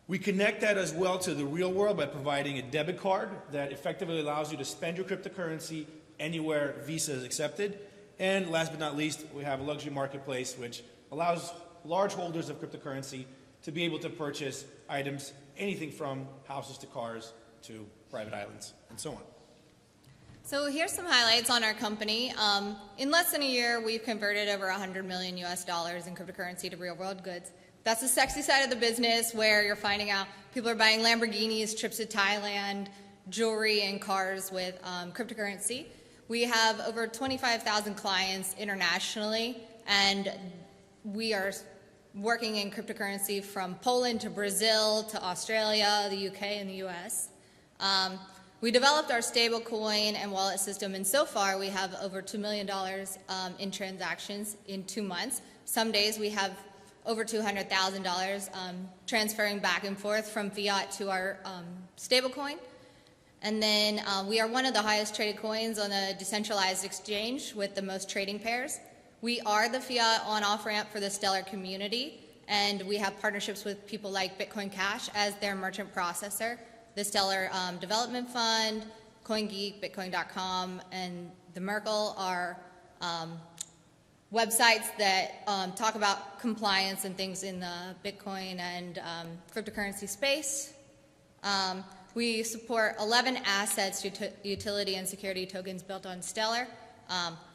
We connect that as well to the real world by providing a debit card that effectively allows you to spend your cryptocurrency anywhere Visa is accepted. And last but not least, we have a luxury marketplace which allows large holders of cryptocurrency to be able to purchase items, anything from houses to cars to private islands and so on. So here's some highlights on our company. In less than a year, we've converted over $100 million US in cryptocurrency to real world goods. That's the sexy side of the business where you're finding out people are buying Lamborghinis, trips to Thailand, jewelry, and cars with cryptocurrency. We have over 25,000 clients internationally, and we are working in cryptocurrency from Poland to Brazil to Australia, the UK, and the US. We developed our stablecoin and wallet system, and so far we have over $2 million in transactions in 2 months. Some days we have over $200,000 transferring back and forth from fiat to our stablecoin. And then we are one of the highest traded coins on a decentralized exchange with the most trading pairs. We are the fiat on-off ramp for the Stellar community, and we have partnerships with people like Bitcoin Cash as their merchant processor, the Stellar Development Fund, CoinGeek, Bitcoin.com, and the Merkle are websites that talk about compliance and things in the Bitcoin and cryptocurrency space. We support 11 assets, utility, and security tokens built on Stellar.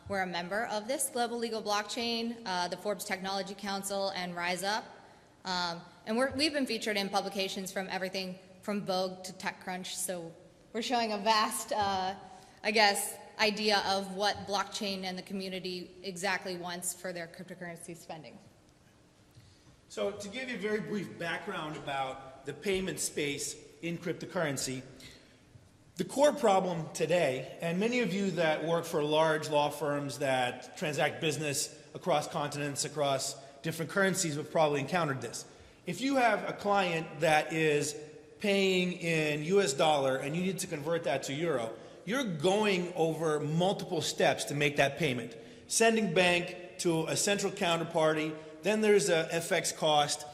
We're a member of this global legal blockchain, the Forbes Technology Council, and Rise Up. And we've been featured in publications from everything from Vogue to TechCrunch, so we're showing a vast, idea of what blockchain and the community exactly wants for their cryptocurrency spending. So to give you a very brief background about the payment space in cryptocurrency, The core problem today, and many of you that work for large law firms that transact business across continents, across different currencies have probably encountered this. If you have a client that is paying in US dollar and you need to convert that to euro, you're going over multiple steps to make that payment. Sending bank to a central counterparty, then there's a FX cost,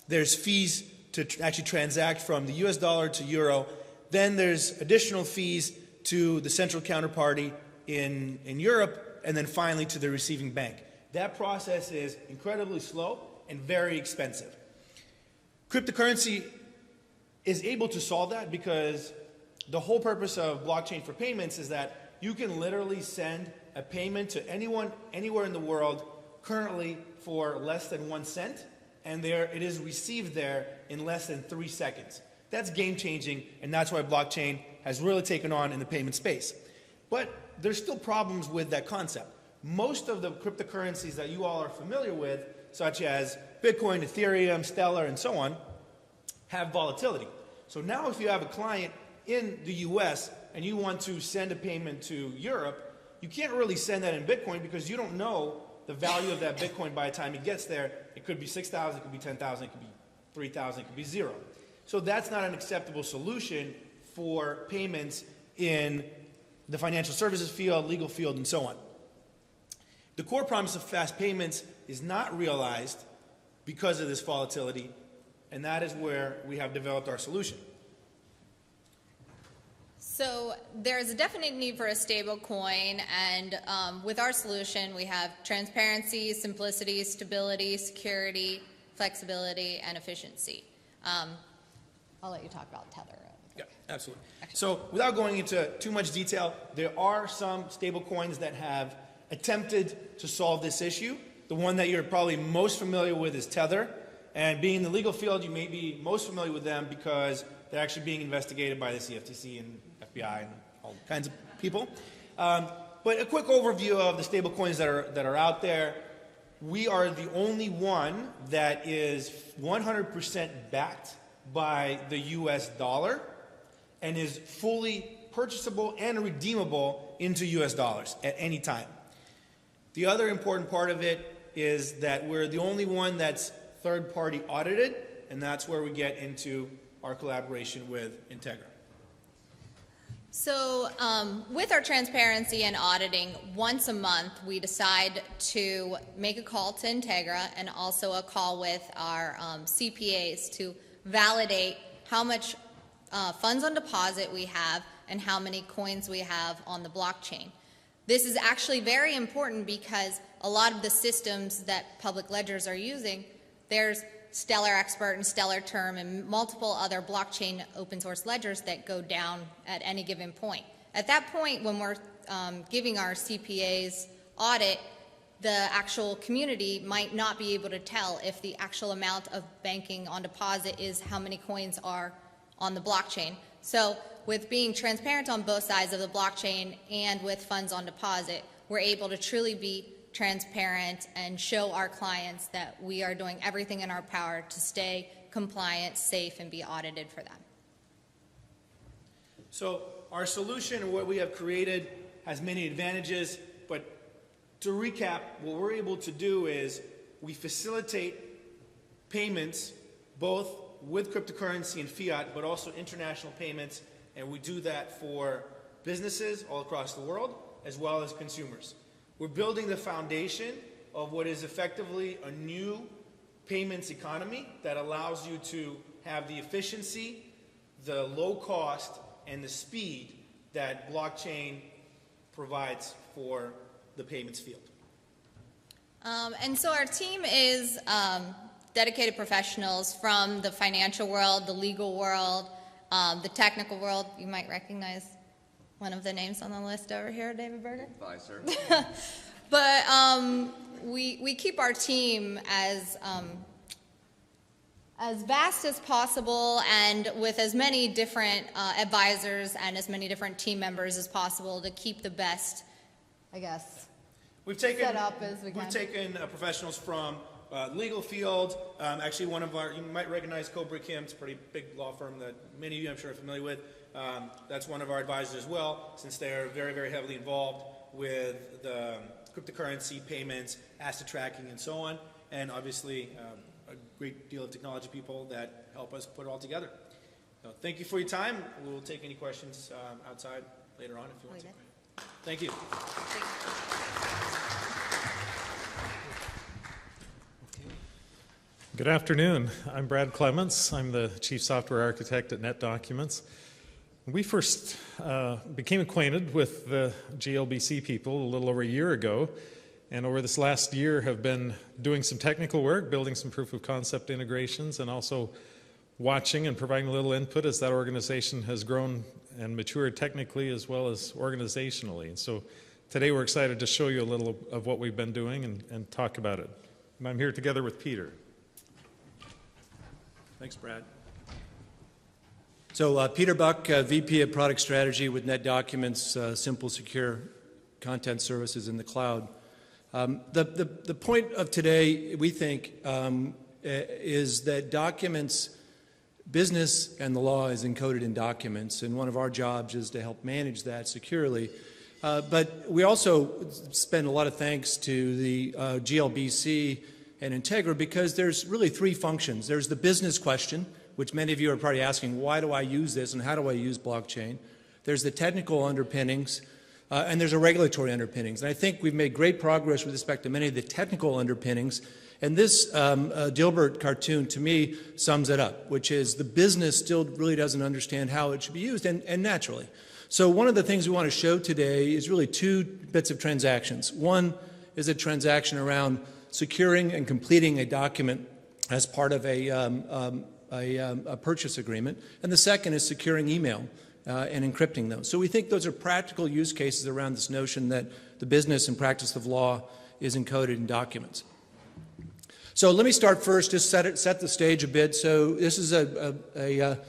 there's fees to actually transact from the US dollar to euro, then there's additional fees to the central counterparty in Europe, and then finally to the receiving bank. That process is incredibly slow and very expensive. Cryptocurrency is able to solve that because the whole purpose of blockchain for payments is that you can literally send a payment to anyone, anywhere in the world, currently for less than 1 cent, and there it is received there in less than 3 seconds. That's game-changing, and that's why blockchain has really taken on in the payment space. But there's still problems with that concept. Most of the cryptocurrencies that you all are familiar with, such as Bitcoin, Ethereum, Stellar, and so on, have volatility. So now if you have a client in the US and you want to send a payment to Europe, you can't really send that in Bitcoin because you don't know the value of that Bitcoin by the time it gets there. It could be 6,000, it could be 10,000, it could be 3,000, it could be 0. So that's not an acceptable solution for payments in the financial services field, legal field, and so on. The core promise of fast payments is not realized because of this volatility, and that is where we have developed our solution. So there's a definite need for a stable coin, and with our solution we have transparency, simplicity, stability, security, flexibility, and efficiency. I'll let you talk about Tether. Yeah, absolutely. So without going into too much detail, there are some stable coins that have attempted to solve this issue. The one that you're probably most familiar with is Tether. And being in the legal field, you may be most familiar with them because they're actually being investigated by the CFTC and FBI and all kinds of people. But a quick overview of the stable coins that are out there. We are the only one that is 100% backed by the US dollar and is fully purchasable and redeemable into US dollars at any time. The other important part of it is that we're the only one that's third-party audited, and that's where we get into our collaboration with Integra. So with our transparency and auditing, once a month we decide to make a call to Integra and also a call with our CPAs to validate how much funds on deposit we have and how many coins we have on the blockchain. This is actually very important because a lot of the systems that public ledgers are using, there's Stellar Expert and Stellar Term and multiple other blockchain open source ledgers that go down at any given point. At that point, when we're giving our CPA's audit, the actual community might not be able to tell if the actual amount of banking on deposit is how many coins are on the blockchain. So with being transparent on both sides of the blockchain and with funds on deposit, we're able to truly be transparent and show our clients that we are doing everything in our power to stay compliant, safe, and be audited for them. So our solution, what we have created, has many advantages, but to recap, what we're able to do is we facilitate payments both with cryptocurrency and fiat, but also international payments, and we do that for businesses all across the world as well as consumers. We're building the foundation of what is effectively a new payments economy that allows you to have the efficiency, the low cost, and the speed that blockchain provides for the payments field. And so our team is dedicated professionals from the financial world, the legal world, the technical world. You might recognize one of the names on the list over here, David Berger. Advisor. But we keep our team as vast as possible and with as many different advisors and as many different team members as possible to keep the best, I guess, set up as we can. We've taken professionals from legal field. Actually, one of our, you might recognize Cobra Kim. It's a pretty big law firm that many of you, I'm sure, are familiar with. That's one of our advisors as well, since they're very, very heavily involved with the cryptocurrency payments, asset tracking, and so on, and obviously a great deal of technology people that help us put it all together. So thank you for your time. We'll take any questions outside later on if you want to. Thank you. Good afternoon. I'm Brad Clements. I'm the Chief Software Architect at NetDocuments. We first became acquainted with the GLBC people a little over a year ago, and over this last year have been doing some technical work, building some proof of concept integrations, and also watching and providing a little input as that organization has grown and matured technically as well as organizationally. And so today we're excited to show you a little of what we've been doing and talk about it. And I'm here together with Peter. Thanks, Brad. So Peter Buck, VP of Product Strategy with NetDocuments, Simple, Secure Content Services in the Cloud. The point of today, we think, is that documents, business and the law is encoded in documents, and one of our jobs is to help manage that securely. But we also spend a lot of thanks to the GLBC and Integra, because there's really three functions. There's the business question, which many of you are probably asking, why do I use this and how do I use blockchain? There's the technical underpinnings, and there's a regulatory underpinnings. And I think we've made great progress with respect to many of the technical underpinnings. And this Dilbert cartoon, to me, sums it up, which is the business still really doesn't understand how it should be used, and naturally. So one of the things we want to show today is really two bits of transactions. One is a transaction around securing and completing a document as part of a purchase agreement, and the second is securing email and encrypting those. So we think those are practical use cases around this notion that the business and practice of law is encoded in documents. So let me start first, just set the stage a bit. So this is a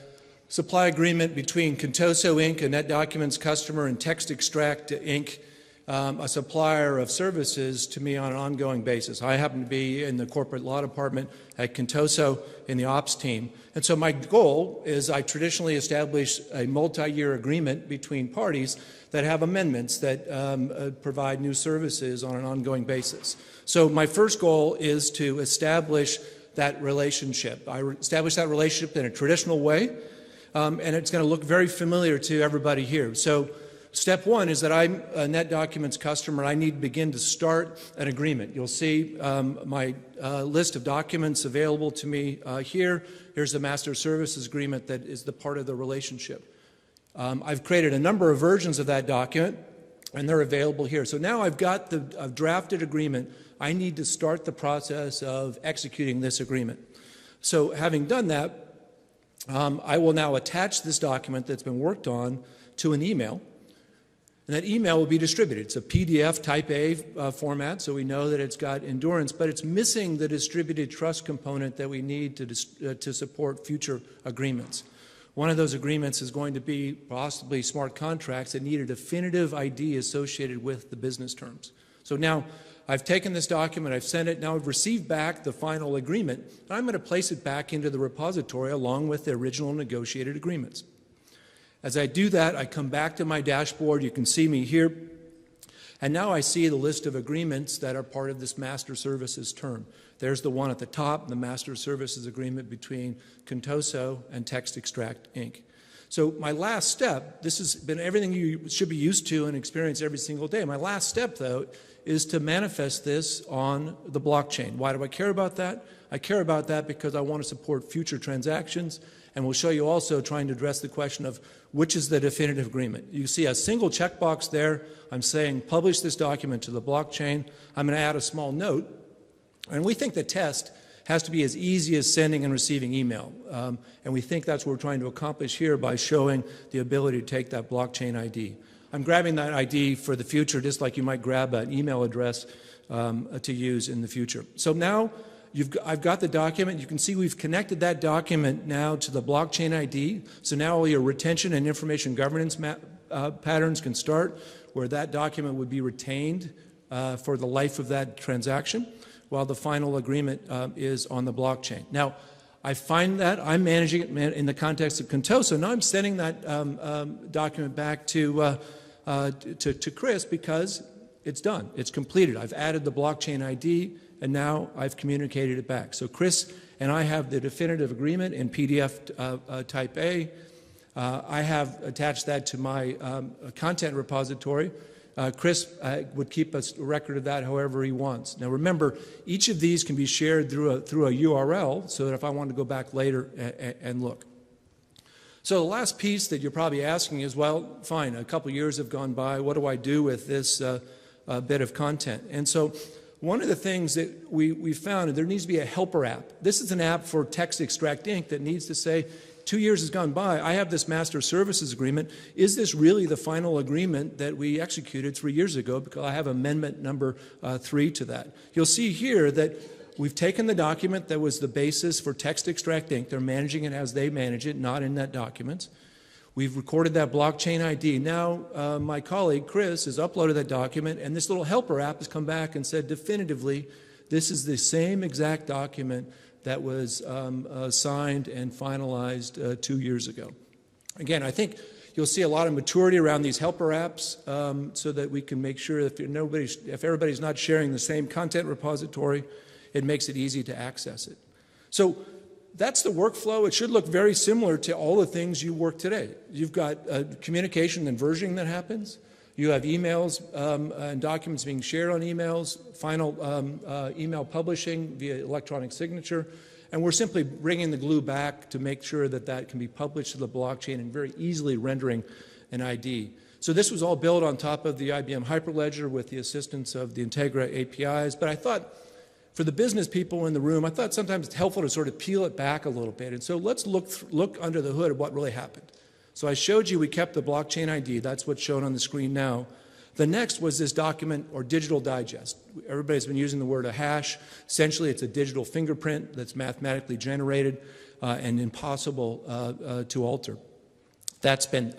supply agreement between Contoso Inc., a NetDocuments customer, and Text Extract Inc., a supplier of services to me on an ongoing basis. I happen to be in the corporate law department at Contoso in the ops team. And so my goal is I traditionally establish a multi-year agreement between parties that have amendments that provide new services on an ongoing basis. So my first goal is to establish that relationship. I establish that relationship in a traditional way, and it's going to look very familiar to everybody here. So step one is that I'm a NetDocuments customer. I need to begin to start an agreement. You'll see my list of documents available to me here. Here's the master services agreement that is the part of the relationship. I've created a number of versions of that document, and they're available here. So now I've got the drafted agreement. I need to start the process of executing this agreement. So having done that, I will now attach this document that's been worked on to an email. And that email will be distributed. It's a PDF type A format, so we know that it's got endurance, but it's missing the distributed trust component that we need to support future agreements. One of those agreements is going to be possibly smart contracts that need a definitive ID associated with the business terms. So now I've taken this document, I've sent it, now I've received back the final agreement, and I'm going to place it back into the repository along with the original negotiated agreements. As I do that, I come back to my dashboard. You can see me here. And now I see the list of agreements that are part of this master services term. There's the one at the top, the master services agreement between Contoso and Text Extract Inc. So my last step, this has been everything you should be used to and experience every single day. My last step, though, is to manifest this on the blockchain. Why do I care about that? I care about that because I want to support future transactions, and we'll show you also trying to address the question of which is the definitive agreement. You see a single checkbox there. I'm saying publish this document to the blockchain. I'm going to add a small note, and we think the test has to be as easy as sending and receiving email, and we think that's what we're trying to accomplish here by showing the ability to take that blockchain ID. I'm grabbing that ID for the future, just like you might grab an email address to use in the future. So now I've got the document. You can see we've connected that document now to the blockchain ID. So now all your retention and information governance patterns can start, where that document would be retained for the life of that transaction, while the final agreement is on the blockchain. Now, I find that, I'm managing it in the context of Contoso. Now I'm sending that document back to Chris because it's done. It's completed. I've added the blockchain ID, and now I've communicated it back. So Chris and I have the definitive agreement in PDF type A. I have attached that to my content repository. Chris would keep a record of that however he wants. Now remember, each of these can be shared through a URL so that if I want to go back later and look. So the last piece that you're probably asking is, well, fine, a couple years have gone by, what do I do with this bit of content? And so one of the things that we found, there needs to be a helper app. This is an app for Text Extract Inc. that needs to say, 2 years has gone by, I have this master services agreement. Is this really the final agreement that we executed 3 years ago? Because I have amendment number 3 to that. You'll see here that we've taken the document that was the basis for Text Extract Inc. They're managing it as they manage it, not in that document. We've recorded that blockchain ID. Now, my colleague, Chris, has uploaded that document, and this little helper app has come back and said definitively, this is the same exact document that was signed and finalized 2 years ago. Again, I think you'll see a lot of maturity around these helper apps so that we can make sure if everybody's not sharing the same content repository, it makes it easy to access it. So that's the workflow. It should look very similar to all the things you work today. You've got communication and versioning that happens. You have emails and documents being shared on emails, final email publishing via electronic signature, and we're simply bringing the glue back to make sure that that can be published to the blockchain and very easily rendering an ID. So this was all built on top of the IBM Hyperledger with the assistance of the Integra APIs, but I thought for the business people in the room, I thought sometimes it's helpful to sort of peel it back a little bit, and so let's look under the hood of what really happened. So I showed you we kept the blockchain ID. That's what's shown on the screen now. The next was this document or digital digest. Everybody's been using the word a hash. Essentially, it's a digital fingerprint that's mathematically generated and impossible to alter. That's been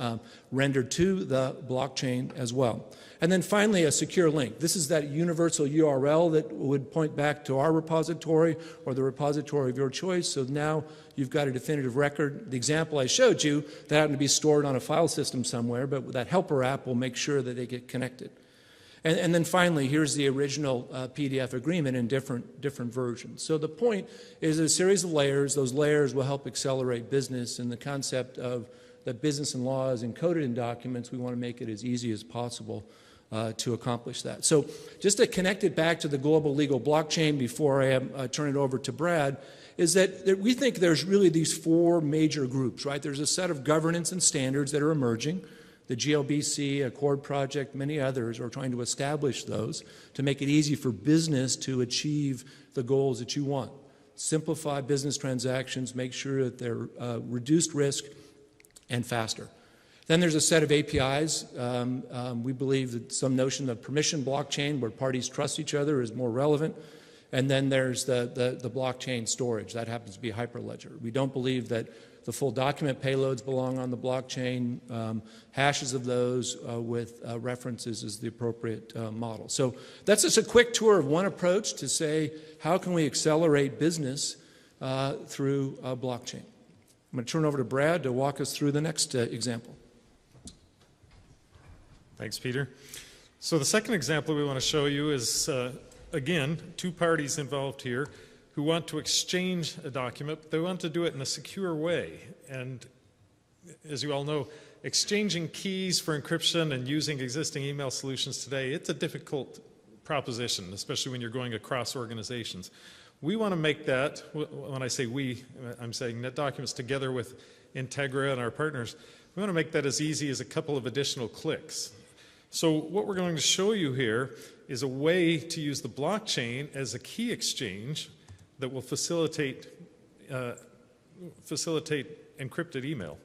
rendered to the blockchain as well. And then finally, a secure link. This is that universal URL that would point back to our repository or the repository of your choice. So now you've got a definitive record. The example I showed you, that happened to be stored on a file system somewhere, but that helper app will make sure that they get connected. And then finally, here's the original PDF agreement in different versions. So the point is a series of layers. Those layers will help accelerate business, and the concept of that business and law is encoded in documents, we want to make it as easy as possible to accomplish that. So just to connect it back to the global legal blockchain before I turn it over to Brad, is that we think there's really these 4 major groups, right? There's a set of governance and standards that are emerging. The GLBC, Accord Project, many others are trying to establish those to make it easy for business to achieve the goals that you want. Simplify business transactions, make sure that they're reduced risk and faster. Then there's a set of APIs. We believe that some notion of permission blockchain where parties trust each other is more relevant. And then there's the blockchain storage. That happens to be Hyperledger. We don't believe that the full document payloads belong on the blockchain. Hashes of those with references is the appropriate model. So that's just a quick tour of one approach to say, how can we accelerate business through blockchain? I'm going to turn over to Brad to walk us through the next example. Thanks, Peter. So the second example we want to show you is, again, 2 parties involved here who want to exchange a document, but they want to do it in a secure way. And as you all know, exchanging keys for encryption and using existing email solutions today, it's a difficult proposition, especially when you're going across organizations. We want to make that, when I say we, I'm saying NetDocuments together with Integra and our partners, we want to make that as easy as a couple of additional clicks. So what we're going to show you here is a way to use the blockchain as a key exchange that will facilitate encrypted email.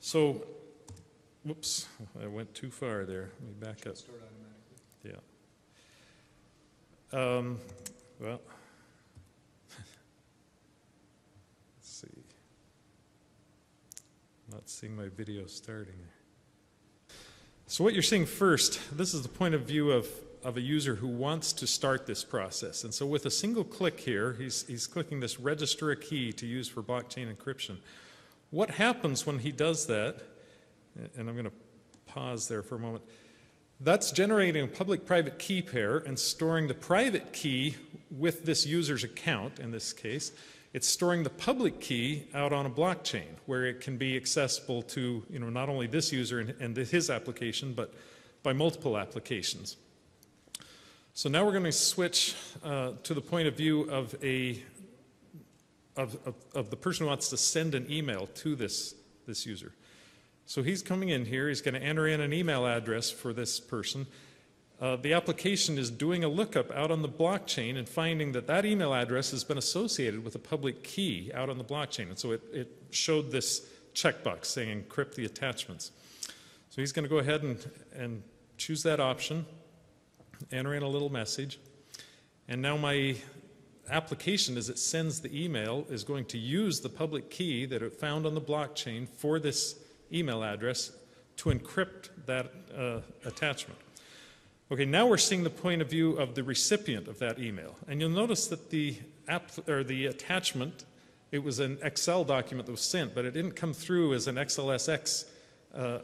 So, whoops, I went too far there. Let me back up. Start automatically. Yeah. Well, let's see. Not seeing my video starting. So what you're seeing first, this is the point of view of of a user who wants to start this process. And so with a single click here, he's clicking this register a key to use for blockchain encryption. What happens when he does that, and I'm going to pause there for a moment, that's generating a public-private key pair and storing the private key with this user's account, in this case. It's storing the public key out on a blockchain where it can be accessible to not only this user and his application, but by multiple applications. So now we're going to switch to the point of view of the person who wants to send an email to this user. So he's coming in here, he's going to enter in an email address for this person. The application is doing a lookup out on the blockchain and finding that that email address has been associated with a public key out on the blockchain. And so it showed this checkbox saying encrypt the attachments. So he's going to go ahead and choose that option, enter in a little message. And now my application, as it sends the email, is going to use the public key that it found on the blockchain for this email address to encrypt that attachment. Okay, now we're seeing the point of view of the recipient of that email. And you'll notice that the attachment, it was an Excel document that was sent, but it didn't come through as an XLSX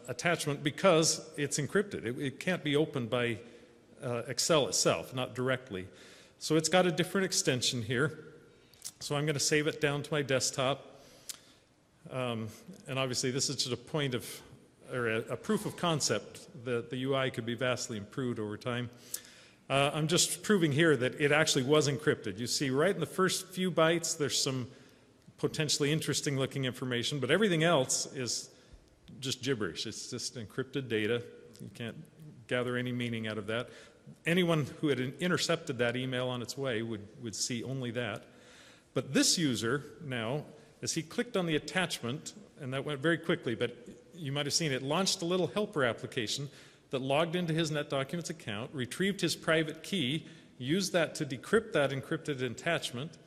attachment because it's encrypted. It can't be opened by Excel itself, not directly. So it's got a different extension here. So I'm going to save it down to my desktop. And obviously this is just a point of, or a proof of concept that the UI could be vastly improved over time. I'm just proving here that it actually was encrypted. You see right in the first few bytes there's some potentially interesting looking information, but everything else is just gibberish. It's just encrypted data. You can't gather any meaning out of that. Anyone who had intercepted that email on its way would see only that. But this user now, as he clicked on the attachment, and that went very quickly, but you might have seen it launched a little helper application that logged into his NetDocuments account, retrieved his private key, used that to decrypt that encrypted attachment,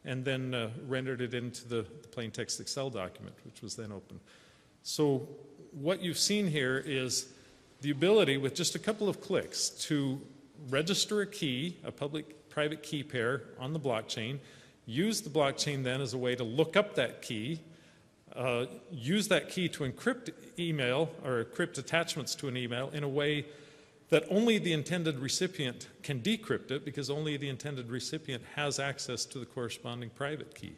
and then rendered it into the plain text Excel document, which was then opened. So what you've seen here is the ability with just a couple of clicks to register a key, a public-private key pair on the blockchain, use the blockchain then as a way to look up that key, use that key to encrypt email or encrypt attachments to an email in a way that only the intended recipient can decrypt it because only the intended recipient has access to the corresponding private key.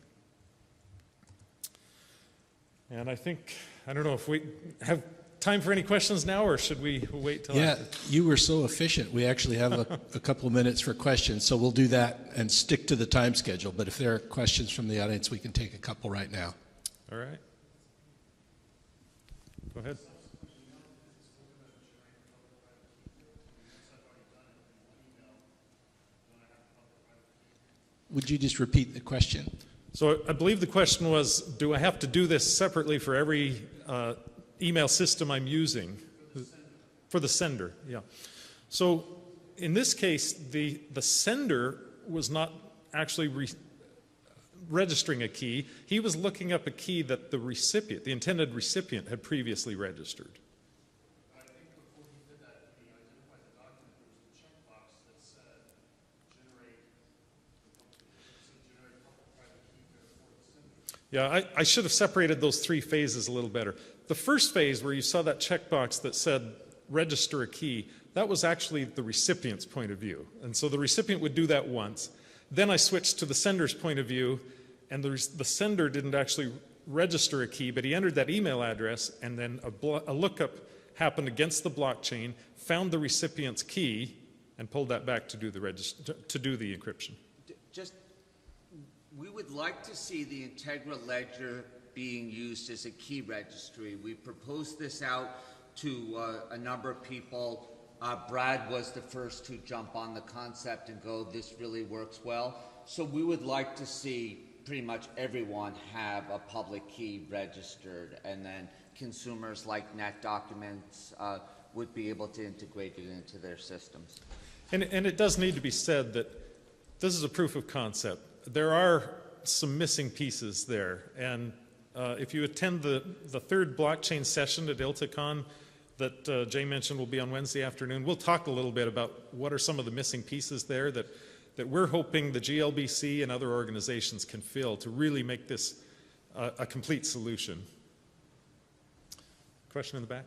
And I don't know if we have time for any questions now, or should we wait till after? You were so efficient. We actually have a couple of minutes for questions, so we'll do that and stick to the time schedule. But if there are questions from the audience, we can take a couple right now. All right. Go ahead. Would you just repeat the question? So I believe the question was, do I have to do this separately for every email system I'm using? For the sender, yeah. So in this case, the sender was not actually registering a key. He was looking up a key that the recipient, the intended recipient, had previously registered. I think before he did that, he identified the document. There was a checkbox that said generate public private key pair for the sender. Yeah, I should have separated those three phases a little better. The first phase where you saw that checkbox that said register a key, that was actually the recipient's point of view. And so the recipient would do that once. Then I switched to the sender's point of view, and the sender didn't actually register a key, but he entered that email address, and then a lookup happened against the blockchain, found the recipient's key, and pulled that back to do the encryption. We would like to see the Integra ledger being used as a key registry. We proposed this out to a number of people. Brad was the first to jump on the concept and go, this really works well. So we would like to see pretty much everyone have a public key registered, and then consumers like NetDocuments would be able to integrate it into their systems. And it does need to be said that this is a proof of concept. There are some missing pieces there, and if you attend the third blockchain session at ILTACon, that Jay mentioned will be on Wednesday afternoon. We'll talk a little bit about what are some of the missing pieces there that we're hoping the GLBC and other organizations can fill to really make this a complete solution. Question in the back?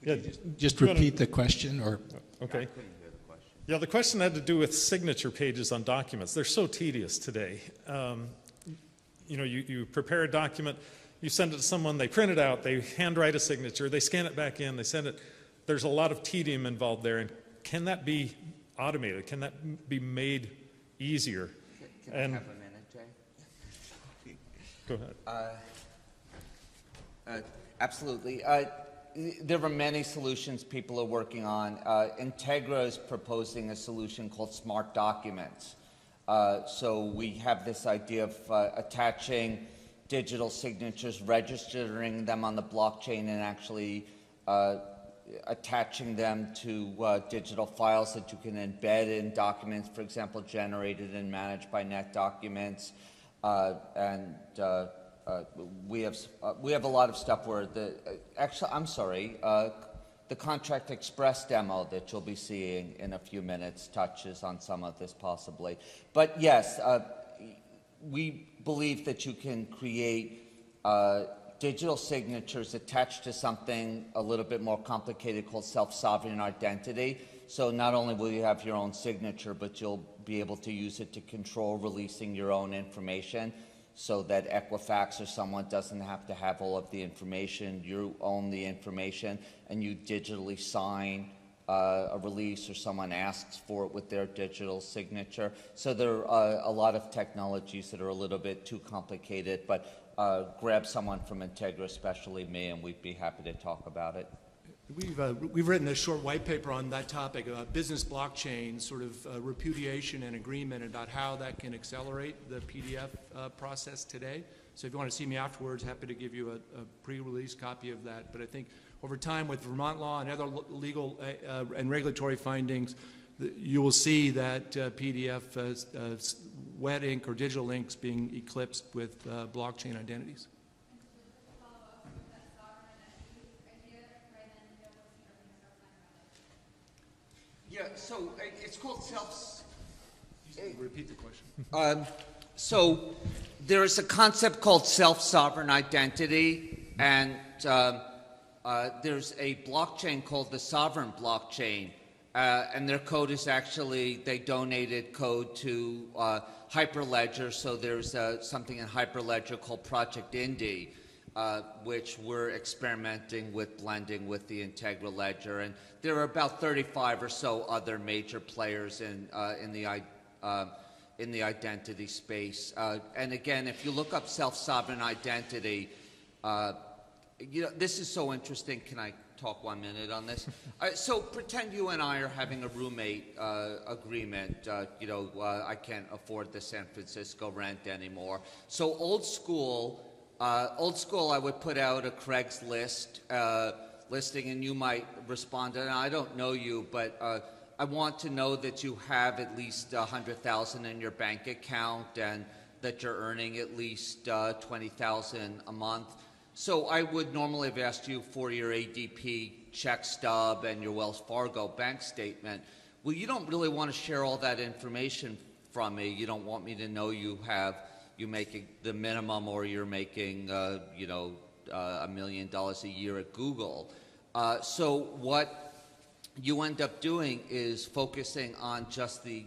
Yeah, just repeat the question, or okay. Yeah, the question had to do with signature pages on documents. They're so tedious today. You know, you prepare a document, you send it to someone, they print it out, they handwrite a signature, they scan it back in, they send it. There's a lot of tedium involved there, and can that be automated? Can that be made easier? Can I have a minute, Jay? Go ahead. Absolutely. There are many solutions people are working on. Integra is proposing a solution called Smart Documents. So we have this idea of attaching digital signatures, registering them on the blockchain, and actually attaching them to digital files that you can embed in documents, for example, generated and managed by NetDocuments. We have a lot of stuff where the Contract Express demo that you'll be seeing in a few minutes touches on some of this possibly. But yes, we believe that you can create digital signatures attached to something a little bit more complicated called self-sovereign identity. So not only will you have your own signature, but you'll be able to use it to control releasing your own information, so that Equifax or someone doesn't have to have all of the information. You own the information, and you digitally sign a release, or someone asks for it with their digital signature. So there are a lot of technologies that are a little bit too complicated, but grab someone from Integra, especially me, and we'd be happy to talk about it. We've written a short white paper on that topic about business blockchain, sort of repudiation and agreement about how that can accelerate the PDF process today. So if you want to see me afterwards, happy to give you a pre-release copy of that. But I think over time with Vermont law and other legal and regulatory findings, you will see that PDF wet ink or digital inks being eclipsed with blockchain identities. Yeah, so it's called Repeat the question. So there is a concept called self-sovereign identity, and there's a blockchain called the Sovereign Blockchain, and their code is actually, they donated code to Hyperledger, so there's something in Hyperledger called Project Indy, which we're experimenting with blending with the Integra Ledger, and there are about 35 or so other major players in the identity space. And again, if you look up self-sovereign identity, you know, this is so interesting. Can I talk 1 minute on this? So pretend you and I are having a roommate agreement. You know, I can't afford the San Francisco rent anymore. So old school, I would put out a Craigslist listing, and you might respond, and I don't know you, but I want to know that you have at least $100,000 in your bank account and that you're earning at least $20,000 a month. So I would normally have asked you for your ADP check stub and your Wells Fargo bank statement. Well, you don't really want to share all that information from me. You don't want me to know you make the minimum, or you're making, $1 million a year at Google. So what you end up doing is focusing on just the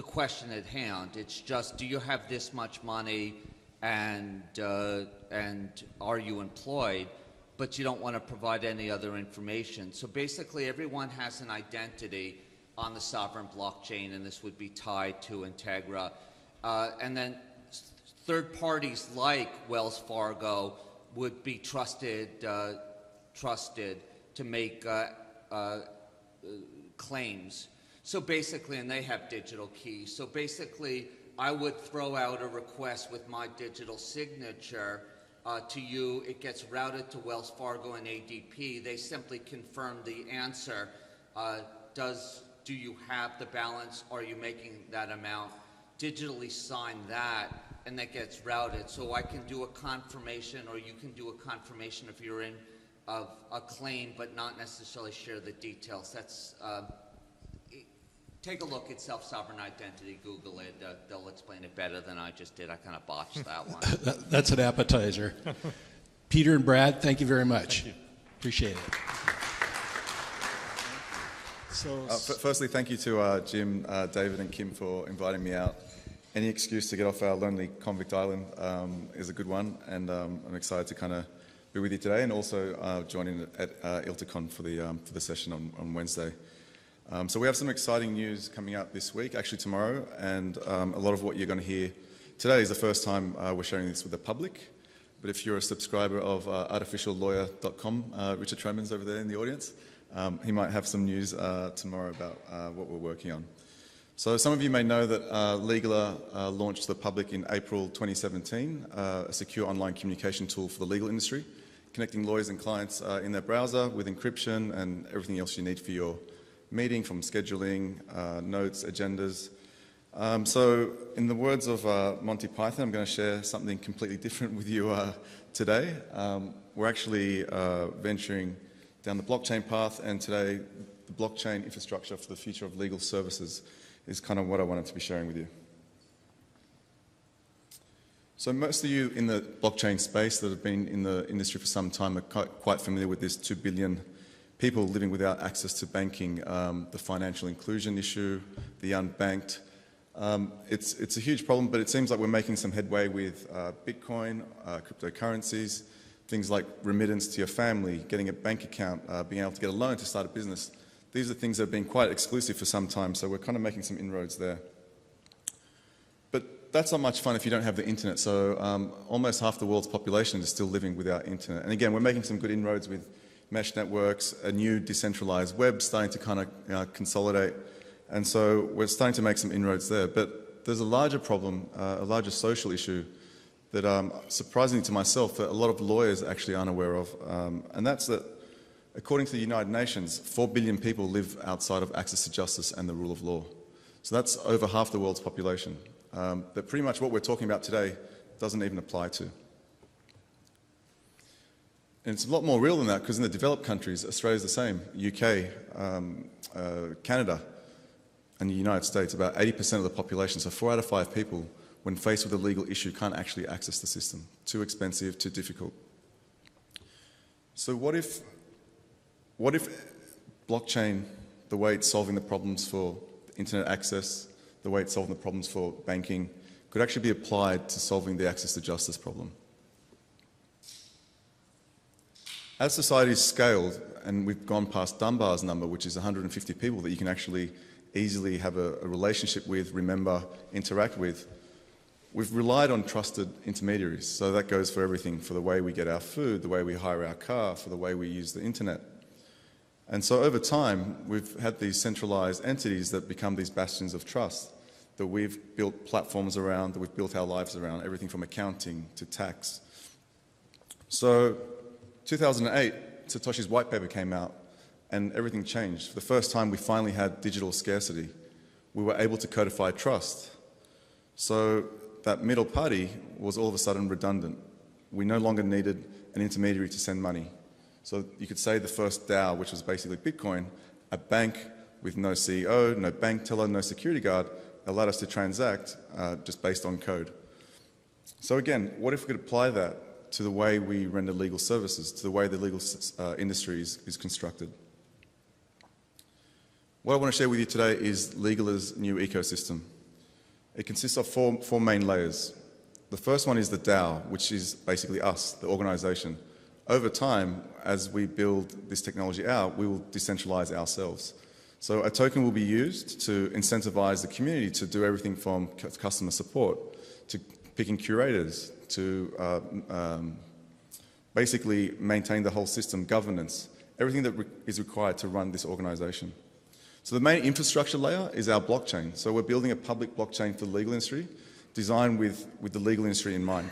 question at hand. It's just, do you have this much money, and are you employed? But you don't want to provide any other information. So basically, everyone has an identity on the sovereign blockchain, and this would be tied to Integra. And then third parties like Wells Fargo would be trusted to make claims. So basically, and they have digital keys. So basically, I would throw out a request with my digital signature, to you, it gets routed to Wells Fargo and ADP. They simply confirm the answer. Do you have the balance? Are you making that amount? Digitally sign that, and that gets routed. So I can do a confirmation, or you can do a confirmation if you're in of a claim, but not necessarily share the details. That's take a look at self-sovereign identity. Google it. They'll explain it better than I just did. I kind of botched that one. That's an appetizer. Peter and Brad, thank you very much. Appreciate it. So, firstly, thank you to Jim, David, and Kim for inviting me out. Any excuse to get off our lonely convict island is a good one, and I'm excited to kind of be with you today, and also join in at ILTACon for the session on Wednesday. So we have some exciting news coming out this week, actually tomorrow, and a lot of what you're going to hear today is the first time we're sharing this with the public. But if you're a subscriber of artificiallawyer.com, Richard Tremens over there in the audience, he might have some news tomorrow about what we're working on. So some of you may know that Legaler launched to the public in April 2017, a secure online communication tool for the legal industry, connecting lawyers and clients in their browser with encryption and everything else you need for your meeting, from scheduling, notes, agendas. So in the words of Monty Python, I'm going to share something completely different with you today. We're actually venturing down the blockchain path, and today the blockchain infrastructure for the future of legal services is kind of what I wanted to be sharing with you. So most of you in the blockchain space that have been in the industry for some time are quite familiar with this 2 billion people living without access to banking, the financial inclusion issue, the unbanked. It's a huge problem, but it seems like we're making some headway with Bitcoin, cryptocurrencies, things like remittance to your family, getting a bank account, being able to get a loan to start a business. These are things that have been quite exclusive for some time, so we're kind of making some inroads there. But that's not much fun if you don't have the internet, so almost half the world's population is still living without internet. And again, we're making some good inroads with mesh networks, a new decentralized web starting to kind of consolidate, and so we're starting to make some inroads there. But there's a larger problem, a larger social issue that, surprisingly to myself, that a lot of lawyers actually aren't aware of, and that's that, according to the United Nations, 4 billion people live outside of access to justice and the rule of law. So that's over half the world's population, that pretty much what we're talking about today doesn't even apply to. And it's a lot more real than that, because in the developed countries, Australia's the same, UK, Canada, and the United States, about 80% of the population, so 4 out of 5 people, when faced with a legal issue, can't actually access the system. Too expensive, too difficult. So what if blockchain, the way it's solving the problems for internet access, the way it's solving the problems for banking, could actually be applied to solving the access to justice problem? As society's scaled, and we've gone past Dunbar's number, which is 150 people that you can actually easily have a relationship with, remember, interact with, we've relied on trusted intermediaries. So that goes for everything, for the way we get our food, the way we hire our car, for the way we use the internet. And so over time, we've had these centralized entities that become these bastions of trust that we've built platforms around, that we've built our lives around, everything from accounting to tax. So 2008, Satoshi's white paper came out and everything changed. For the first time, we finally had digital scarcity. We were able to codify trust. So that middle party was all of a sudden redundant. We no longer needed an intermediary to send money. So you could say the first DAO, which was basically Bitcoin, a bank with no CEO, no bank teller, no security guard, allowed us to transact just based on code. So again, what if we could apply that to the way we render legal services, to the way the legal industry is constructed? What I want to share with you today is Legaler's new ecosystem. It consists of four main layers. The first one is the DAO, which is basically us, the organization. Over time, as we build this technology out, we will decentralize ourselves. So a token will be used to incentivize the community to do everything from customer support, to picking curators, to basically maintain the whole system, governance, everything that is required to run this organization. So the main infrastructure layer is our blockchain. So we're building a public blockchain for the legal industry, designed with the legal industry in mind.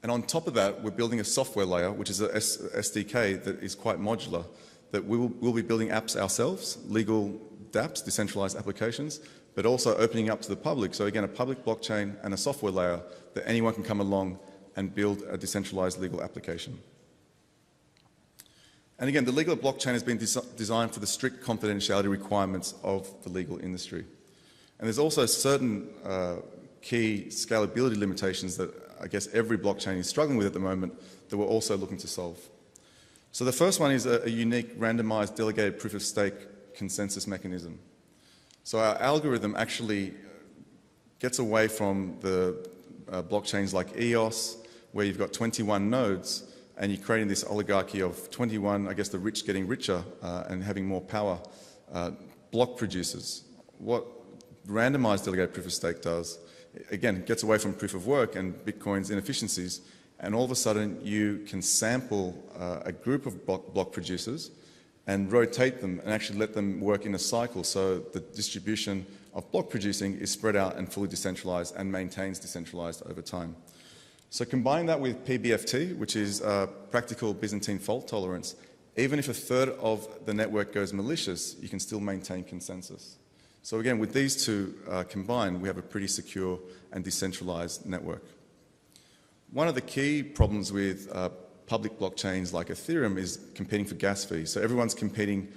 And on top of that, we're building a software layer, which is a SDK that is quite modular, that we'll be building apps ourselves, legal dApps, decentralized applications, but also opening up to the public. So again, a public blockchain and a software layer that anyone can come along and build a decentralized legal application. And again, the legal blockchain has been designed for the strict confidentiality requirements of the legal industry. And there's also certain key scalability limitations that I guess every blockchain is struggling with at the moment that we're also looking to solve. So the first one is a unique randomized delegated proof of stake consensus mechanism. So our algorithm actually gets away from the blockchains like EOS, where you've got 21 nodes, and you're creating this oligarchy of 21, I guess the rich getting richer and having more power, block producers. What randomized delegated proof of stake does, again, it gets away from proof of work and Bitcoin's inefficiencies, and all of a sudden you can sample a group of block producers and rotate them and actually let them work in a cycle, so the distribution of block producing is spread out and fully decentralized and maintains decentralized over time. So combining that with PBFT, which is practical Byzantine fault tolerance, even if a third of the network goes malicious, you can still maintain consensus. So again, with these two combined, we have a pretty secure and decentralized network. One of the key problems with public blockchains like Ethereum is competing for gas fees. So everyone's competing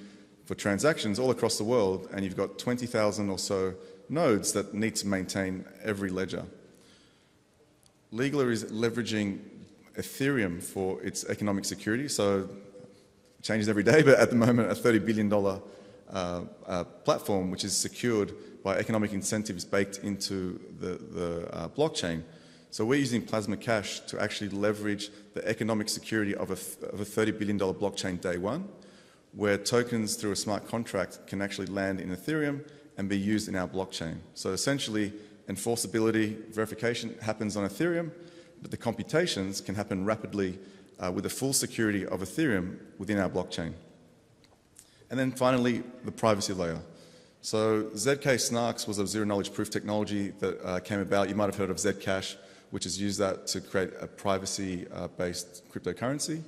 for transactions all across the world, and you've got 20,000 or so nodes that need to maintain every ledger. Legler is leveraging Ethereum for its economic security, so it changes every day, but at the moment a $30 billion platform which is secured by economic incentives baked into the blockchain. So we're using Plasma Cash to actually leverage the economic security of a $30 billion blockchain day one, where tokens through a smart contract can actually land in Ethereum and be used in our blockchain. So essentially, enforceability verification happens on Ethereum, but the computations can happen rapidly with the full security of Ethereum within our blockchain. And then finally, the privacy layer. So ZK Snarks was a zero-knowledge proof technology that came about. You might have heard of Zcash, which has used that to create a privacy-based cryptocurrency.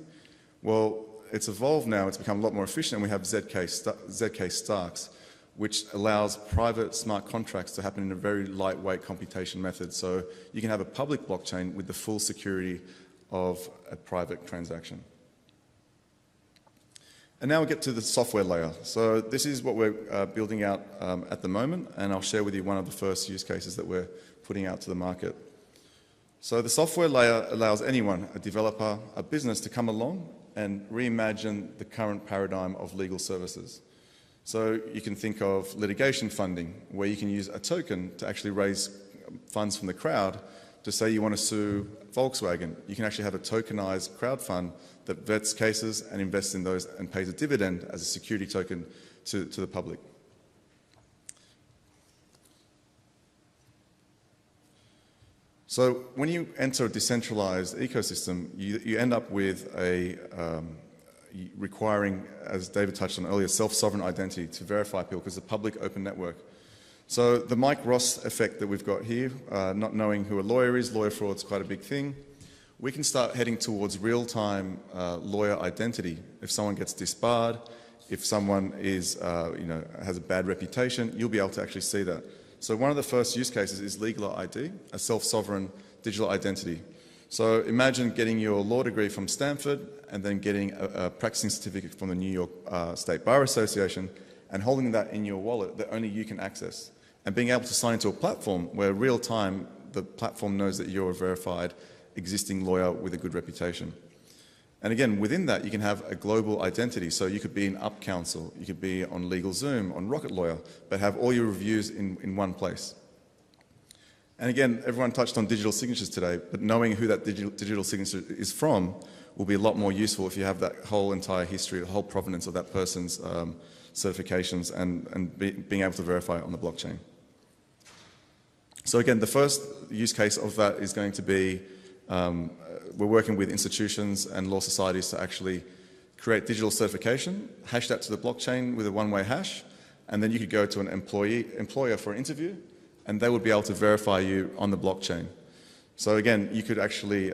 Well, it's evolved now. It's become a lot more efficient, and we have ZK Starks, which allows private smart contracts to happen in a very lightweight computation method. So you can have a public blockchain with the full security of a private transaction. And now we get to the software layer. So this is what we're building out at the moment, and I'll share with you one of the first use cases that we're putting out to the market. So the software layer allows anyone, a developer, a business, to come along and reimagine the current paradigm of legal services. So you can think of litigation funding, where you can use a token to actually raise funds from the crowd. To say you want to sue Volkswagen, you can actually have a tokenized crowd fund that vets cases and invests in those and pays a dividend as a security token to the public. So when you enter a decentralized ecosystem, you end up with a requiring, as David touched on earlier, self-sovereign identity to verify people, because it's a public open network. So the Mike Ross effect that we've got here, not knowing who a lawyer is, lawyer fraud is quite a big thing. We can start heading towards real-time lawyer identity. If someone gets disbarred, if someone is, has a bad reputation, you'll be able to actually see that. So one of the first use cases is legal ID, a self-sovereign digital identity. So imagine getting your law degree from Stanford and then getting a practicing certificate from the New York State Bar Association and holding that in your wallet that only you can access. And being able to sign into a platform where real time the platform knows that you're a verified existing lawyer with a good reputation. And again, within that, you can have a global identity. So you could be in Up Counsel, you could be on LegalZoom, on Rocket Lawyer, but have all your reviews in one place. And again, everyone touched on digital signatures today, but knowing who that digital signature is from will be a lot more useful if you have that whole entire history, the whole provenance of that person's certifications and being able to verify it on the blockchain. So again, the first use case of that is going to be we're working with institutions and law societies to actually create digital certification, hash that to the blockchain with a one-way hash, and then you could go to an employer for an interview, and they would be able to verify you on the blockchain. So again, you could actually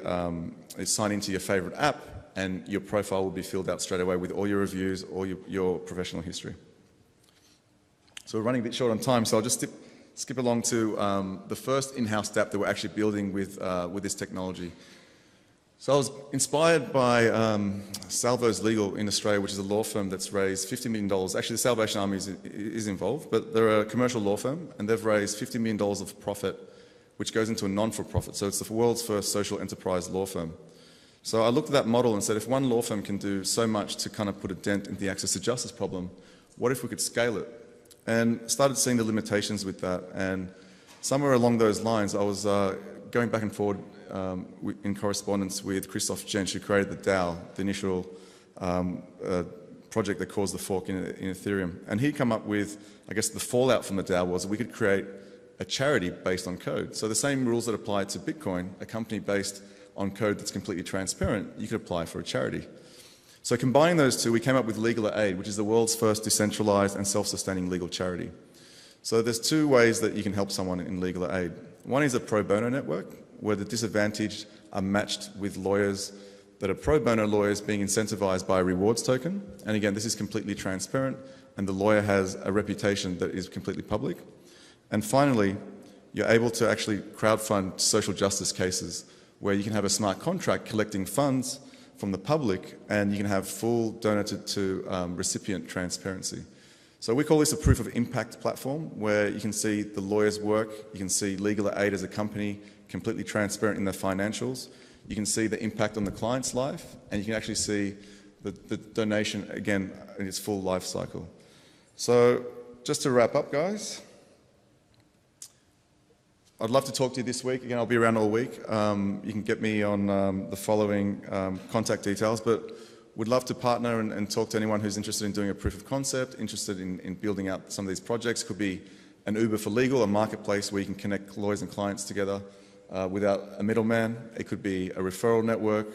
sign into your favorite app and your profile will be filled out straight away with all your reviews, all your professional history. So we're running a bit short on time, so I'll just skip along to the first in-house app that we're actually building with this technology. So I was inspired by Salvo's Legal in Australia, which is a law firm that's raised $50 million. Actually, the Salvation Army is involved, but they're a commercial law firm, and they've raised $50 million of profit, which goes into a non-for-profit. So it's the world's first social enterprise law firm. So I looked at that model and said, if one law firm can do so much to kind of put a dent in the access to justice problem, what if we could scale it? And started seeing the limitations with that. And somewhere along those lines, I was going back and forward in correspondence with Christoph Jensch, who created the DAO, the initial project that caused the fork in Ethereum. And he'd come up with, I guess the fallout from the DAO was we could create a charity based on code. So the same rules that apply to Bitcoin, a company based on code that's completely transparent, you could apply for a charity. So combining those two, we came up with Legal Aid, which is the world's first decentralized and self-sustaining legal charity. So there's two ways that you can help someone in legal aid. One is a pro bono network, where the disadvantaged are matched with lawyers that are pro bono lawyers being incentivized by a rewards token. And again, this is completely transparent, and the lawyer has a reputation that is completely public. And finally, you're able to actually crowdfund social justice cases, where you can have a smart contract collecting funds from the public, and you can have full donor to recipient transparency. So we call this a proof of impact platform, where you can see the lawyer's work, you can see Legal Aid as a company completely transparent in their financials, you can see the impact on the client's life, and you can actually see the donation, again, in its full life cycle. So just to wrap up, guys, I'd love to talk to you this week. Again, I'll be around all week. You can get me on the following contact details, but would love to partner and talk to anyone who's interested in doing a proof of concept, interested in building out some of these projects. Could be an Uber for legal, a marketplace where you can connect lawyers and clients together without a middleman. It could be a referral network,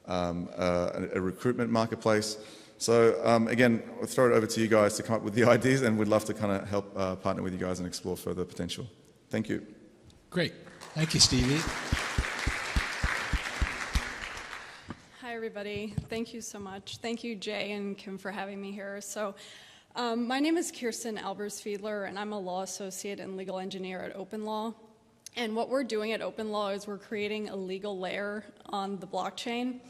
a recruitment marketplace. So again, I'll throw it over to you guys to come up with the ideas, and we'd love to kind of help partner with you guys and explore further potential. Thank you. Great. Thank you, Stevie. Hi, everybody. Thank you so much. Thank you, Jay and Kim, for having me here. So my name is Kirsten Albers-Fiedler, and I'm a law associate and legal engineer at Open Law. And what we're doing at Open Law is we're creating a legal layer on the blockchain.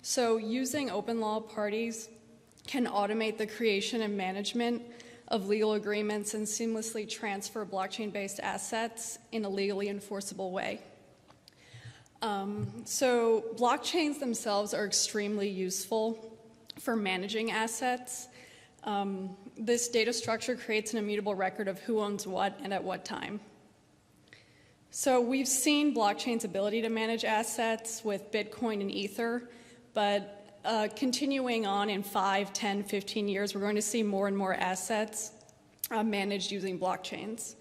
So using Open Law, parties can automate the creation and management of legal agreements and seamlessly transfer blockchain-based assets in a legally enforceable way. So blockchains themselves are extremely useful for managing assets. This data structure creates an immutable record of who owns what and at what time. So we've seen blockchain's ability to manage assets with Bitcoin and Ether, but continuing on in 5, 10, 15 years, we're going to see more and more assets managed using blockchains.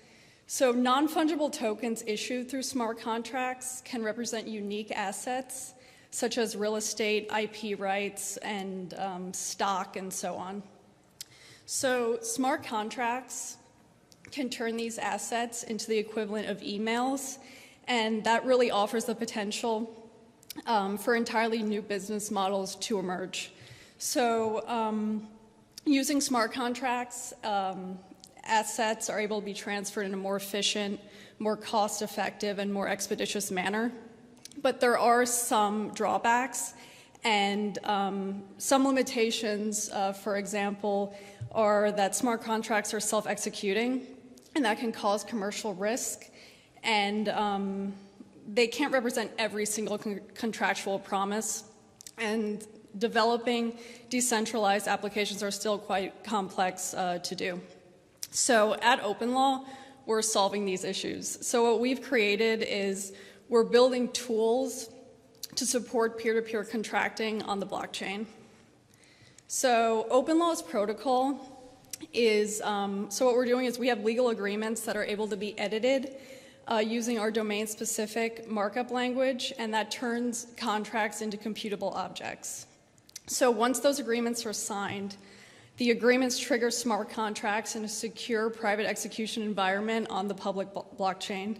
So non-fungible tokens issued through smart contracts can represent unique assets, such as real estate, IP rights, and stock, and so on. So smart contracts can turn these assets into the equivalent of emails, and that really offers the potential for entirely new business models to emerge. So using smart contracts, assets are able to be transferred in a more efficient, more cost-effective, and more expeditious manner. But there are some drawbacks and some limitations, for example, are that smart contracts are self-executing, and that can cause commercial risk, and they can't represent every single contractual promise, and developing decentralized applications are still quite complex to do. So at Open Law, we're solving these issues. So what we've created is we're building tools to support peer-to-peer contracting on the blockchain. So Open Law's protocol is, so what we're doing is we have legal agreements that are able to be edited using our domain-specific markup language, and that turns contracts into computable objects. So once those agreements are signed, the agreements trigger smart contracts in a secure private execution environment on the public blockchain.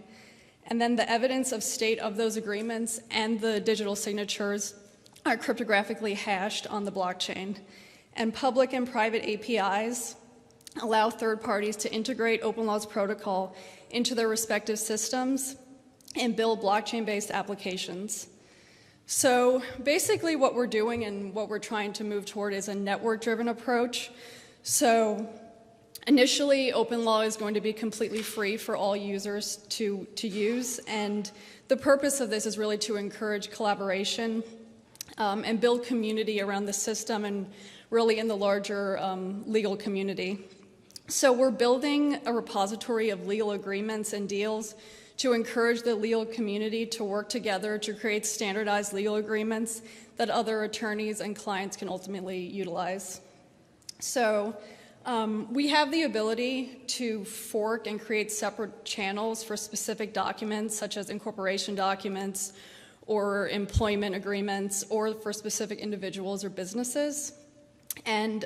And then the evidence of state of those agreements and the digital signatures are cryptographically hashed on the blockchain. And public and private APIs allow third parties to integrate OpenLaw's protocol into their respective systems and build blockchain-based applications. So basically what we're doing and what we're trying to move toward is a network-driven approach. So initially, OpenLaw is going to be completely free for all users to use, and the purpose of this is really to encourage collaboration and build community around the system and really in the larger legal community. So we're building a repository of legal agreements and deals to encourage the legal community to work together to create standardized legal agreements that other attorneys and clients can ultimately utilize. So we have the ability to fork and create separate channels for specific documents, such as incorporation documents or employment agreements, or for specific individuals or businesses. And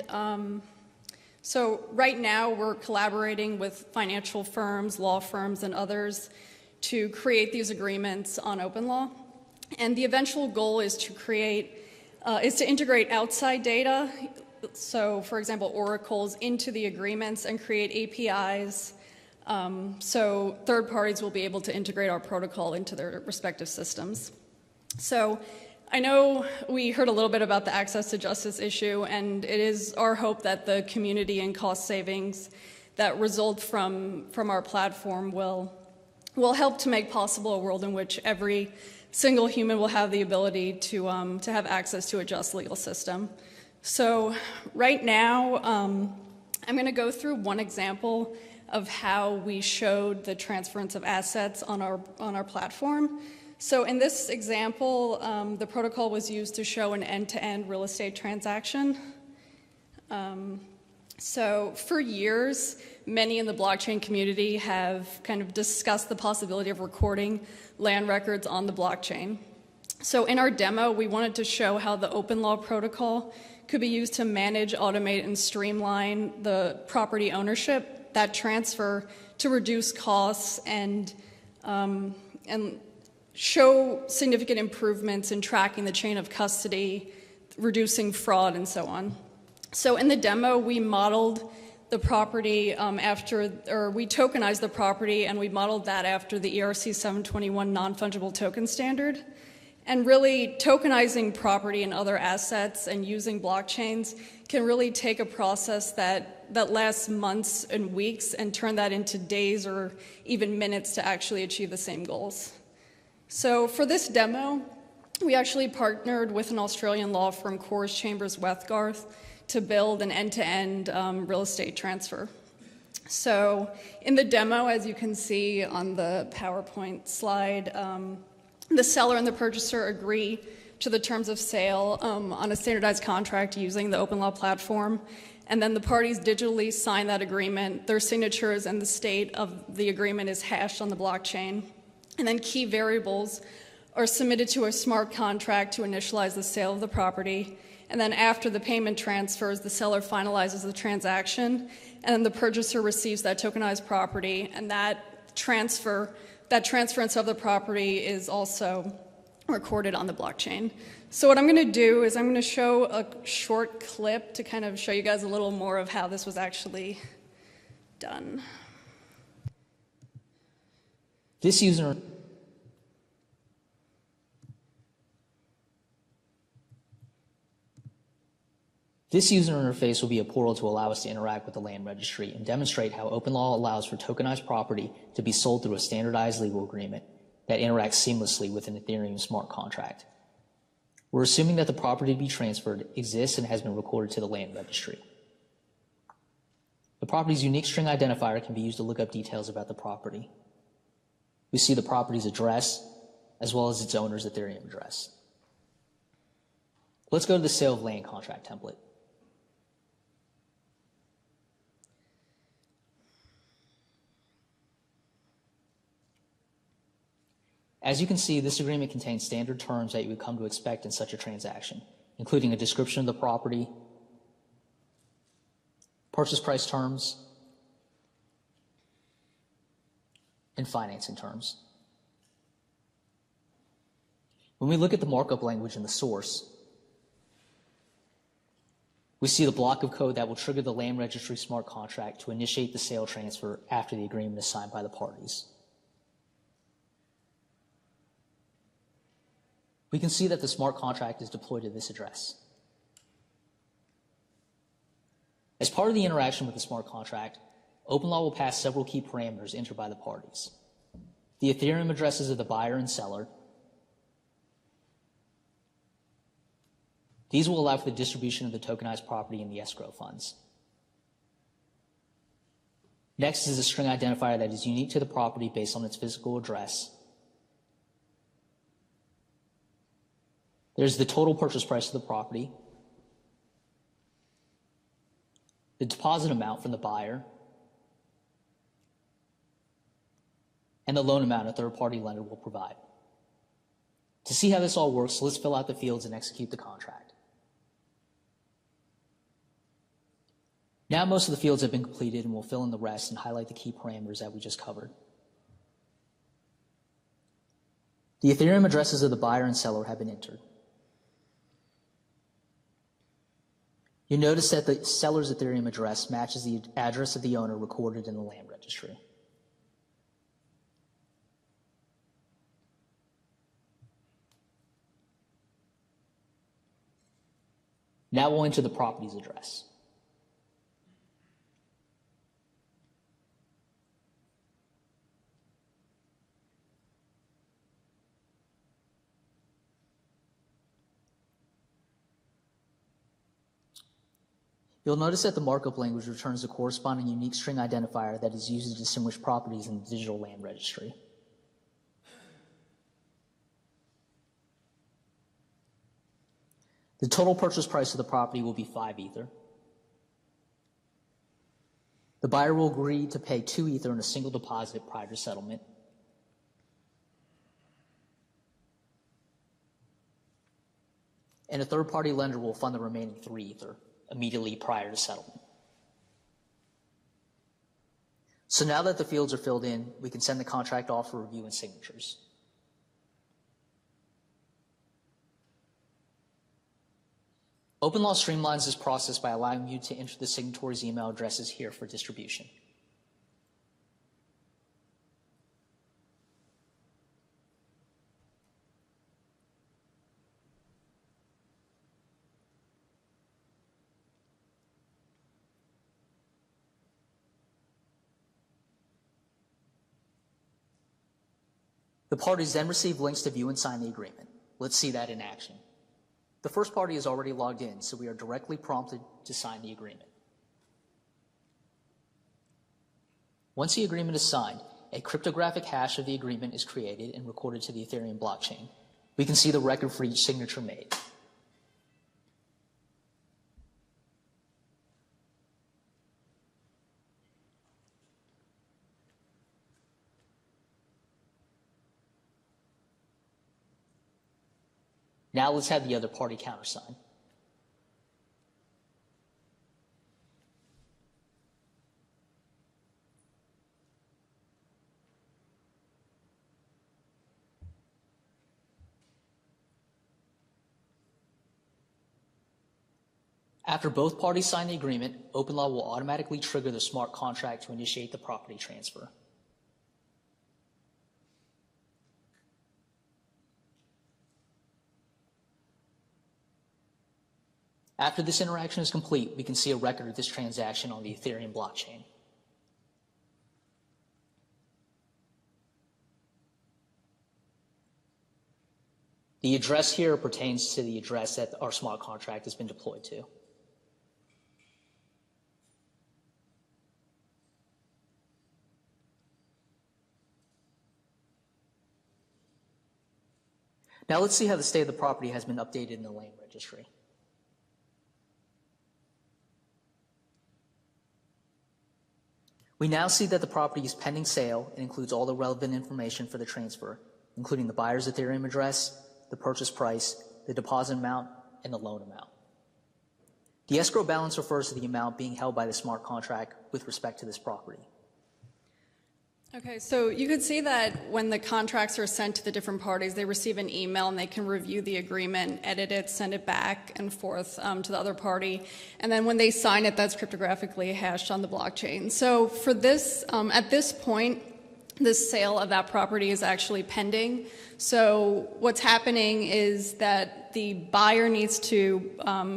so right now we're collaborating with financial firms, law firms, and others to create these agreements on OpenLaw. And the eventual goal is to integrate outside data, so for example, oracles, into the agreements and create APIs, so third parties will be able to integrate our protocol into their respective systems. So I know we heard a little bit about the access to justice issue, and it is our hope that the community and cost savings that result from our platform will help to make possible a world in which every single human will have the ability to have access to a just legal system. So right now, I'm going to go through one example of how we showed the transference of assets on our platform. So in this example, the protocol was used to show an end-to-end real estate transaction. So for years, many in the blockchain community have kind of discussed the possibility of recording land records on the blockchain. So in our demo, we wanted to show how the OpenLaw protocol could be used to manage, automate, and streamline the property ownership, that transfer, to reduce costs and show significant improvements in tracking the chain of custody, reducing fraud, and so on. So in the demo, we modeled the property we tokenized the property, and we modeled that after the ERC 721 non-fungible token standard. And really, tokenizing property and other assets and using blockchains can really take a process that lasts months and weeks and turn that into days or even minutes to actually achieve the same goals. So for this demo, we actually partnered with an Australian law firm, Coors Chambers Wethgarth, to build an end-to-end real estate transfer. So in the demo, as you can see on the PowerPoint slide, the seller and the purchaser agree to the terms of sale on a standardized contract using the OpenLaw platform, and then the parties digitally sign that agreement. Their signatures and the state of the agreement is hashed on the blockchain, and then key variables are submitted to a smart contract to initialize the sale of the property. And then after the payment transfers, the seller finalizes the transaction, and then the purchaser receives that tokenized property, and that transference of the property is also recorded on the blockchain. So what I'm going to do is I'm going to show a short clip to kind of show you guys a little more of how this was actually done. This user interface will be a portal to allow us to interact with the land registry and demonstrate how OpenLaw allows for tokenized property to be sold through a standardized legal agreement that interacts seamlessly with an Ethereum smart contract. We're assuming that the property to be transferred exists and has been recorded to the land registry. The property's unique string identifier can be used to look up details about the property. We see the property's address as well as its owner's Ethereum address. Let's go to the sale of land contract template. As you can see, this agreement contains standard terms that you would come to expect in such a transaction, including a description of the property, purchase price terms, and financing terms. When we look at the markup language in the source, we see the block of code that will trigger the land registry smart contract to initiate the sale transfer after the agreement is signed by the parties. We can see that the smart contract is deployed to this address. As part of the interaction with the smart contract, OpenLaw will pass several key parameters entered by the parties. The Ethereum addresses of the buyer and seller. These will allow for the distribution of the tokenized property in the escrow funds. Next is a string identifier that is unique to the property based on its physical address. There's the total purchase price of the property, the deposit amount from the buyer, and the loan amount a third-party lender will provide. To see how this all works, let's fill out the fields and execute the contract. Now most of the fields have been completed, and we'll fill in the rest and highlight the key parameters that we just covered. The Ethereum addresses of the buyer and seller have been entered. You notice that the seller's Ethereum address matches the address of the owner recorded in the land registry. Now we'll enter the property's address. You'll notice that the markup language returns the corresponding unique string identifier that is used to distinguish properties in the digital land registry. The total purchase price of the property will be 5 Ether. The buyer will agree to pay 2 Ether in a single deposit prior to settlement. And a third-party lender will fund the remaining 3 Ether immediately prior to settlement. So now that the fields are filled in, we can send the contract off for review and signatures. OpenLaw streamlines this process by allowing you to enter the signatories' email addresses here for distribution. The parties then receive links to view and sign the agreement. Let's see that in action. The first party is already logged in, so we are directly prompted to sign the agreement. Once the agreement is signed, a cryptographic hash of the agreement is created and recorded to the Ethereum blockchain. We can see the record for each signature made. Now let's have the other party countersign. After both parties sign the agreement, OpenLaw will automatically trigger the smart contract to initiate the property transfer. After this interaction is complete, we can see a record of this transaction on the Ethereum blockchain. The address here pertains to the address that our smart contract has been deployed to. Now let's see how the state of the property has been updated in the land registry. We now see that the property is pending sale and includes all the relevant information for the transfer, including the buyer's Ethereum address, the purchase price, the deposit amount, and the loan amount. The escrow balance refers to the amount being held by the smart contract with respect to this property. Okay, so you could see that when the contracts are sent to the different parties, they receive an email and they can review the agreement, edit it, send it back and forth to the other party. And then when they sign it, that's cryptographically hashed on the blockchain. So for this, at this point, this sale of that property is actually pending. So what's happening is that the buyer needs to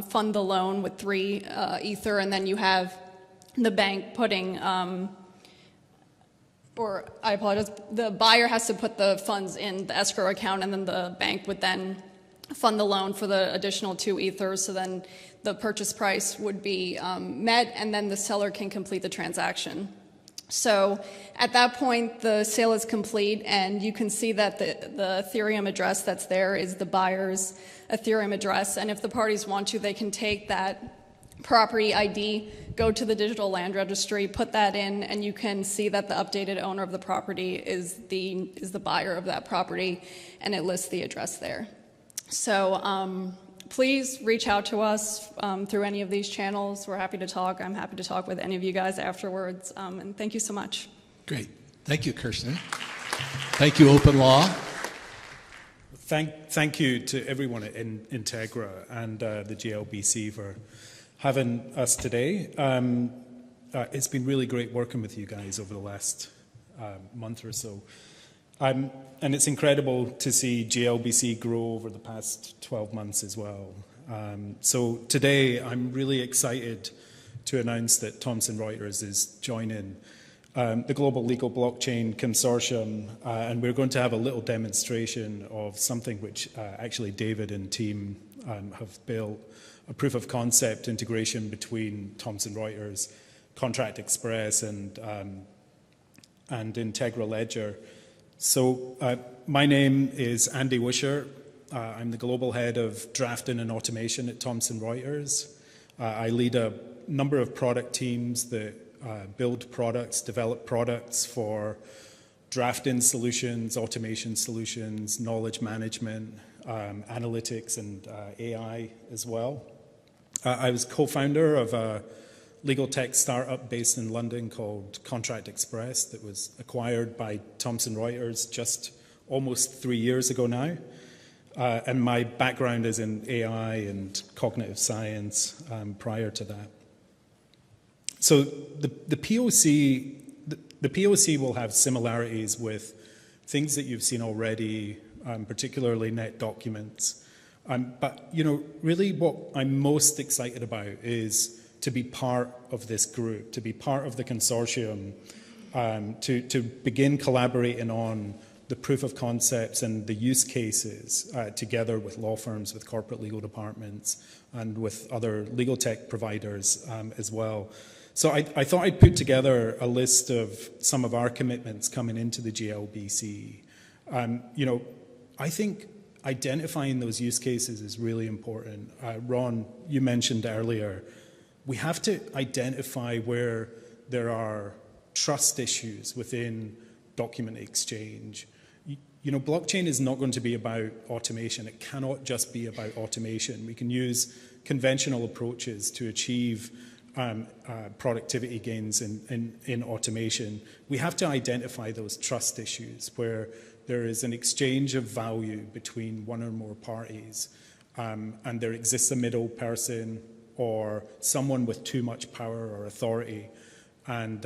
fund the loan with 3 Ether, and then you have the bank putting... or I apologize, the buyer has to put the funds in the escrow account, and then the bank would then fund the loan for the additional 2 Ethers, so then the purchase price would be met, and then the seller can complete the transaction. So at that point, the sale is complete, and you can see that the Ethereum address that's there is the buyer's Ethereum address, and if the parties want to, they can take that property ID, go to the digital land registry, put that in, and you can see that the updated owner of the property is the buyer of that property, and it lists the address there. So please reach out to us through any of these channels. We're happy to talk. I'm happy to talk with any of you guys afterwards, and thank you so much. Great. Thank you, Kirsten. Thank you, Open Law. Thank you to everyone at Integra and the GLBC for having us today. It's been really great working with you guys over the last month or so. And it's incredible to see GLBC grow over the past 12 months as well. So today I'm really excited to announce that Thomson Reuters is joining the Global Legal Blockchain Consortium, and we're going to have a little demonstration of something which actually David and team have built, a proof of concept integration between Thomson Reuters, Contract Express, and Integra Ledger. So my name is Andy Wisher. I'm the global head of drafting and automation at Thomson Reuters. I lead a number of product teams that build products, develop products for drafting solutions, automation solutions, knowledge management, analytics, and AI as well. I was co-founder of a legal tech startup based in London called Contract Express that was acquired by Thomson Reuters just almost 3 years ago now. And my background is in AI and cognitive science prior to that. So the POC will have similarities with things that you've seen already, particularly net documents. But, you know, really what I'm most excited about is to be part of this group, to be part of the consortium, to begin collaborating on the proof of concepts and the use cases together with law firms, with corporate legal departments, and with other legal tech providers as well. So I thought I'd put together a list of some of our commitments coming into the GLBC. You know, I think identifying those use cases is really important. Ron, you mentioned earlier, we have to identify where there are trust issues within document exchange. You know, blockchain is not going to be about automation. It cannot just be about automation. We can use conventional approaches to achieve productivity gains in automation. We have to identify those trust issues where there is an exchange of value between one or more parties, and there exists a middle person or someone with too much power or authority. And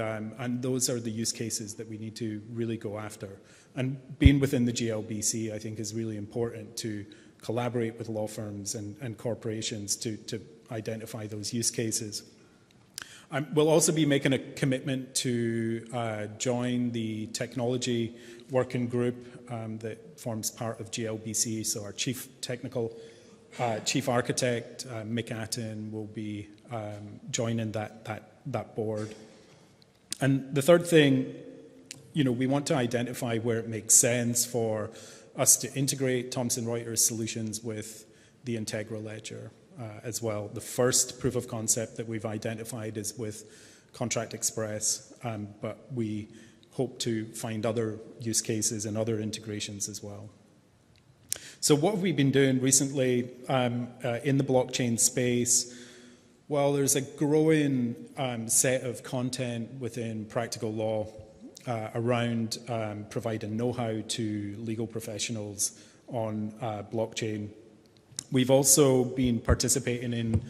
those are the use cases that we need to really go after. And being within the GLBC, I think, is really important to collaborate with law firms and corporations to identify those use cases. We'll also be making a commitment to join the technology working group that forms part of GLBC. So our chief architect, Mick Atten, will be joining that board. And the third thing, you know, we want to identify where it makes sense for us to integrate Thomson Reuters solutions with the Integra Ledger as well. The first proof of concept that we've identified is with Contract Express, but we hope to find other use cases and other integrations as well. So what have we been doing recently in the blockchain space? Well, there's a growing set of content within practical law around providing know-how to legal professionals on blockchain. We've also been participating in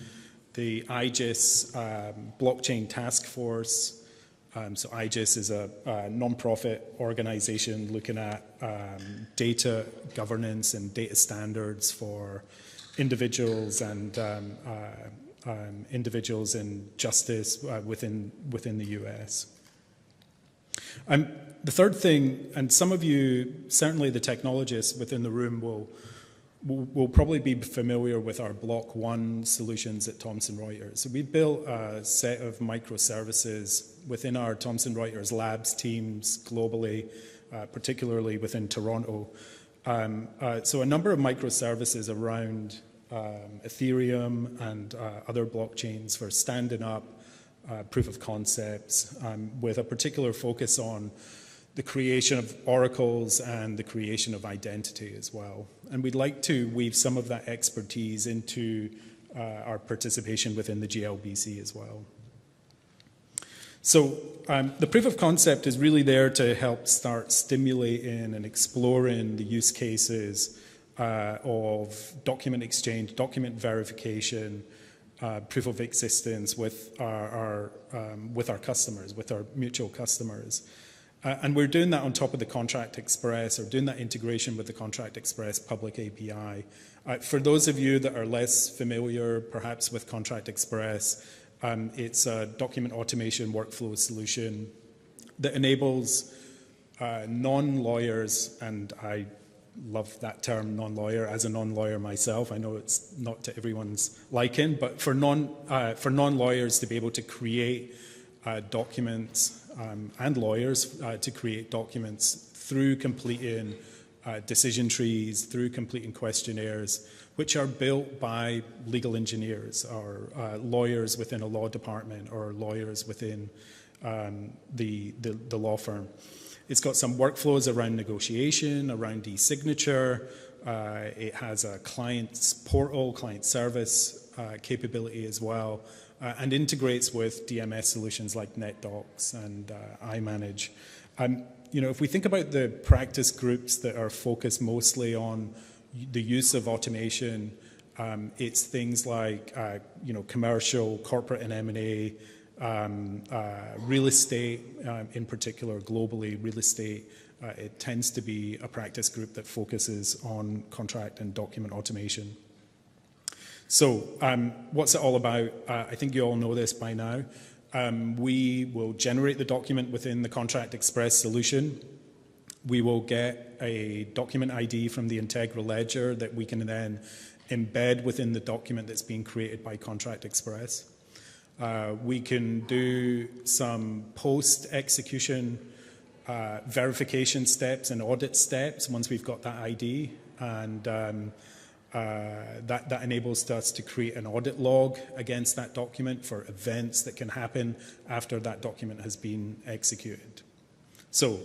the IGIS blockchain task force. So IGIS is a non-profit organization looking at data governance and data standards for individuals and individuals in justice within the US. The third thing, and some of you, certainly the technologists within the room, will probably be familiar with our Block 1 solutions at Thomson Reuters. So we built a set of microservices within our Thomson Reuters labs teams globally, particularly within Toronto. So a number of microservices around Ethereum and other blockchains for standing up proof of concepts with a particular focus on the creation of oracles and the creation of identity as well. And we'd like to weave some of that expertise into our participation within the GLBC as well. So the proof of concept is really there to help start stimulating and exploring the use cases of document exchange, document verification, proof of existence with our customers, with our mutual customers. And we're doing that on top of the Contract Express, or doing that integration with the Contract Express public API. For those of you that are less familiar, perhaps, with Contract Express, it's a document automation workflow solution that enables non-lawyers, and I love that term, non-lawyer, as a non-lawyer myself. I know it's not to everyone's liking, but for non-lawyers to be able to create documents, and lawyers to create documents through completing decision trees, through completing questionnaires, which are built by legal engineers or lawyers within a law department or lawyers within the law firm. It's got some workflows around negotiation, around e-signature. It has a client's portal, client service capability as well, and integrates with DMS solutions like NetDocs and iManage. You know, if we think about the practice groups that are focused mostly on the use of automation, it's things like you know, commercial, corporate and M&A, real estate in particular, globally, real estate. It tends to be a practice group that focuses on contract and document automation. So what's it all about? I think you all know this by now. We will generate the document within the Contract Express solution. We will get a document ID from the Integra Ledger that we can then embed within the document that's being created by Contract Express. We can do some post-execution verification steps and audit steps once we've got that ID, and that enables us to create an audit log against that document for events that can happen after that document has been executed. So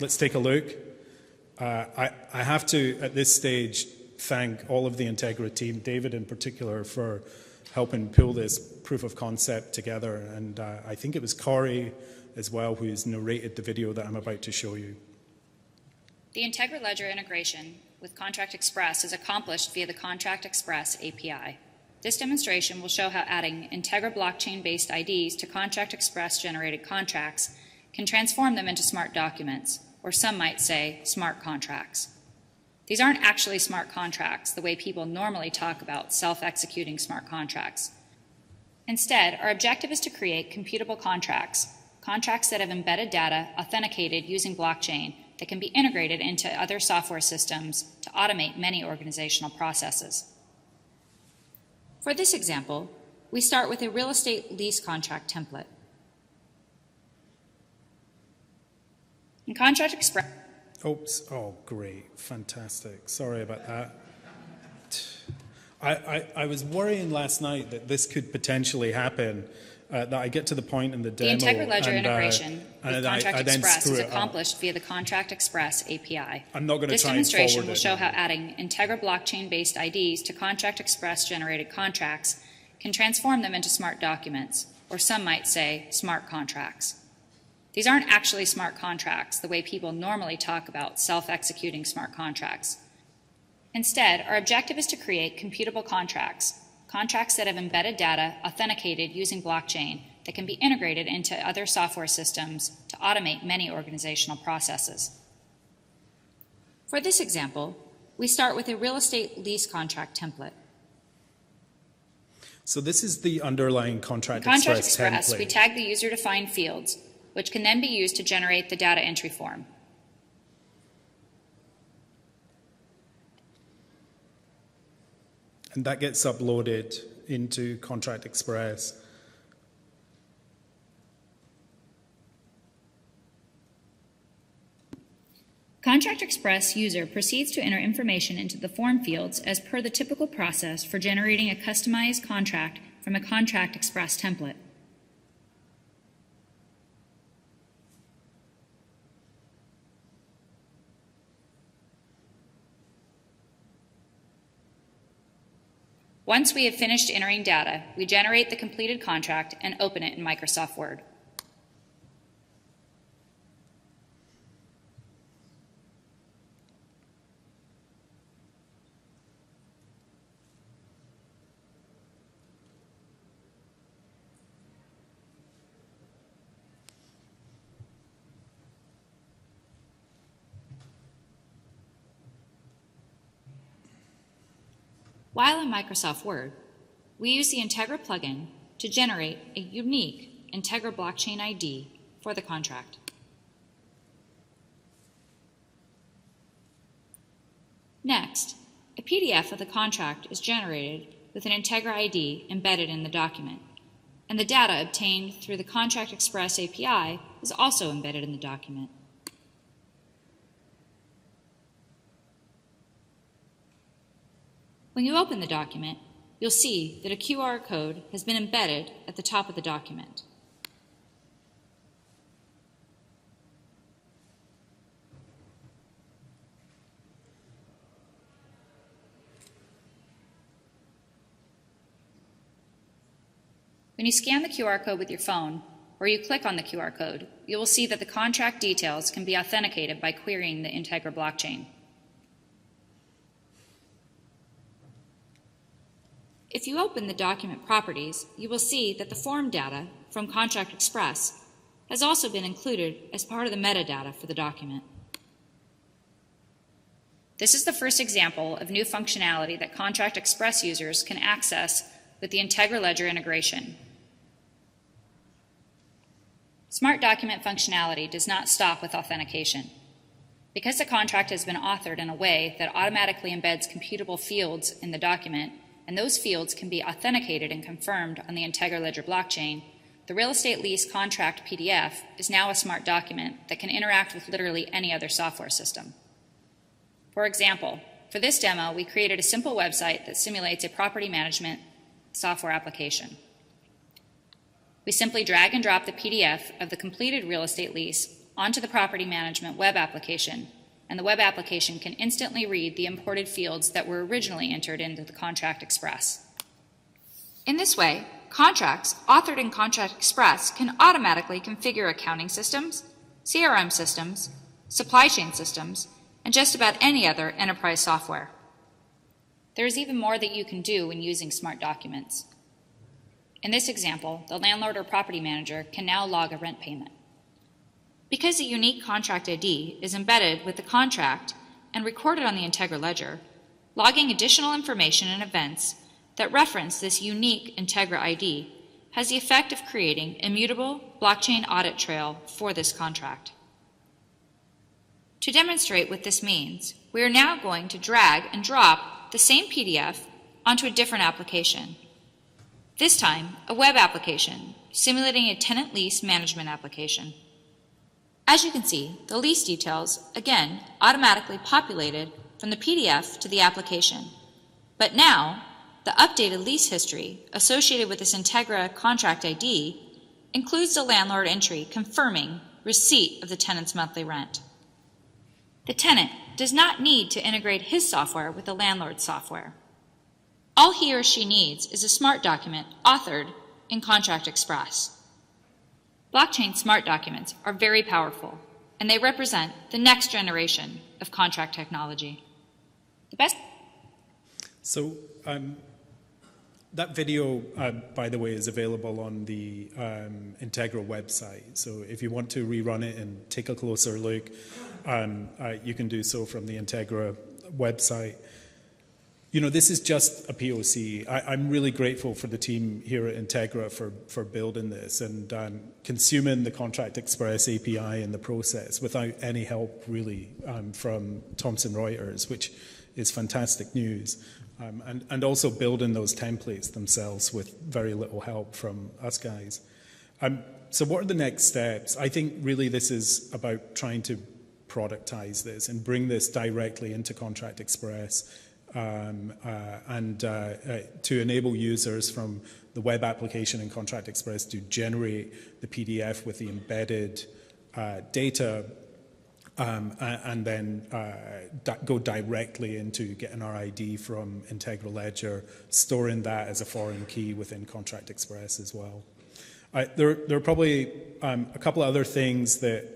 let's take a look. I have to, at this stage, thank all of the Integra team, David in particular, for helping pull this proof of concept together. And I think it was Corey as well who's narrated the video that I'm about to show you. The Integra Ledger integration with Contract Express is accomplished via the Contract Express API. This demonstration will show how adding Integra blockchain-based IDs to Contract Express-generated contracts can transform them into smart documents, or some might say smart contracts. These aren't actually smart contracts the way people normally talk about self-executing smart contracts. Instead, our objective is to create computable contracts, contracts that have embedded data authenticated using blockchain that can be integrated into other software systems to automate many organizational processes. For this example, we start with a real estate lease contract template. In Contract Express... Oops, oh great, fantastic. Sorry about that. I was worrying last night that this could potentially happen, that I get to the point in the demo... The Integra Ledger integration with Contract Express is it accomplished via the Contract Express API. I'm not going to This try and demonstration forward will it show now. how adding Integra blockchain-based IDs to Contract Express-generated contracts can transform them into smart documents, or some might say smart contracts. These aren't actually smart contracts the way people normally talk about self-executing smart contracts. Instead, our objective is to create computable contracts, contracts that have embedded data authenticated using blockchain that can be integrated into other software systems to automate many organizational processes. For this example, we start with a real estate lease contract template. So this is the underlying Contract In Contract Express Express, template. we tag the user-defined fields, which can then be used to generate the data entry form. And that gets uploaded into Contract Express. Contract Express user proceeds to enter information into the form fields as per the typical process for generating a customized contract from a Contract Express template. Once we have finished entering data, we generate the completed contract and open it in Microsoft Word. While in Microsoft Word, we use the Integra plugin to generate a unique Integra blockchain ID for the contract. Next, a PDF of the contract is generated with an Integra ID embedded in the document, and the data obtained through the Contract Express API is also embedded in the document. When you open the document, you'll see that a QR code has been embedded at the top of the document. When you scan the QR code with your phone, or you click on the QR code, you will see that the contract details can be authenticated by querying the Integra blockchain. If you open the document properties, you will see that the form data from Contract Express has also been included as part of the metadata for the document. This is the first example of new functionality that Contract Express users can access with the Integra Ledger integration. Smart document functionality does not stop with authentication. Because the contract has been authored in a way that automatically embeds computable fields in the document, and those fields can be authenticated and confirmed on the Integra Ledger blockchain, the real estate lease contract PDF is now a smart document that can interact with literally any other software system. For example, for this demo, we created a simple website that simulates a property management software application. We simply drag and drop the PDF of the completed real estate lease onto the property management web application, and the web application can instantly read the imported fields that were originally entered into the Contract Express. In this way, contracts authored in Contract Express can automatically configure accounting systems, CRM systems, supply chain systems, and just about any other enterprise software. There is even more that you can do when using smart documents. In this example, the landlord or property manager can now log a rent payment. Because a unique contract ID is embedded with the contract and recorded on the Integra Ledger, logging additional information and events that reference this unique Integra ID has the effect of creating a mutable blockchain audit trail for this contract. To demonstrate what this means, we are now going to drag and drop the same PDF onto a different application. This time, a web application, simulating a tenant lease management application. As you can see, the lease details, again, automatically populated from the PDF to the application. But now, the updated lease history associated with this Integra contract ID includes the landlord entry confirming receipt of the tenant's monthly rent. The tenant does not need to integrate his software with the landlord's software. All he or she needs is a smart document authored in Contract Express. Blockchain smart documents are very powerful, and they represent the next generation of contract technology. The best. So that video, by the way, is available on the Integra website. So if you want to rerun it and take a closer look, you can do so from the Integra website. You know, this is just a POC. I'm really grateful for the team here at Integra for building this and consuming the Contract Express API in the process without any help, really, from Thomson Reuters, which is fantastic news. And also building those templates themselves with very little help from us guys. So what are the next steps? I think really this is about trying to productize this and bring this directly into Contract Express and to enable users from the web application in Contract Express to generate the PDF with the embedded data and then go directly into getting our ID from Integra Ledger, storing that as a foreign key within Contract Express as well. There are probably a couple of other things that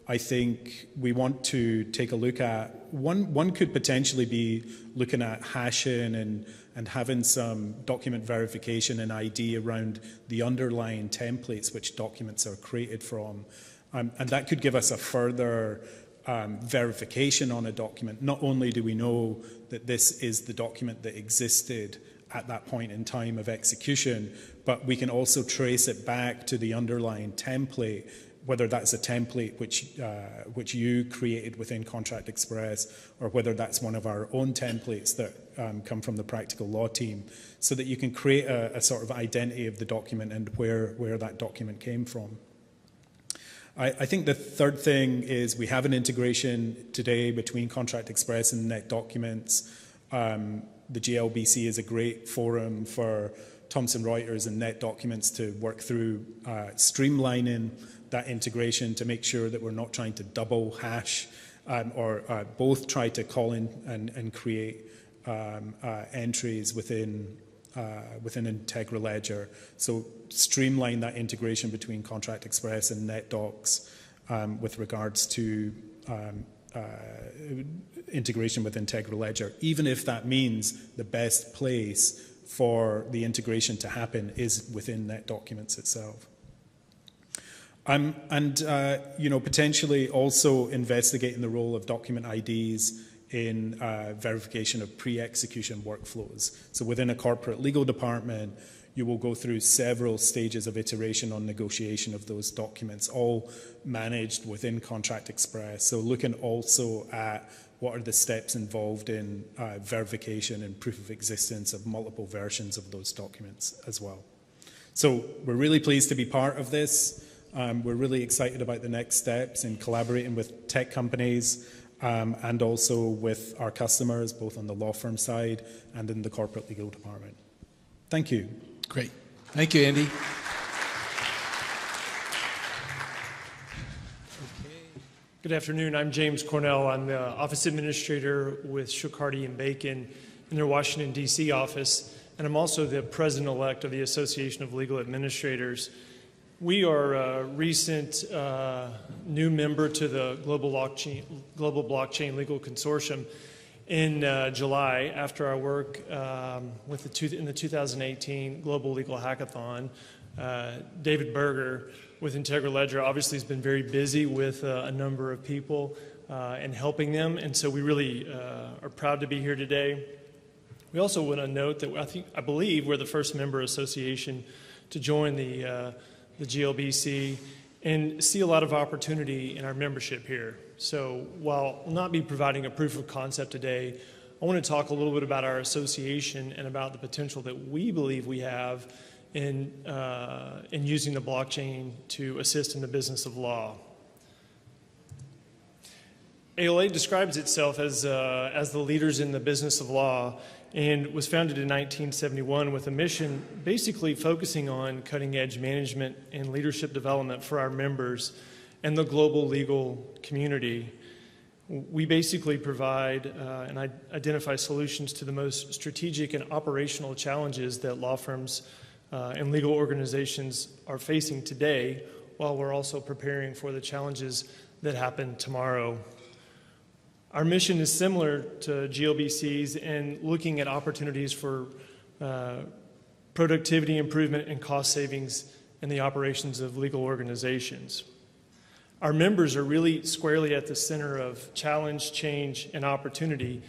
I think we want to take a look at. One could potentially be looking at hashing and having some document verification and ID around the underlying templates which documents are created from. And that could give us a further verification on a document. Not only do we know that this is the document that existed at that point in time of execution, but we can also trace it back to the underlying template, whether that's a template which you created within Contract Express, or whether that's one of our own templates that come from the practical law team, so that you can create a sort of identity of the document and where that document came from. I think the third thing is we have an integration today between Contract Express and NetDocuments. The GLBC is a great forum for Thomson Reuters and NetDocuments to work through streamlining that integration to make sure that we're not trying to double hash or both try to call in and create entries within Integra Ledger. So streamline that integration between Contract Express and NetDocs with regards to integration with Integra Ledger, even if that means the best place for the integration to happen is within NetDocuments itself. Potentially also investigating the role of document IDs in verification of pre-execution workflows. So within a corporate legal department, you will go through several stages of iteration on negotiation of those documents, all managed within Contract Express. So looking also at what are the steps involved in verification and proof of existence of multiple versions of those documents as well. So we're really pleased to be part of this. We're really excited about the next steps in collaborating with tech companies and also with our customers, both on the law firm side and in the corporate legal department. Thank you. Great. Thank you, Andy. Good afternoon. I'm James Cornell. I'm the office administrator with Shook, Hardy & Bacon in their Washington, D.C. office, and I'm also the president-elect of the Association of Legal Administrators. We are a recent new member to the Global Blockchain Legal Consortium. In July, after our work in the 2018 Global Legal Hackathon, David Berger with Integra Ledger obviously has been very busy with a number of people and helping them, and so we really are proud to be here today. We also want to note that I believe we're the first member association to join the GLBC and see a lot of opportunity in our membership here. So while I'll not be providing a proof of concept today, I want to talk a little bit about our association and about the potential that we believe we have in using the blockchain to assist in the business of law. ALA describes itself as the leaders in the business of law and was founded in 1971 with a mission basically focusing on cutting-edge management and leadership development for our members and the global legal community. We basically provide and identify solutions to the most strategic and operational challenges that law firms and legal organizations are facing today while we're also preparing for the challenges that happen tomorrow. Our mission is similar to GLBC's in looking at opportunities for productivity improvement and cost savings in the operations of legal organizations. Our members are really squarely at the center of challenge, change, and opportunity,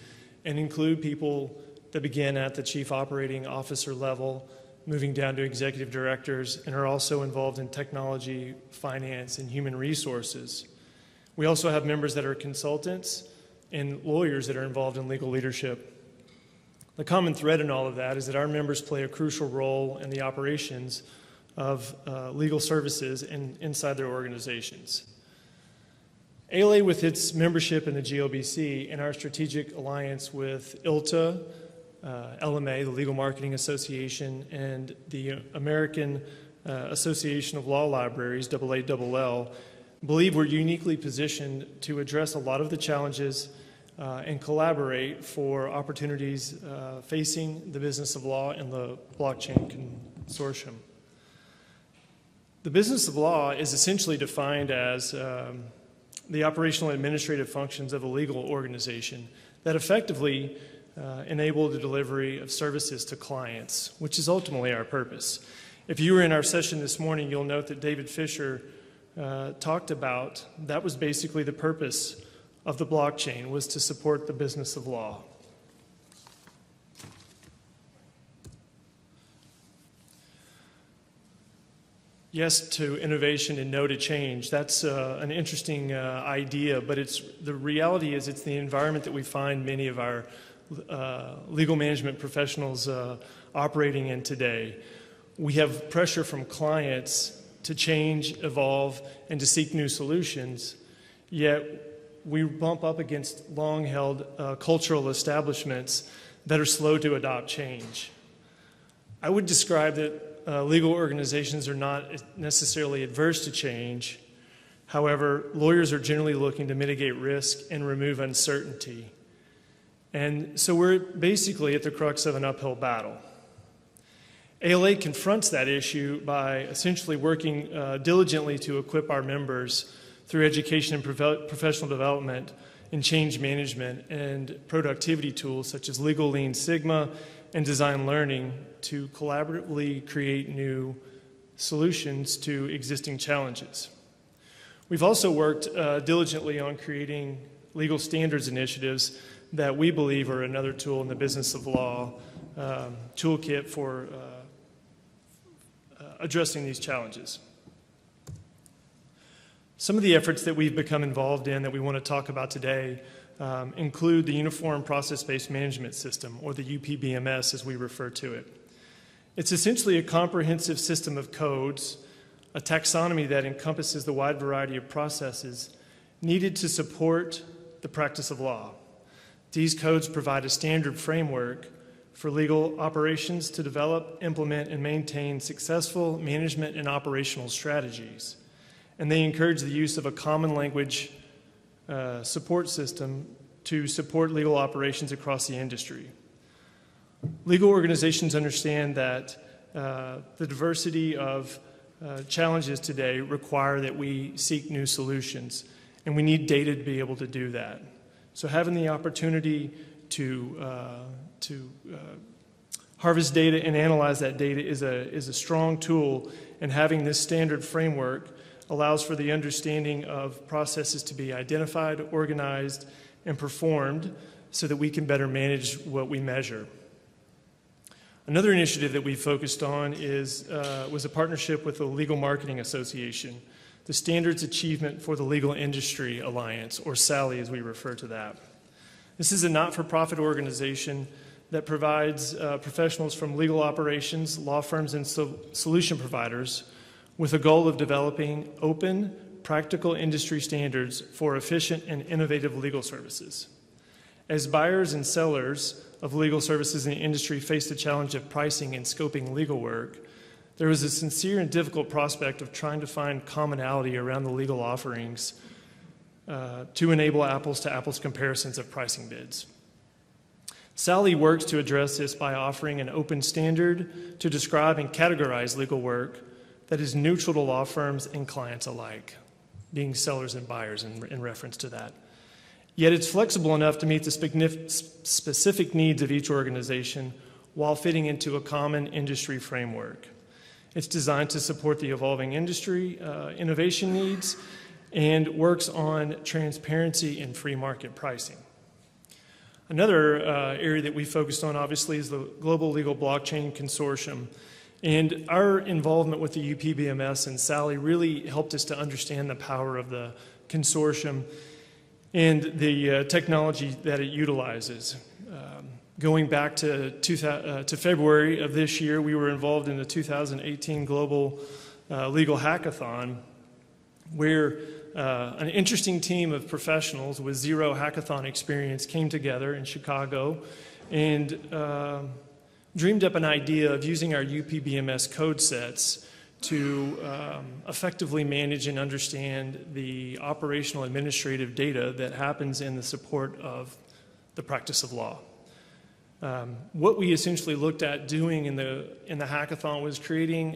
and include people that begin at the chief operating officer level, moving down to executive directors, and are also involved in technology, finance, and human resources. We also have members that are consultants and lawyers that are involved in legal leadership. The common thread in all of that is that our members play a crucial role in the operations of legal services inside their organizations. ALA, with its membership in the GLBC and our strategic alliance with ILTA, LMA, the Legal Marketing Association, and the American Association of Law Libraries, AALL, believe we're uniquely positioned to address a lot of the challenges and collaborate for opportunities facing the business of law and the blockchain consortium. The business of law is essentially defined as the operational and administrative functions of a legal organization that effectively enable the delivery of services to clients, which is ultimately our purpose. If you were in our session this morning, you'll note that David Fisher talked about that was basically the purpose of the blockchain, was to support the business of law. Yes to innovation and no to change. That's an interesting idea, but the reality is it's the environment that we find many of our legal management professionals operating in today. We have pressure from clients to change, evolve, and to seek new solutions, yet we bump up against long-held cultural establishments that are slow to adopt change. I would describe that legal organizations are not necessarily adverse to change. However, lawyers are generally looking to mitigate risk and remove uncertainty. And so we're basically at the crux of an uphill battle. ALA confronts that issue by essentially working diligently to equip our members through education and professional development in change management and productivity tools such as Legal Lean Sigma and design learning to collaboratively create new solutions to existing challenges. We've also worked diligently on creating legal standards initiatives that we believe are another tool in the business of law toolkit for addressing these challenges. Some of the efforts that we've become involved in that we want to talk about today include the Uniform Process-Based Management System, or the UPBMS as we refer to it. It's essentially a comprehensive system of codes, a taxonomy that encompasses the wide variety of processes needed to support the practice of law. These codes provide a standard framework for legal operations to develop, implement, and maintain successful management and operational strategies. And they encourage the use of a common language support system to support legal operations across the industry. Legal organizations understand that the diversity of challenges today require that we seek new solutions, and we need data to be able to do that. So having the opportunity to harvest data and analyze that data is a strong tool, and having this standard framework allows for the understanding of processes to be identified, organized, and performed so that we can better manage what we measure. Another initiative that we focused on was a partnership with the Legal Marketing Association, the Standards Achievement for the Legal Industry Alliance, or SALI as we refer to that. This is a not-for-profit organization that provides professionals from legal operations, law firms, and solution providers with a goal of developing open, practical industry standards for efficient and innovative legal services. As buyers and sellers of legal services in the industry face the challenge of pricing and scoping legal work, there is a sincere and difficult prospect of trying to find commonality around the legal offerings to enable apples-to-apples comparisons of pricing bids. SALI works to address this by offering an open standard to describe and categorize legal work that is neutral to law firms and clients alike, being sellers and buyers in reference to that. Yet it's flexible enough to meet the specific needs of each organization while fitting into a common industry framework. It's designed to support the evolving industry innovation needs and works on transparency and free market pricing. Another area that we focused on, obviously, is the Global Legal Blockchain Consortium. And our involvement with the UPBMS and Sally really helped us to understand the power of the consortium and the technology that it utilizes. Going back to February of this year, we were involved in the 2018 Global Legal Hackathon, where an interesting team of professionals with zero hackathon experience came together in Chicago and dreamed up an idea of using our UPBMS code sets to effectively manage and understand the operational administrative data that happens in the support of the practice of law. What we essentially looked at doing in the hackathon was creating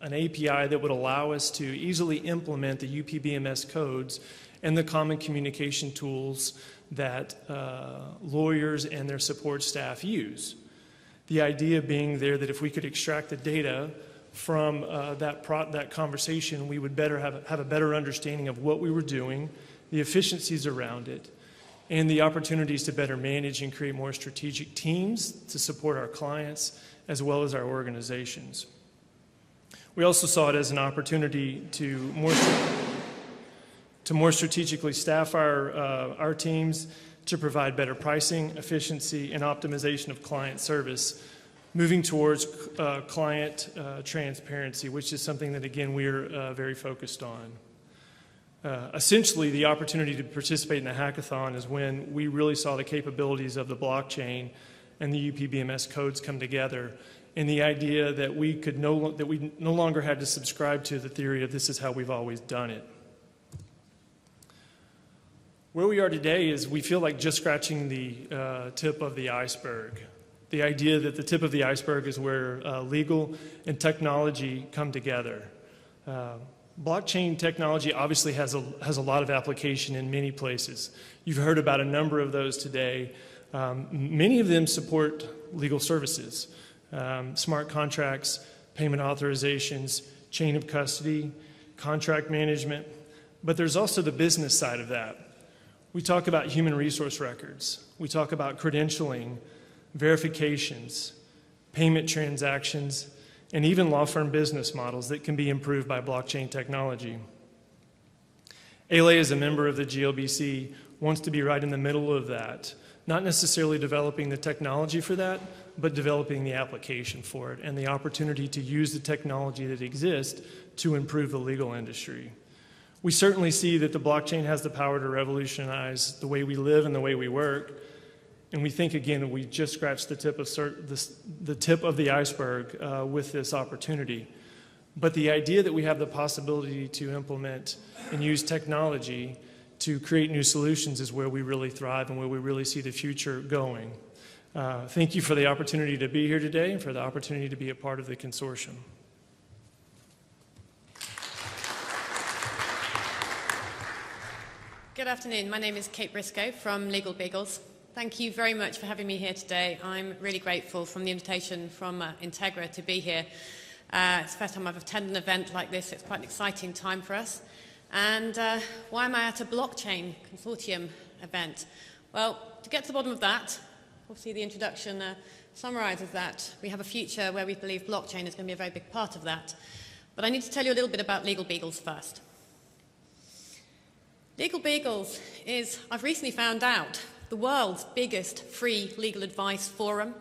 an API that would allow us to easily implement the UPBMS codes and the common communication tools that lawyers and their support staff use. The idea being there that if we could extract the data from that conversation, we would have a better understanding of what we were doing, the efficiencies around it, and the opportunities to better manage and create more strategic teams to support our clients as well as our organizations. We also saw it as an opportunity to more strategically staff our teams to provide better pricing, efficiency, and optimization of client service, moving towards client transparency, which is something that, again, we're very focused on. Essentially, the opportunity to participate in the hackathon is when we really saw the capabilities of the blockchain and the UPBMS codes come together, and the idea that we no longer had to subscribe to the theory of this is how we've always done it. Where we are today is we feel like just scratching the tip of the iceberg. The idea that the tip of the iceberg is where legal and technology come together. Blockchain technology obviously has a lot of application in many places. You've heard about a number of those today. Many of them support legal services, smart contracts, payment authorizations, chain of custody, contract management, but there's also the business side of that. We talk about human resource records. We talk about credentialing, verifications, payment transactions, and even law firm business models that can be improved by blockchain technology. ALA, as a member of the GLBC, wants to be right in the middle of that, not necessarily developing the technology for that, but developing the application for it and the opportunity to use the technology that exists to improve the legal industry. We certainly see that the blockchain has the power to revolutionize the way we live and the way we work. And we think, again, that we just scratched the tip of the iceberg with this opportunity. But the idea that we have the possibility to implement and use technology to create new solutions is where we really thrive and where we really see the future going. Thank you for the opportunity to be here today and for the opportunity to be a part of the consortium. Good afternoon. My name is Kate Briscoe from Legal Beagles. Thank you very much for having me here today. I'm really grateful from the invitation from Integra to be here. It's the first time I've attended an event like this. It's quite an exciting time for us. And why am I at a blockchain consortium event? Well, to get to the bottom of that, obviously the introduction summarizes that. We have a future where we believe blockchain is going to be a very big part of that. But I need to tell you a little bit about Legal Beagles first. Legal Beagles is, I've recently found out, the world's biggest free legal advice forum.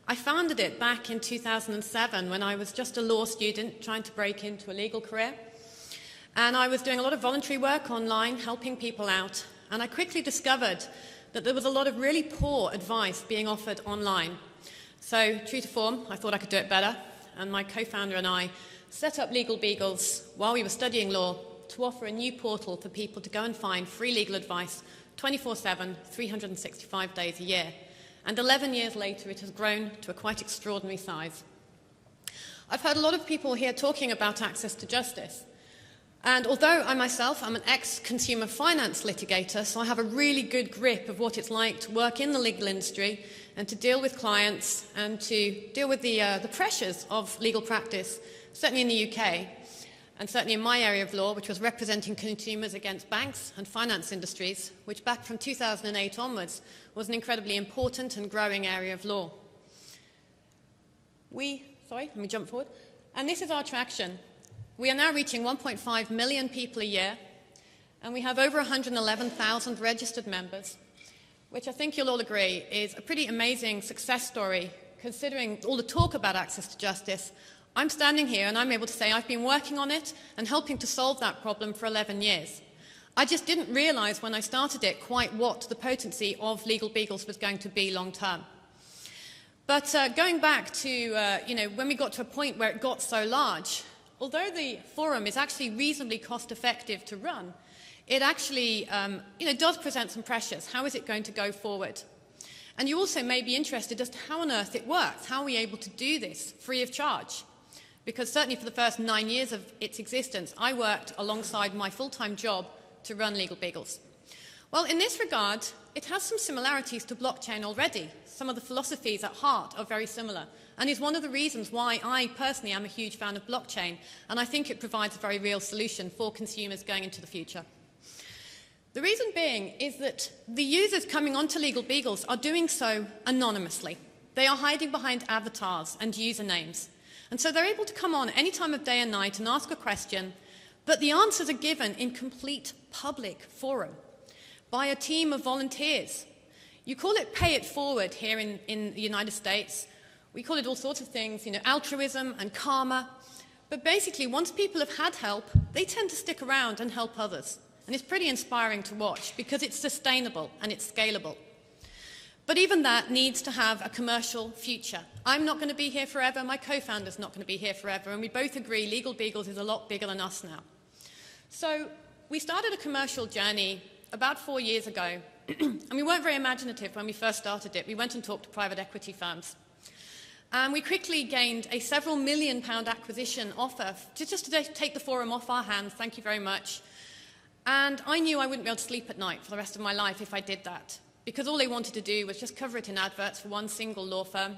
I founded it back in 2007 when I was just a law student trying to break into a legal career. And I was doing a lot of voluntary work online, helping people out. And I quickly discovered that there was a lot of really poor advice being offered online. So, true to form, I thought I could do it better. And my co-founder and I set up Legal Beagles while we were studying law to offer a new portal for people to go and find free legal advice 24/7, 365 days a year. And 11 years later, it has grown to a quite extraordinary size. I've heard a lot of people here talking about access to justice. And although I myself am an ex-consumer finance litigator, so I have a really good grip of what it's like to work in the legal industry and to deal with clients and to deal with the pressures of legal practice, certainly in the UK, and certainly in my area of law, which was representing consumers against banks and finance industries, which back from 2008 onwards was an incredibly important and growing area of law. Let me jump forward. And this is our traction. We are now reaching 1.5 million people a year, and we have over 111,000 registered members, which I think you'll all agree is a pretty amazing success story, considering all the talk about access to justice. I'm standing here and I'm able to say I've been working on it and helping to solve that problem for 11 years. I just didn't realize when I started it quite what the potency of Legal Beagles was going to be long term. But going back to, when we got to a point where it got so large, although the forum is actually reasonably cost-effective to run, it actually, does present some pressures. How is it going to go forward? And you also may be interested as to how on earth it works. How are we able to do this free of charge? Because certainly for the first 9 years of its existence, I worked alongside my full-time job to run Legal Beagles. Well, in this regard, it has some similarities to blockchain already. Some of the philosophies at heart are very similar, and is one of the reasons why I personally am a huge fan of blockchain, and I think it provides a very real solution for consumers going into the future. The reason being is that the users coming onto Legal Beagles are doing so anonymously. They are hiding behind avatars and usernames. And so they're able to come on any time of day and night and ask a question, but the answers are given in complete public forum by a team of volunteers. You call it pay it forward here in the United States. We call it all sorts of things, altruism and karma. But basically, once people have had help, they tend to stick around and help others. And it's pretty inspiring to watch because it's sustainable and it's scalable. But even that needs to have a commercial future. I'm not going to be here forever, my co-founder's not going to be here forever, and we both agree Legal Beagles is a lot bigger than us now. So we started a commercial journey about 4 years ago, and we weren't very imaginative when we first started it. We went and talked to private equity firms. And we quickly gained a several £1 million acquisition offer just to take the forum off our hands, thank you very much. And I knew I wouldn't be able to sleep at night for the rest of my life if I did that, because all they wanted to do was just cover it in adverts for one single law firm.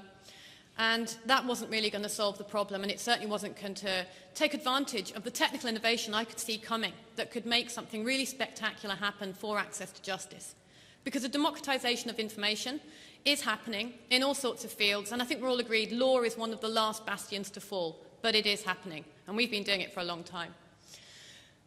And that wasn't really going to solve the problem, and it certainly wasn't going to take advantage of the technical innovation I could see coming that could make something really spectacular happen for access to justice. Because the democratization of information is happening in all sorts of fields, and I think we're all agreed law is one of the last bastions to fall, but it is happening, and we've been doing it for a long time.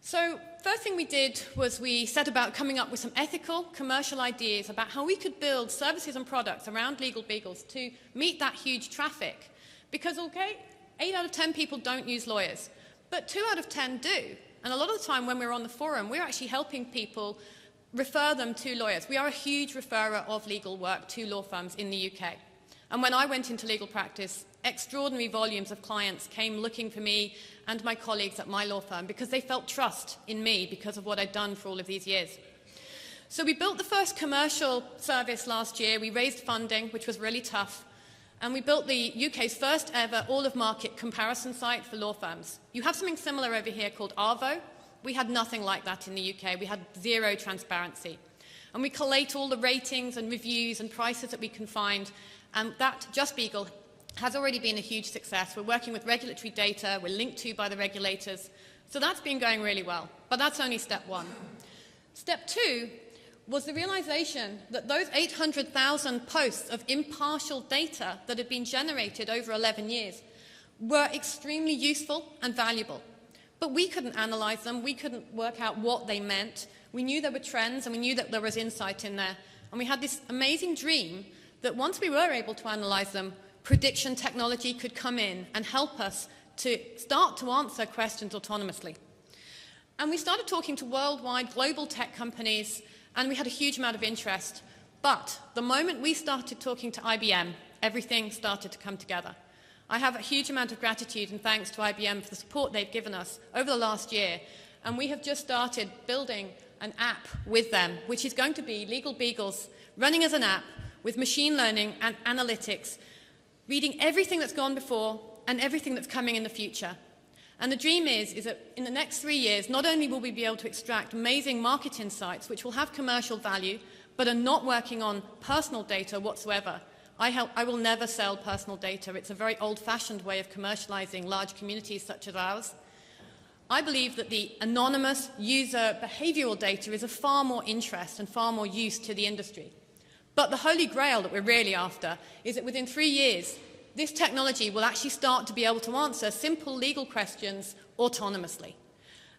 So first thing we did was we set about coming up with some ethical, commercial ideas about how we could build services and products around Legal Beagles to meet that huge traffic. Because, 8 out of 10 people don't use lawyers, but 2 out of 10 do. And a lot of the time when we're on the forum, we're actually helping people refer them to lawyers. We are a huge referrer of legal work to law firms in the UK. And when I went into legal practice, extraordinary volumes of clients came looking for me and my colleagues at my law firm because they felt trust in me because of what I'd done for all of these years. So we built the first commercial service last year. We raised funding, which was really tough. And we built the UK's first ever all-of-market comparison site for law firms. You have something similar over here called Arvo. We had nothing like that in the UK. We had zero transparency. And we collate all the ratings and reviews and prices that we can find. And that Just Beagle has already been a huge success. We're working with regulatory data. We're linked to by the regulators. So that's been going really well. But that's only step one. Step two was the realization that those 800,000 posts of impartial data that had been generated over 11 years were extremely useful and valuable. But we couldn't analyze them. We couldn't work out what they meant. We knew there were trends, and we knew that there was insight in there. And we had this amazing dream that once we were able to analyze them, prediction technology could come in and help us to start to answer questions autonomously. And we started talking to worldwide global tech companies, and we had a huge amount of interest. But the moment we started talking to IBM, everything started to come together. I have a huge amount of gratitude and thanks to IBM for the support they've given us over the last year. And we have just started building an app with them, which is going to be Legal Beagles running as an app with machine learning and analytics, reading everything that's gone before, and everything that's coming in the future. And the dream is that in the next 3 years, not only will we be able to extract amazing market insights, which will have commercial value, but are not working on personal data whatsoever. I will never sell personal data. It's a very old-fashioned way of commercializing large communities such as ours. I believe that the anonymous user behavioral data is of far more interest and far more use to the industry. But the holy grail that we're really after is that within 3 years, this technology will actually start to be able to answer simple legal questions autonomously.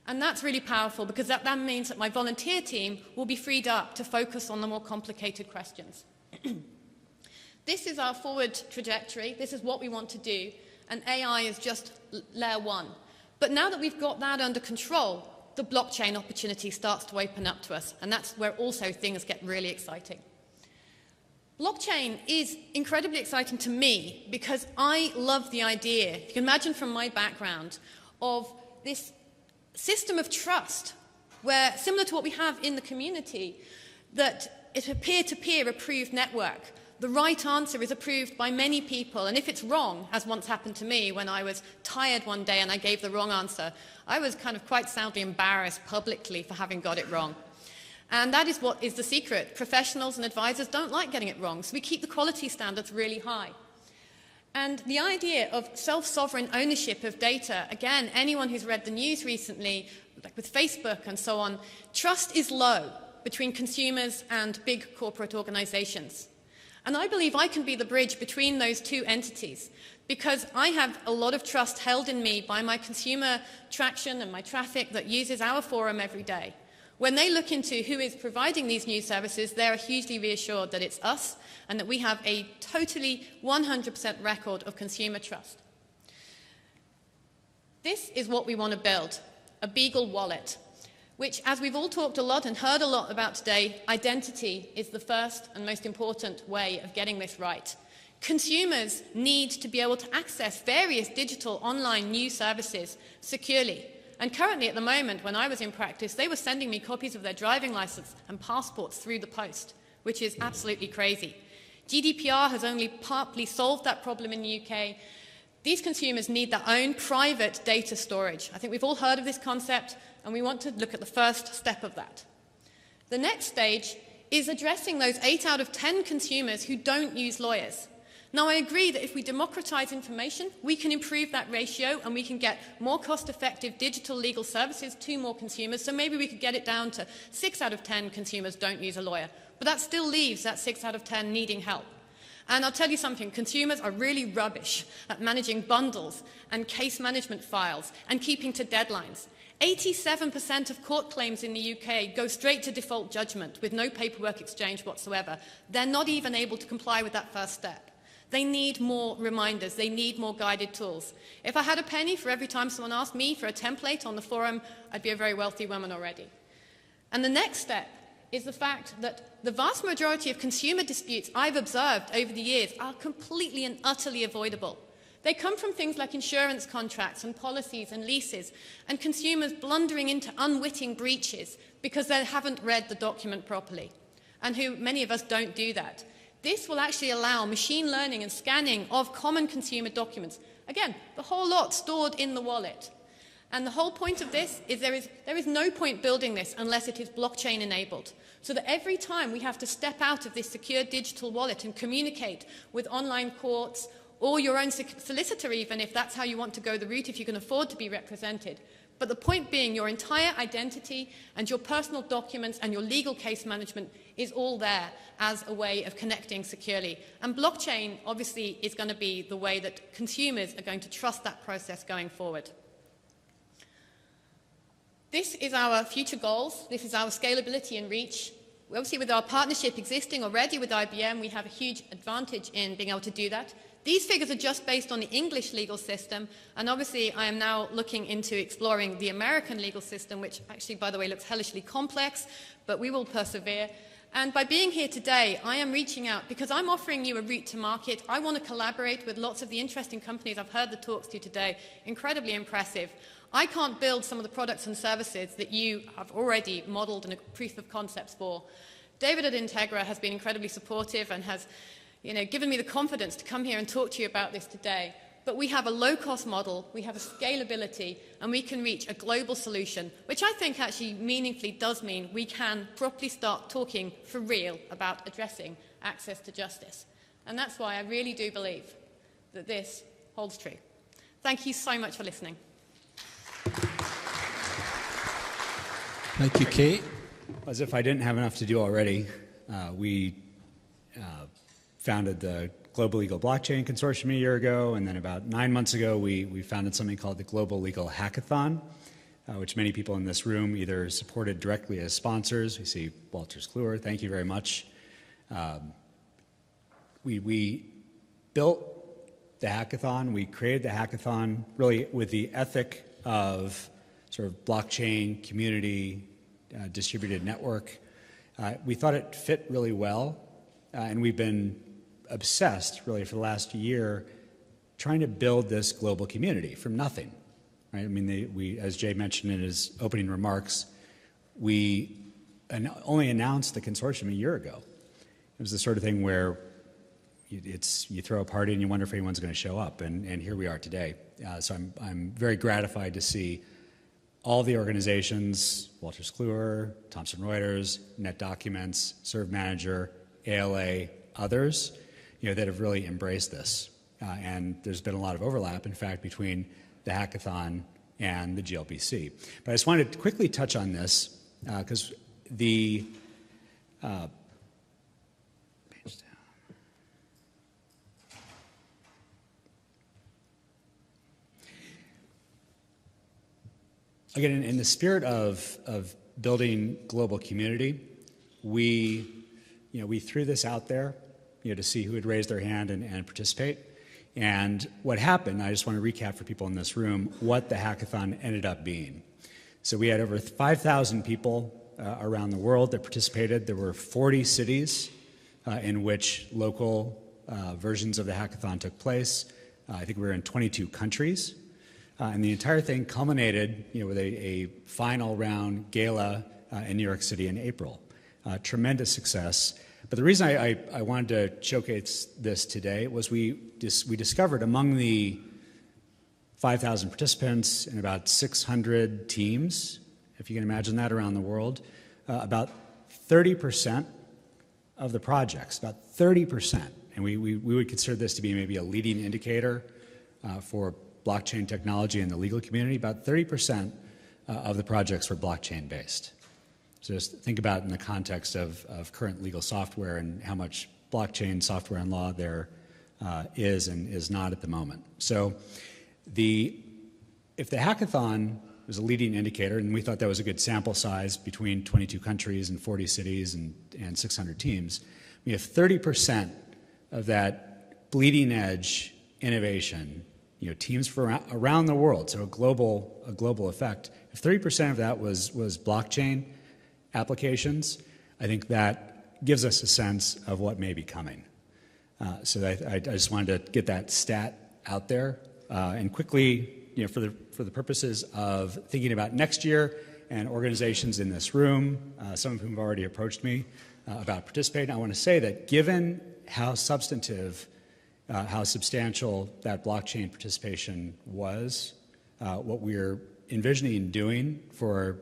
And that's really powerful because that means that my volunteer team will be freed up to focus on the more complicated questions. This is our forward trajectory. This is what we want to do. And AI is just layer one. But now that we've got that under control, the blockchain opportunity starts to open up to us. And that's where also things get really exciting. Blockchain is incredibly exciting to me because I love the idea, you can imagine from my background, of this system of trust where, similar to what we have in the community, that it's a peer-to-peer approved network. The right answer is approved by many people, and if it's wrong, as once happened to me when I was tired one day and I gave the wrong answer, I was kind of quite soundly embarrassed publicly for having got it wrong. And that is what is the secret. Professionals and advisors don't like getting it wrong, so we keep the quality standards really high. And the idea of self-sovereign ownership of data, again, anyone who's read the news recently, like with Facebook and so on, trust is low between consumers and big corporate organizations. And I believe I can be the bridge between those two entities because I have a lot of trust held in me by my consumer traction and my traffic that uses our forum every day. When they look into who is providing these news services, they're hugely reassured that it's us and that we have a totally 100% record of consumer trust. This is what we want to build, a Beagle wallet, which, as we've all talked a lot and heard a lot about today, identity is the first and most important way of getting this right. Consumers need to be able to access various digital online news services securely. And currently, at the moment, when I was in practice, they were sending me copies of their driving license and passports through the post, which is absolutely crazy. GDPR has only partly solved that problem in the UK. These consumers need their own private data storage. I think we've all heard of this concept, and we want to look at the first step of that. The next stage is addressing those 8 out of 10 consumers who don't use lawyers. Now, I agree that if we democratize information, we can improve that ratio and we can get more cost-effective digital legal services to more consumers. So maybe we could get it down to 6 out of 10 consumers don't use a lawyer. But that still leaves that 6 out of 10 needing help. And I'll tell you something, consumers are really rubbish at managing bundles and case management files and keeping to deadlines. 87% of court claims in the UK go straight to default judgment with no paperwork exchange whatsoever. They're not even able to comply with that first step. They need more reminders. They need more guided tools. If I had a penny for every time someone asked me for a template on the forum, I'd be a very wealthy woman already. And the next step is the fact that the vast majority of consumer disputes I've observed over the years are completely and utterly avoidable. They come from things like insurance contracts and policies and leases, and consumers blundering into unwitting breaches because they haven't read the document properly, and many of us don't do that. This will actually allow machine learning and scanning of common consumer documents. Again, the whole lot stored in the wallet. And the whole point of this is there is no point building this unless it is blockchain enabled. So that every time we have to step out of this secure digital wallet and communicate with online courts or your own solicitor even, if that's how you want to go the route, if you can afford to be represented. But the point being, your entire identity and your personal documents and your legal case management is all there as a way of connecting securely. And blockchain, obviously, is going to be the way that consumers are going to trust that process going forward. This is our future goals. This is our scalability and reach. Obviously, with our partnership existing already with IBM, we have a huge advantage in being able to do that. These figures are just based on the English legal system, and obviously I am now looking into exploring the American legal system, which actually, by the way, looks hellishly complex, but we will persevere. And by being here today, I am reaching out because I'm offering you a route to market. I want to collaborate with lots of the interesting companies I've heard the talks to today. Incredibly impressive. I can't build some of the products and services that you have already modeled and a proof of concepts for. David at Integra has been incredibly supportive and has given me the confidence to come here and talk to you about this today. but we have a low-cost model, we have a scalability, and we can reach a global solution, which I think actually meaningfully does mean we can properly start talking for real about addressing access to justice. And that's why I really do believe that this holds true. Thank you so much for listening. Thank you, Kate. As if I didn't have enough to do already, we founded the Global Legal Blockchain Consortium a year ago, and then about 9 months ago, we founded something called the Global Legal Hackathon, which many people in this room either supported directly as sponsors. We see Wolters Kluwer, thank you very much. We built the hackathon, we created the hackathon really with the ethic of sort of blockchain, community, distributed network. We thought it fit really well, and we've been obsessed really for the last year trying to build this global community from nothing, right? I mean, we, as Jay mentioned in his opening remarks, we only announced the consortium a year ago. It was the sort of thing where you throw a party and you wonder if anyone's going to show up, and here we are today. So I'm very gratified to see all the organizations, Wolters Kluwer, Thomson Reuters, NetDocuments, Serve Manager, ALA, others, that have really embraced this. And there's been a lot of overlap, in fact, between the hackathon and the GLBC. But I just wanted to quickly touch on this because the again, in the spirit of building global community, we threw this out there, to see who would raise their hand and participate. And what happened, I just want to recap for people in this room what the hackathon ended up being. So we had over 5,000 people around the world that participated. There were 40 cities in which local versions of the hackathon took place. I think we were in 22 countries. And the entire thing culminated with a final round gala in New York City in April. Tremendous success. But the reason I wanted to showcase this today was we discovered among the 5,000 participants and about 600 teams, if you can imagine that around the world, about 30% of the projects, about 30%, and we would consider this to be maybe a leading indicator for blockchain technology in the legal community, about 30% of the projects were blockchain-based. So just think about it in the context of current legal software and how much blockchain software and law there is and is not at the moment. So if the hackathon was a leading indicator, and we thought that was a good sample size between 22 countries and 40 cities and 600 teams, we have 30% of that bleeding edge innovation, teams from around the world, so a global effect. If 30% of that was blockchain applications, I think that gives us a sense of what may be coming. So I just wanted to get that stat out there and quickly, for the purposes of thinking about next year and organizations in this room, some of whom have already approached me about participating, I want to say that given how substantive, how substantial that blockchain participation was, what we're envisioning doing for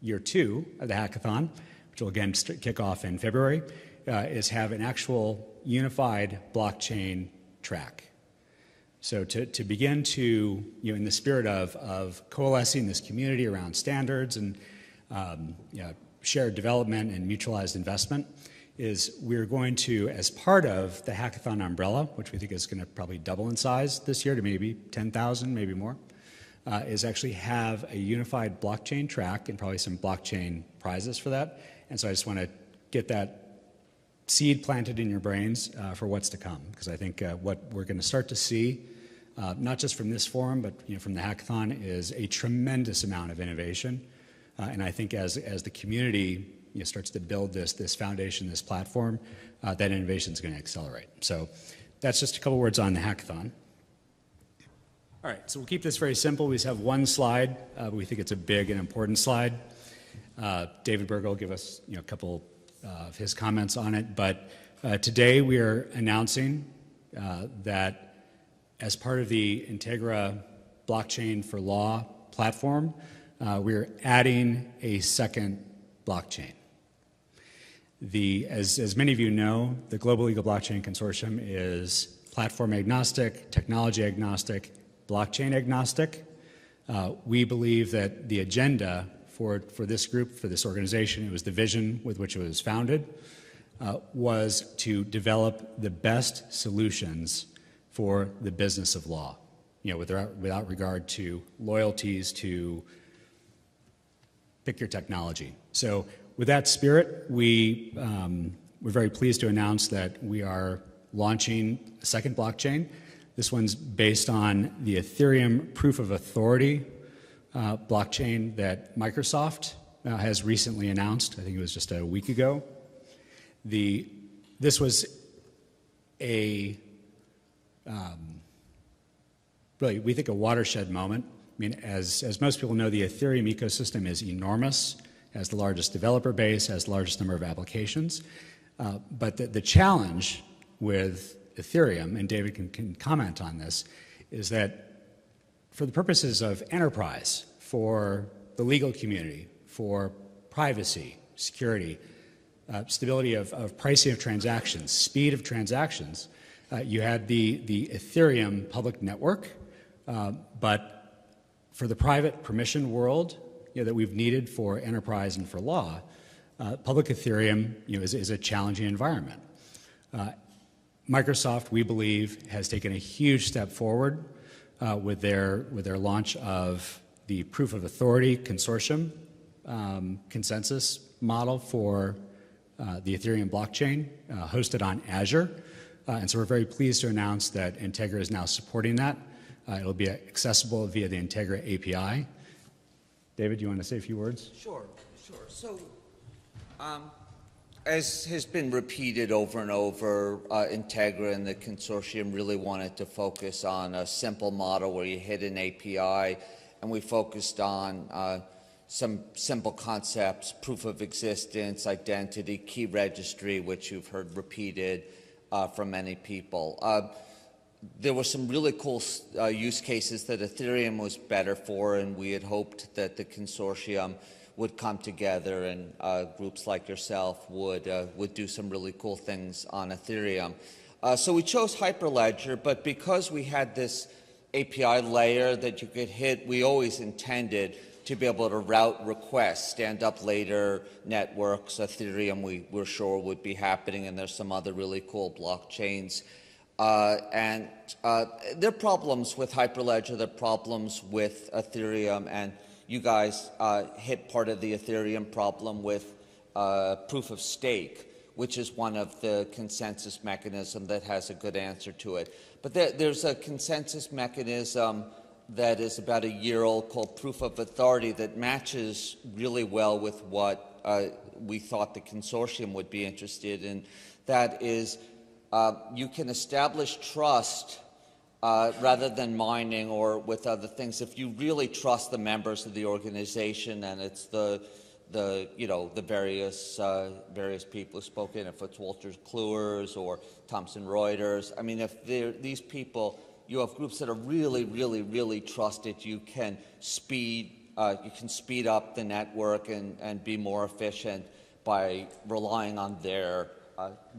year 2 of the hackathon, which will again kick off in February, is have an actual unified blockchain track. So to begin to, in the spirit of coalescing this community around standards and shared development and mutualized investment, is we're going to, as part of the hackathon umbrella, which we think is going to probably double in size this year to maybe 10,000, maybe more, is actually have a unified blockchain track and probably some blockchain prizes for that. And so I just want to get that seed planted in your brains for what's to come, because I think what we're going to start to see, not just from this forum, but from the hackathon, is a tremendous amount of innovation. And I think as the community starts to build this foundation, this platform, that innovation is going to accelerate. So that's just a couple words on the hackathon. All right, so we'll keep this very simple. We just have one slide, but we think it's a big and important slide. David Berger will give us a couple of his comments on it, but today we are announcing that As part of the Integra Blockchain for Law platform, we're adding a second blockchain. As many of you know, the Global Legal Blockchain Consortium is platform agnostic, technology agnostic, blockchain agnostic. We believe that the agenda for this group, for this organization, it was the vision with which it was founded, was to develop the best solutions for the business of law, without regard to loyalties to pick your technology. So with that spirit, we're very pleased to announce that we are launching a second blockchain. This one's based on the Ethereum proof of authority blockchain that Microsoft has recently announced. I think it was just a week ago. This was really, we think, a watershed moment. I mean, as most people know, the Ethereum ecosystem is enormous, has the largest developer base, has the largest number of applications. But the challenge with Ethereum, and David can comment on this, is that for the purposes of enterprise, for the legal community, for privacy, security, stability of pricing of transactions, speed of transactions, you had the Ethereum public network, but for the private permission world that we've needed for enterprise and for law, public Ethereum is a challenging environment. Microsoft, we believe, has taken a huge step forward with their launch of the proof of authority consortium consensus model for the Ethereum blockchain hosted on Azure. And so we're very pleased to announce that Integra is now supporting that. It'll be accessible via the Integra API. David, do you want to say a few words? Sure. So, as has been repeated over and over, Integra and the consortium really wanted to focus on a simple model where you hit an API, and we focused on some simple concepts: proof of existence, identity, key registry, which you've heard repeated from many people. There were some really cool use cases that Ethereum was better for, and we had hoped that the consortium would come together and groups like yourself would do some really cool things on Ethereum. So we chose Hyperledger, but because we had this API layer that you could hit, we always intended to be able to route requests, stand up later networks. Ethereum, we were sure would be happening, and there's some other really cool blockchains. And there are problems with Hyperledger, there are problems with Ethereum, and you guys hit part of the Ethereum problem with proof of stake, which is one of the consensus mechanism that has a good answer to it. But there's a consensus mechanism that is about a year old called proof of authority that matches really well with what we thought the consortium would be interested in. That is, you can establish trust rather than mining or with other things. If you really trust the members of the organization, and it's the various people who spoke in, if it's Wolters Kluwer's or Thomson Reuters, I mean, if these people, you have groups that are really, really, really trusted, you can speed up the network and be more efficient by relying on their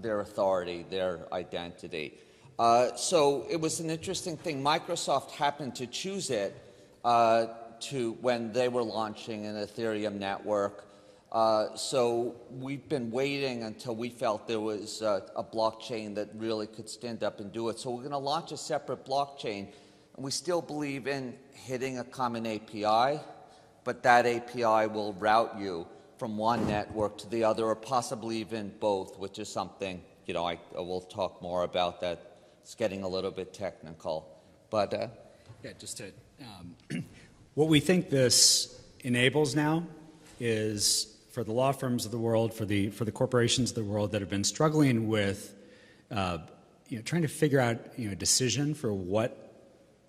authority, their identity. So it was an interesting thing. Microsoft happened to choose it when they were launching an Ethereum network. So we've been waiting until we felt there was a blockchain that really could stand up and do it. So we're going to launch a separate blockchain. And we still believe in hitting a common API, but that API will route you from one network to the other, or possibly even both, which is something, I will talk more about that. It's getting a little bit technical. But yeah, just to what we think this enables now is for the law firms of the world, for the corporations of the world that have been struggling with trying to figure out a decision for what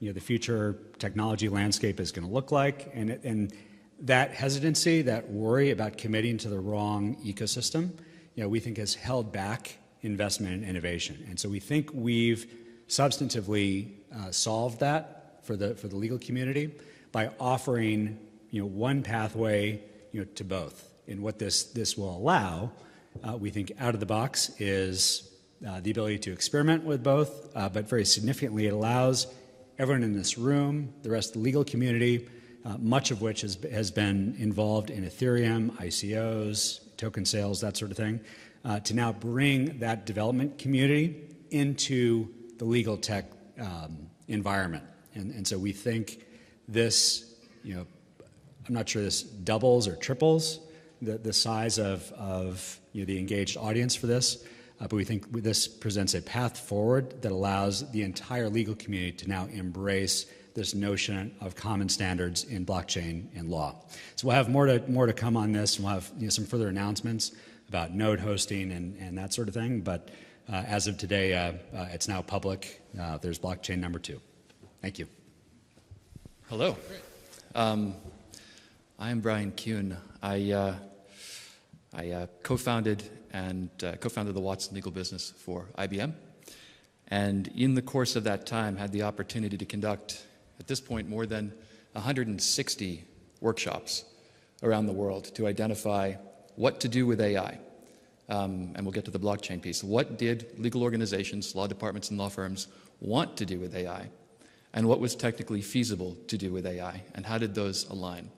the future technology landscape is going to look like, and that hesitancy, that worry about committing to the wrong ecosystem, we think has held back investment and innovation. And so we think we've substantively solved that for the legal community by offering one pathway to both. And what this will allow, we think out of the box, is the ability to experiment with both, but very significantly it allows everyone in this room, the rest of the legal community, much of which has been involved in Ethereum, ICOs, token sales, that sort of thing, to now bring that development community into the legal tech environment. And so we think this, I'm not sure this doubles or triples the size of the engaged audience for this, but we think this presents a path forward that allows the entire legal community to now embrace this notion of common standards in blockchain and law. So we'll have more to come on this, and we'll have some further announcements about node hosting and that sort of thing. But as of today, it's now public. There's blockchain number 2. Thank you. Hello. I'm Brian Kuhn. I co-founded the Watson legal business for IBM, and in the course of that time had the opportunity to conduct, at this point, more than 160 workshops around the world to identify what to do with AI. And we'll get to the blockchain piece. What did legal organizations, law departments, and law firms want to do with AI? And what was technically feasible to do with AI? And how did those align?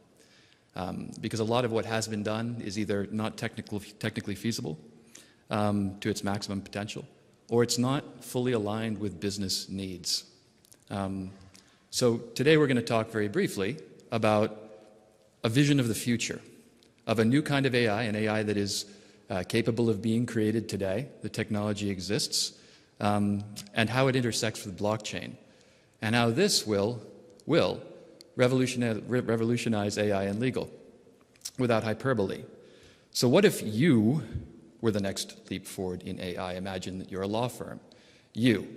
Because a lot of what has been done is either not technically feasible to its maximum potential, or it's not fully aligned with business needs. So today we're going to talk very briefly about a vision of the future, of a new kind of AI, an AI that is capable of being created today. The technology exists, and how it intersects with blockchain, and how this will revolutionize AI and legal without hyperbole. So what if you were the next leap forward in AI? Imagine that you're a law firm. You,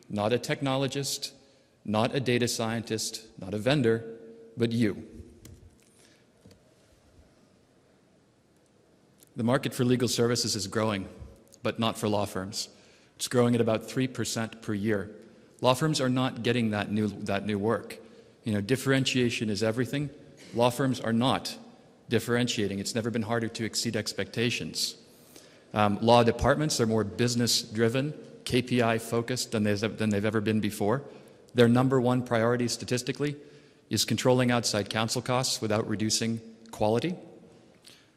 not a technologist, not a data scientist, not a vendor, but you. The market for legal services is growing, but not for law firms. It's growing at about 3% per year. Law firms are not getting that new work. Differentiation is everything. Law firms are not differentiating. It's never been harder to exceed expectations. Law departments are more business-driven, KPI-focused than they've ever been before. Their number one priority statistically is controlling outside counsel costs without reducing quality.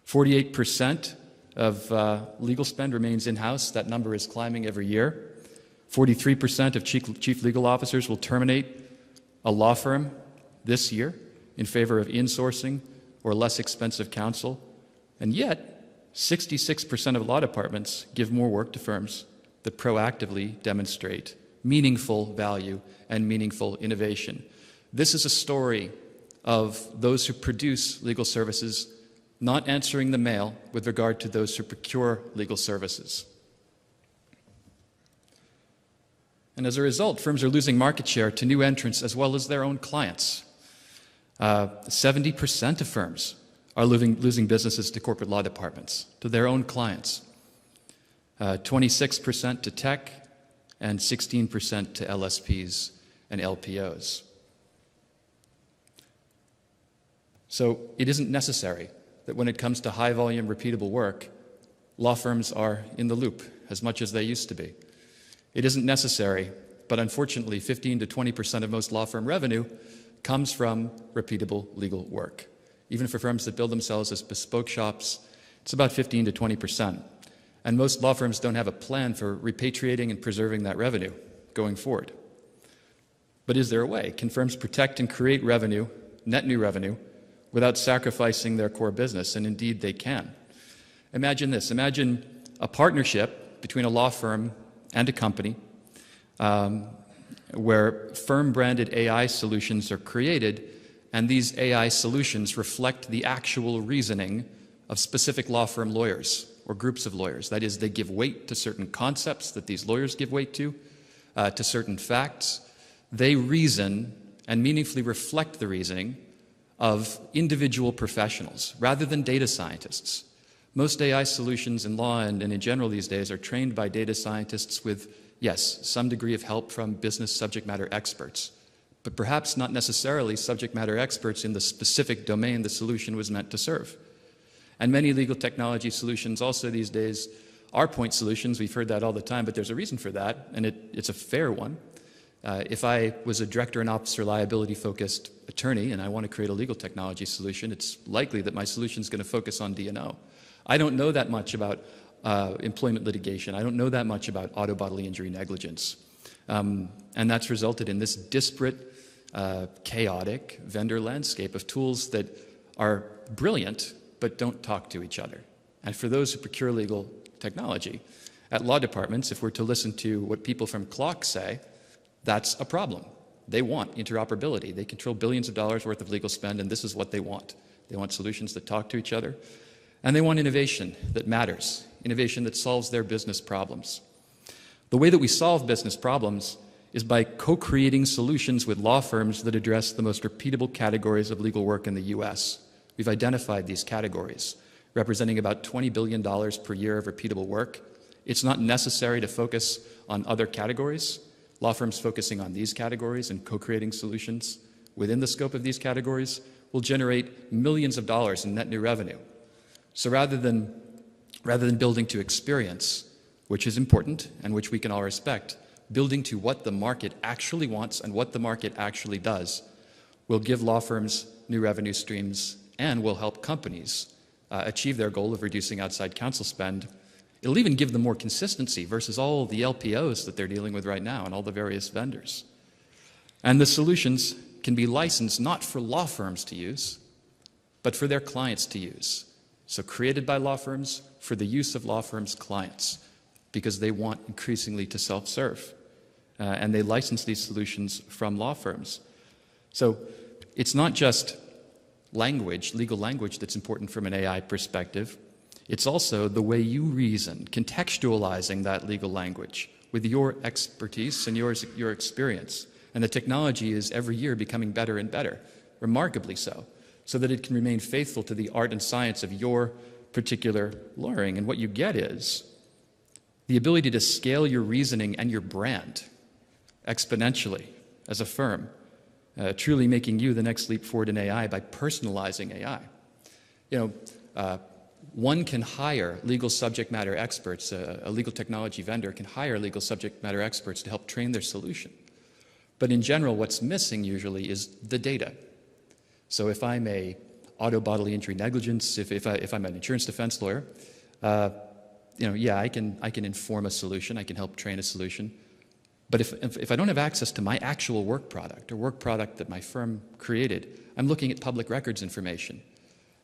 48% of legal spend remains in-house. That number is climbing every year. 43% of chief legal officers will terminate a law firm this year in favor of insourcing or less expensive counsel. And yet, 66% of law departments give more work to firms that proactively demonstrate meaningful value and meaningful innovation. This is a story of those who produce legal services not answering the mail with regard to those who procure legal services. And as a result, firms are losing market share to new entrants as well as their own clients. 70% of firms are losing businesses to corporate law departments, to their own clients. 26% to tech, and 16% to LSPs and LPOs. So it isn't necessary that when it comes to high-volume, repeatable work, law firms are in the loop as much as they used to be. It isn't necessary, but unfortunately, 15 to 20% of most law firm revenue comes from repeatable legal work. Even for firms that build themselves as bespoke shops, it's about 15 to 20%. And most law firms don't have a plan for repatriating and preserving that revenue going forward. But is there a way? Can firms protect and create revenue, net new revenue, without sacrificing their core business? And indeed, they can. Imagine this. Imagine a partnership between a law firm and a company where firm-branded AI solutions are created, and these AI solutions reflect the actual reasoning of specific law firm lawyers or groups of lawyers. That is, they give weight to certain concepts that these lawyers give weight to certain facts. They reason and meaningfully reflect the reasoning of individual professionals rather than data scientists. Most AI solutions in law and in general these days are trained by data scientists with Yes, some degree of help from business subject matter experts, but perhaps not necessarily subject matter experts in the specific domain the solution was meant to serve. And many legal technology solutions also these days are point solutions. We've heard that all the time, but there's a reason for that, and it's a fair one. If I was a director and officer liability-focused attorney and I want to create a legal technology solution, it's likely that my solution is going to focus on D&O. I don't know that much about employment litigation. I don't know that much about auto bodily injury negligence. And that's resulted in this disparate, chaotic vendor landscape of tools that are brilliant but don't talk to each other. And for those who procure legal technology, at law departments, if we're to listen to what people from Clock say, that's a problem. They want interoperability. They control billions of dollars worth of legal spend, and this is what they want. They want solutions that talk to each other, and they want innovation that matters, innovation that solves their business problems. The way that we solve business problems is by co-creating solutions with law firms that address the most repeatable categories of legal work in the US. We've identified these categories, representing about $20 billion per year of repeatable work. It's not necessary to focus on other categories. Law firms focusing on these categories and co-creating solutions within the scope of these categories will generate millions of dollars in net new revenue. So rather than building to experience, which is important and which we can all respect, building to what the market actually wants and what the market actually does will give law firms new revenue streams and will help companies achieve their goal of reducing outside counsel spend. It'll even give them more consistency versus all the LPOs that they're dealing with right now and all the various vendors. And the solutions can be licensed not for law firms to use, but for their clients to use. So created by law firms for the use of law firms' clients, because they want increasingly to self-serve. And they license these solutions from law firms. So it's not just language, legal language, that's important from an AI perspective. It's also the way you reason, contextualizing that legal language with your expertise and your experience. And the technology is every year becoming better and better, remarkably so that it can remain faithful to the art and science of your particular lawyering. And what you get is the ability to scale your reasoning and your brand exponentially as a firm, truly making you the next leap forward in AI by personalizing AI. One can hire legal subject matter experts, a legal technology vendor can hire legal subject matter experts to help train their solution. But in general, what's missing usually is the data. So if I'm a auto bodily injury negligence, if I'm an insurance defense lawyer, I can inform a solution, I can help train a solution. But if I don't have access to my actual work product or work product that my firm created, I'm looking at public records information.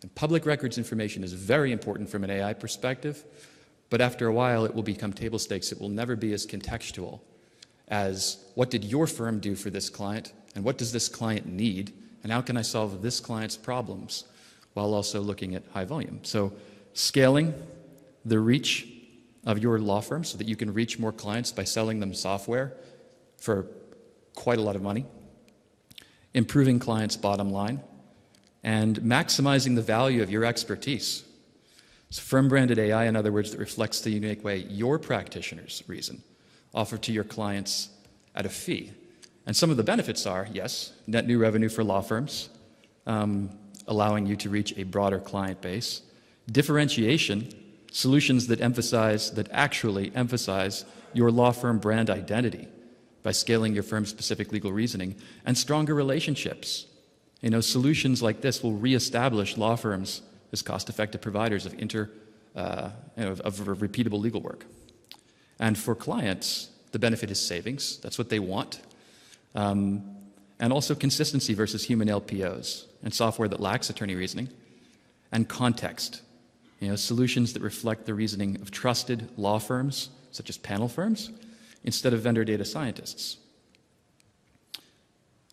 And public records information is very important from an AI perspective, but after a while it will become table stakes. It will never be as contextual as what did your firm do for this client, and what does this client need, and how can I solve this client's problems while also looking at high volume. So scaling the reach of your law firm so that you can reach more clients by selling them software for quite a lot of money, improving clients' bottom line, and maximizing the value of your expertise. It's firm-branded AI, in other words, that reflects the unique way your practitioners reason, offered to your clients at a fee. And some of the benefits are, yes, net new revenue for law firms, allowing you to reach a broader client base, differentiation, solutions that actually emphasize your law firm brand identity by scaling your firm's specific legal reasoning, and stronger relationships. Solutions like this will reestablish law firms as cost-effective providers of repeatable legal work. And for clients, the benefit is savings. That's what they want. And also consistency versus human LPOs and software that lacks attorney reasoning, and context. Solutions that reflect the reasoning of trusted law firms, such as panel firms, instead of vendor data scientists.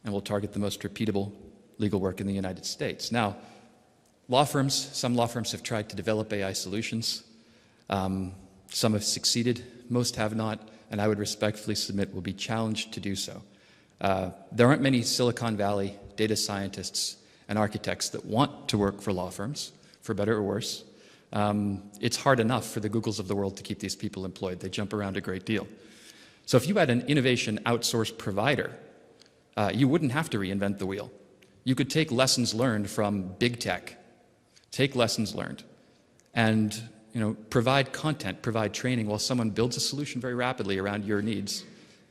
And we'll target the most repeatable legal work in the United States. Now, some law firms have tried to develop AI solutions. Some have succeeded, most have not, and I would respectfully submit will be challenged to do so. There aren't many Silicon Valley data scientists and architects that want to work for law firms, for better or worse. It's hard enough for the Googles of the world to keep these people employed. They jump around a great deal. So if you had an innovation outsourced provider, you wouldn't have to reinvent the wheel. You could take lessons learned from big tech, take lessons learned, and provide content, provide training while someone builds a solution very rapidly around your needs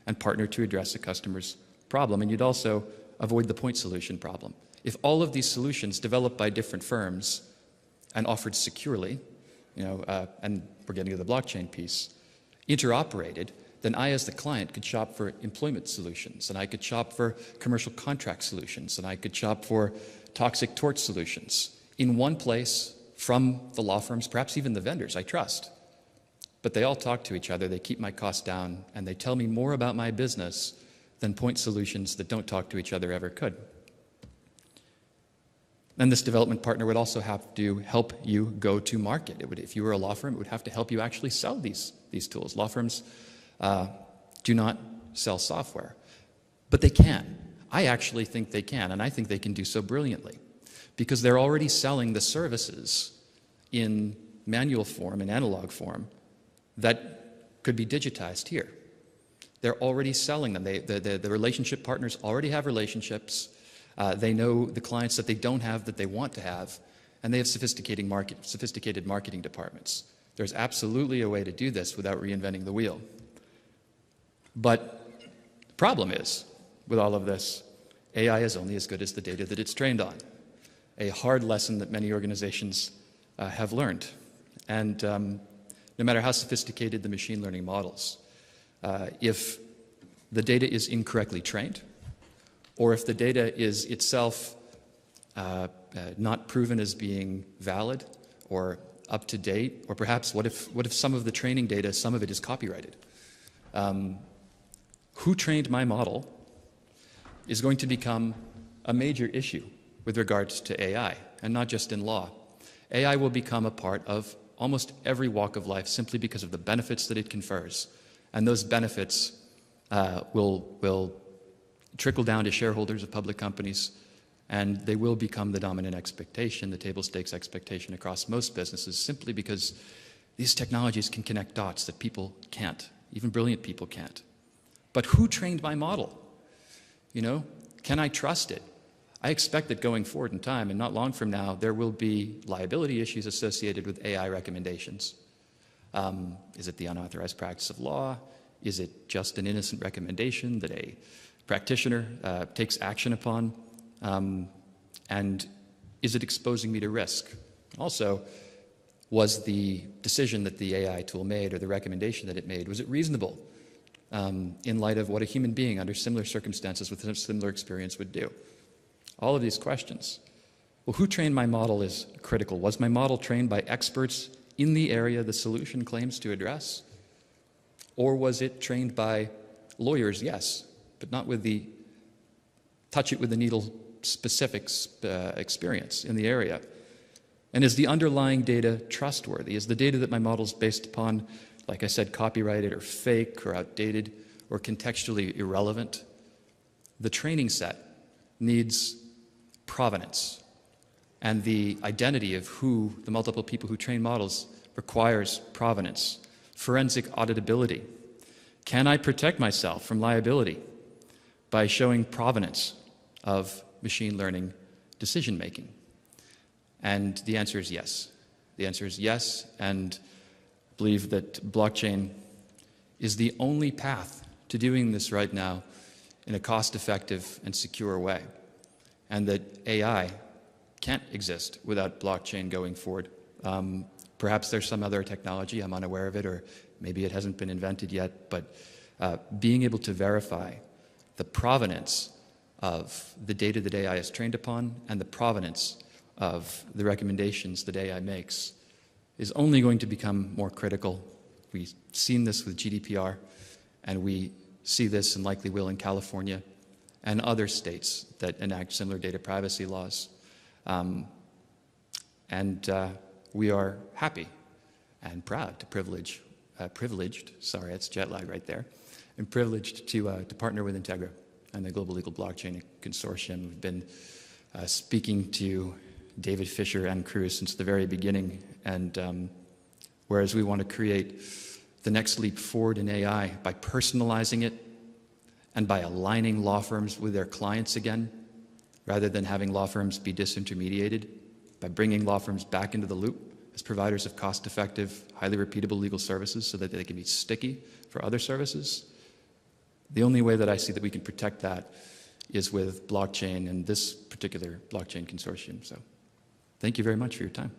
and partner to address a customer's problem. And you'd also avoid the point solution problem. If all of these solutions developed by different firms and offered securely, and we're getting to the blockchain piece, interoperated, then I, as the client, could shop for employment solutions, and I could shop for commercial contract solutions, and I could shop for toxic tort solutions in one place from the law firms, perhaps even the vendors I trust. But they all talk to each other, they keep my costs down, and they tell me more about my business than point solutions that don't talk to each other ever could. And this development partner would also have to help you go to market. If you were a law firm, it would have to help you actually sell these tools. Law firms do not sell software, but they can. I actually think they can, and I think they can do so brilliantly, because they're already selling the services in manual form, in analog form, that could be digitized here. They're already selling them. The relationship partners already have relationships. They know the clients that they don't have that they want to have, and they have sophisticated marketing departments. There's absolutely a way to do this without reinventing the wheel. But the problem is, with all of this, AI is only as good as the data that it's trained on. A hard lesson that many organizations have learned. And no matter how sophisticated the machine learning models, if the data is incorrectly trained, or if the data is itself not proven as being valid or up to date, or perhaps what if some of the training data, some of it is copyrighted? Who trained my model is going to become a major issue with regards to AI, and not just in law. AI will become a part of almost every walk of life simply because of the benefits that it confers. And those benefits will trickle down to shareholders of public companies, and they will become the dominant expectation, the table stakes expectation across most businesses, simply because these technologies can connect dots that people can't, even brilliant people can't. But who trained my model? Can I trust it? I expect that going forward in time, and not long from now, there will be liability issues associated with AI recommendations. Is it the unauthorized practice of law? Is it just an innocent recommendation that a practitioner takes action upon? And is it exposing me to risk? Also, was the decision that the AI tool made, or the recommendation that it made, was it reasonable in light of what a human being under similar circumstances with a similar experience would do? All of these questions. Well, who trained my model is critical. Was my model trained by experts in the area the solution claims to address? Or was it trained by lawyers? Yes, but not with the touch it with the needle specifics experience in the area. And is the underlying data trustworthy? Is the data that my model is based upon, like I said, copyrighted or fake or outdated or contextually irrelevant? The training set needs provenance, and the identity of who the multiple people who train models requires provenance. Forensic auditability. Can I protect myself from liability by showing provenance of machine learning decision making? And the answer is yes. The answer is yes, and I believe that blockchain is the only path to doing this right now in a cost-effective and secure way, and that AI can't exist without blockchain going forward. Perhaps there's some other technology, I'm unaware of it, or maybe it hasn't been invented yet, but being able to verify the provenance of the data that AI is trained upon and the provenance of the recommendations that AI makes is only going to become more critical. We've seen this with GDPR, and we see this and likely will in California and other states that enact similar data privacy laws. We are happy and proud to privileged, sorry, that's jet lag right there, and privileged to partner with Integra and the Global Legal Blockchain Consortium. We've been speaking to David Fisher and crew since the very beginning, and whereas we want to create the next leap forward in AI by personalizing it and by aligning law firms with their clients again, rather than having law firms be disintermediated, by bringing law firms back into the loop as providers of cost-effective, highly repeatable legal services so that they can be sticky for other services. The only way that I see that we can protect that is with blockchain and this particular blockchain consortium. So thank you very much for your time.